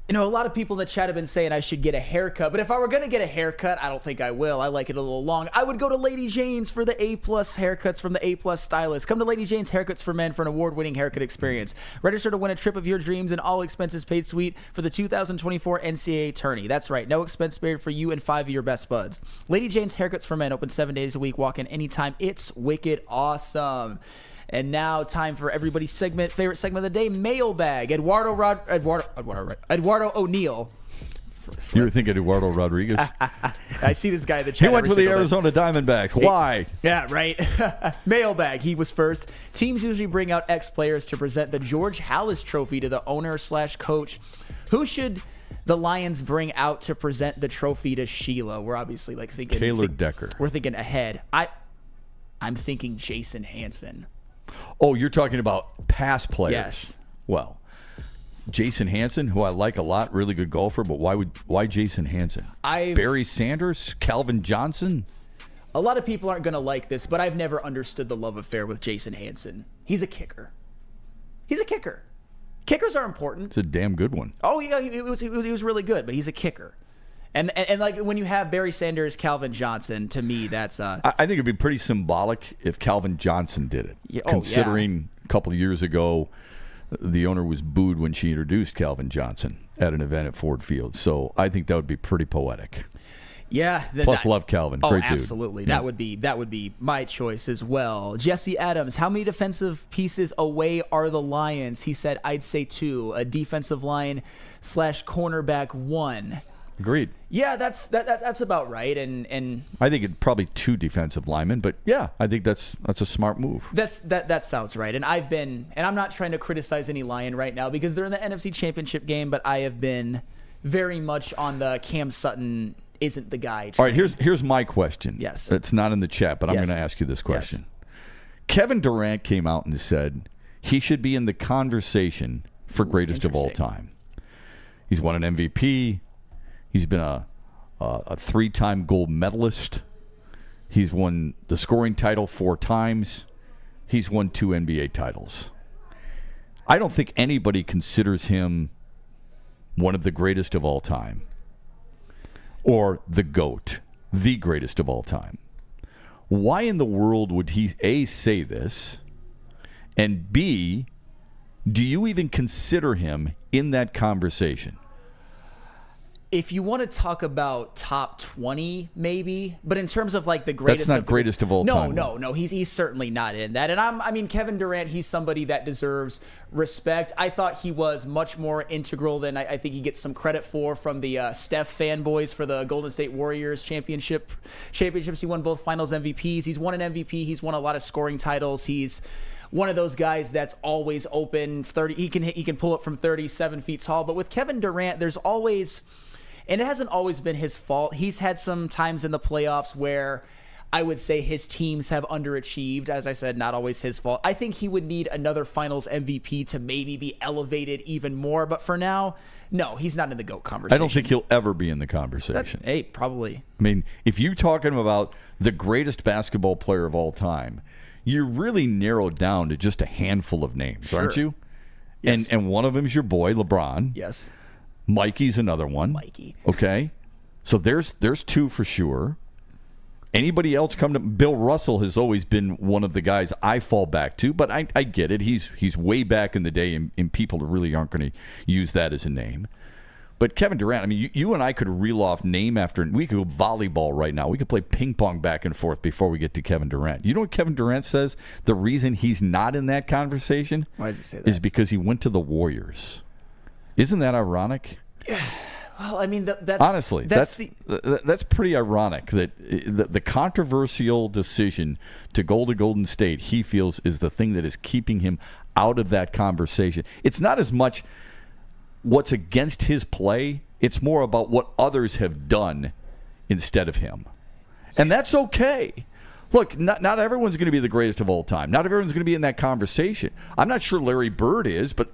You know, a lot of people in the chat have been saying I should get a haircut, but if I were going to get a haircut, I don't think I will. I like it a little long. I would go to Lady Jane's for the A-plus haircuts from the A-plus stylist. Come to Lady Jane's Haircuts for Men for an award-winning haircut experience. Register to win a trip of your dreams and all expenses paid suite for the 2024 NCAA tourney. That's right, no expense spared for you and 5 of your best buds. Lady Jane's Haircuts for Men, open 7 days a week. Walk in anytime. It's wicked awesome. And now, time for everybody's favorite segment of the day, Mailbag. Eduardo O'Neill. You were thinking Eduardo Rodriguez? I see this guy in the chat. He went to the Arizona Diamondbacks. Why? Yeah, right. Mailbag. He was first. Teams usually bring out ex-players to present the George Halas Trophy to the owner/coach. Who should the Lions bring out to present the trophy to Sheila? We're obviously thinking Taylor Decker. We're thinking ahead. I'm thinking Jason Hanson. Oh, you're talking about past players. Yes. Well, Jason Hanson, who I like a lot, really good golfer, but why Jason Hanson? Barry Sanders, Calvin Johnson. A lot of people aren't going to like this, but I've never understood the love affair with Jason Hanson. He's a kicker. Kickers are important. It's a damn good one. Oh yeah, he was really good, but he's a kicker. And when you have Barry Sanders, Calvin Johnson, to me, that's I think it'd be pretty symbolic if Calvin Johnson did it. Yeah, considering a couple of years ago, the owner was booed when she introduced Calvin Johnson at an event at Ford Field. So I think that would be pretty poetic. Yeah. Plus, love Calvin. Great dude. Absolutely. Yeah. That would be my choice as well. Jesse Adams, how many defensive pieces away are the Lions? He said, I'd say 2. A defensive line / cornerback 1. Agreed. Yeah, that's about right. And I think it's probably 2 defensive linemen, but yeah, I think that's a smart move. That sounds right. And I'm not trying to criticize any Lion right now because they're in the NFC Championship game, but I have been very much on the Cam Sutton isn't the guy. All right, here's my question. Yes. It's not in the chat, but I'm going to ask you this question. Yes. Kevin Durant came out and said he should be in the conversation for greatest of all time. He's won an MVP. He's been a 3-time gold medalist. He's won the scoring title 4 times. He's won 2 NBA titles. I don't think anybody considers him one of the greatest of all time or the GOAT, the greatest of all time. Why in the world would he, A, say this, and B, do you even consider him in that conversation? If you want to talk about top 20, maybe, but in terms of the greatest, that's not greatest of all time. No, he's certainly not in that. And Kevin Durant, he's somebody that deserves respect. I thought he was much more integral than I think he gets some credit for from the Steph fanboys for the Golden State Warriors championships. He won both Finals MVPs. He's won an MVP. He's won a lot of scoring titles. He's one of those guys that's always open. 30. He can pull up from 37 feet tall. But with Kevin Durant, there's always. And it hasn't always been his fault. He's had some times in the playoffs where I would say his teams have underachieved. As I said, not always his fault. I think he would need another Finals MVP to maybe be elevated even more. But for now, no, he's not in the GOAT conversation. I don't think he'll ever be in the conversation. Probably. I mean, if you're talking about the greatest basketball player of all time, you're really narrowed down to just a handful of names, aren't you? Yes. And one of them is your boy, LeBron. Yes. Mikey's another one. Mikey. Okay. So there's two for sure. Anybody else come to Bill Russell has always been one of the guys I fall back to, but I get it. He's way back in the day, and people really aren't going to use that as a name. But Kevin Durant, I mean, you and I could reel off name after, we could go volleyball right now. We could play ping pong back and forth before we get to Kevin Durant. You know what Kevin Durant says? The reason he's not in that conversation Why does he say that? Is because he went to the Warriors. Isn't that ironic? Yeah. Well, I mean, that's honestly, that's pretty ironic that the controversial decision to go to Golden State, he feels, is the thing that is keeping him out of that conversation. It's not as much what's against his play, it's more about what others have done instead of him. And that's okay. Look, not everyone's going to be the greatest of all time. Not everyone's going to be in that conversation. I'm not sure Larry Bird is, but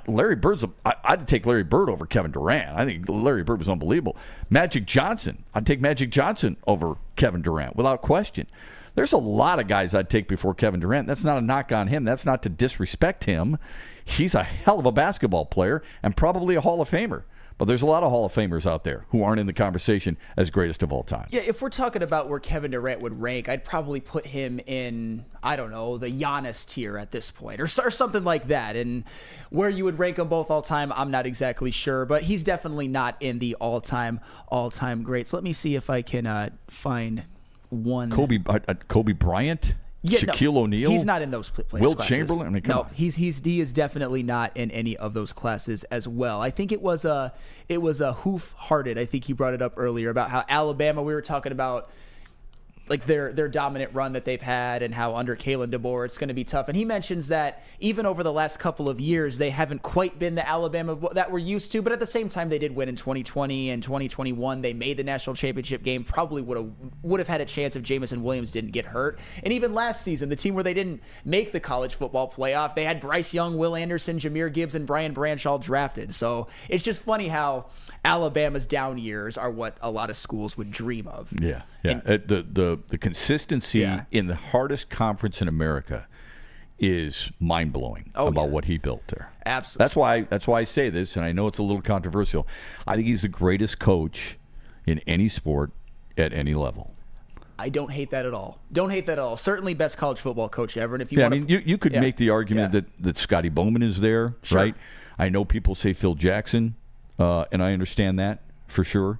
Larry Bird's I'd take Larry Bird over Kevin Durant. I think Larry Bird was unbelievable. Magic Johnson, I'd take Magic Johnson over Kevin Durant without question. There's a lot of guys I'd take before Kevin Durant. That's not a knock on him. That's not to disrespect him. He's a hell of a basketball player and probably a Hall of Famer. But there's a lot of Hall of Famers out there who aren't in the conversation as greatest of all time. Yeah, if we're talking about where Kevin Durant would rank, I'd probably put him in, I don't know, the Giannis tier at this point, or something like that. And where you would rank them both all time, I'm not exactly sure, but he's definitely not in the all-time greats. Let me see if I can find one. Kobe Bryant? Yeah, Shaquille O'Neal? He's not in those players Will classes. Chamberlain? I mean, come on. he is definitely not in any of those classes as well. I think it was a Hoof-Hearted. I think he brought it up earlier about how Alabama, we were talking about like their dominant run that they've had and how under Kalen DeBoer it's going to be tough. And he mentions that even over the last couple of years, they haven't quite been the Alabama that we're used to. But at the same time, they did win in 2020 and 2021. They made the national championship game. Probably would have had a chance if Jamison Williams didn't get hurt. And even last season, the team where they didn't make the college football playoff, they had Bryce Young, Will Anderson, Jahmyr Gibbs, and Brian Branch all drafted. So it's just funny how Alabama's down years are what a lot of schools would dream of. Yeah. The consistency in the hardest conference in America is mind-blowing about what he built there. Absolutely. That's why I say this, and I know it's a little controversial. I think he's the greatest coach in any sport at any level. I don't hate that at all. Certainly best college football coach ever. And if you could make the argument that Scotty Bowman is there, right? I know people say Phil Jackson, and I understand that for sure.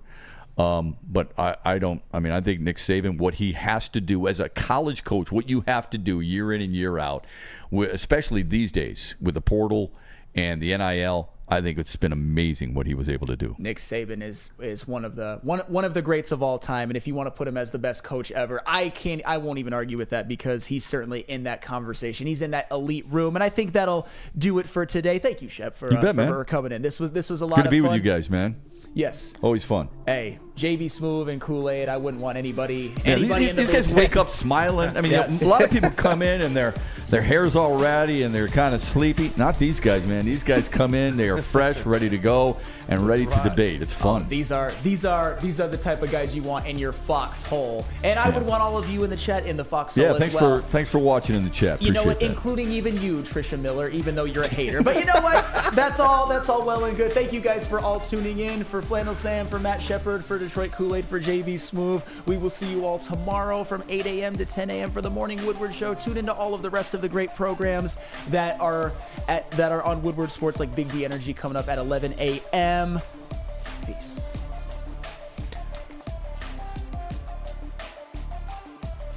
But I don't. I mean, I think Nick Saban, what he has to do as a college coach, what you have to do year in and year out, especially these days with the portal and the NIL, I think it's been amazing what he was able to do. Nick Saban is one of the greats of all time, and if you want to put him as the best coach ever, I won't even argue with that because he's certainly in that conversation. He's in that elite room, and I think that'll do it for today. Thank you, Shep, for coming in. This was a lot of fun. Good to be with you guys, man. Yes. Always fun. Hey, JB Smoove and Kool-Aid, I wouldn't want anybody in the These guys wake up smiling. I mean, a lot of people come in and their hair's all ratty and they're kind of sleepy. Not these guys, man. These guys come in, they are fresh, ready to go, and ready to debate. It's fun. These are the type of guys you want in your foxhole. And I would want all of you in the chat in the foxhole as well. Thanks for watching in the chat. You know what? That. Including even you, Trisha Miller, even though you're a hater. But you know what? That's all well and good. Thank you guys for all tuning in. For Flannel Sam, for Matt Shepard, for Detroit Kool-Aid, for JB Smoove. We will see you all tomorrow from 8 a.m. to 10 a.m. for the Morning Woodward Show. Tune into all of the rest of the great programs that are on Woodward Sports, like Big D Energy coming up at 11 a.m.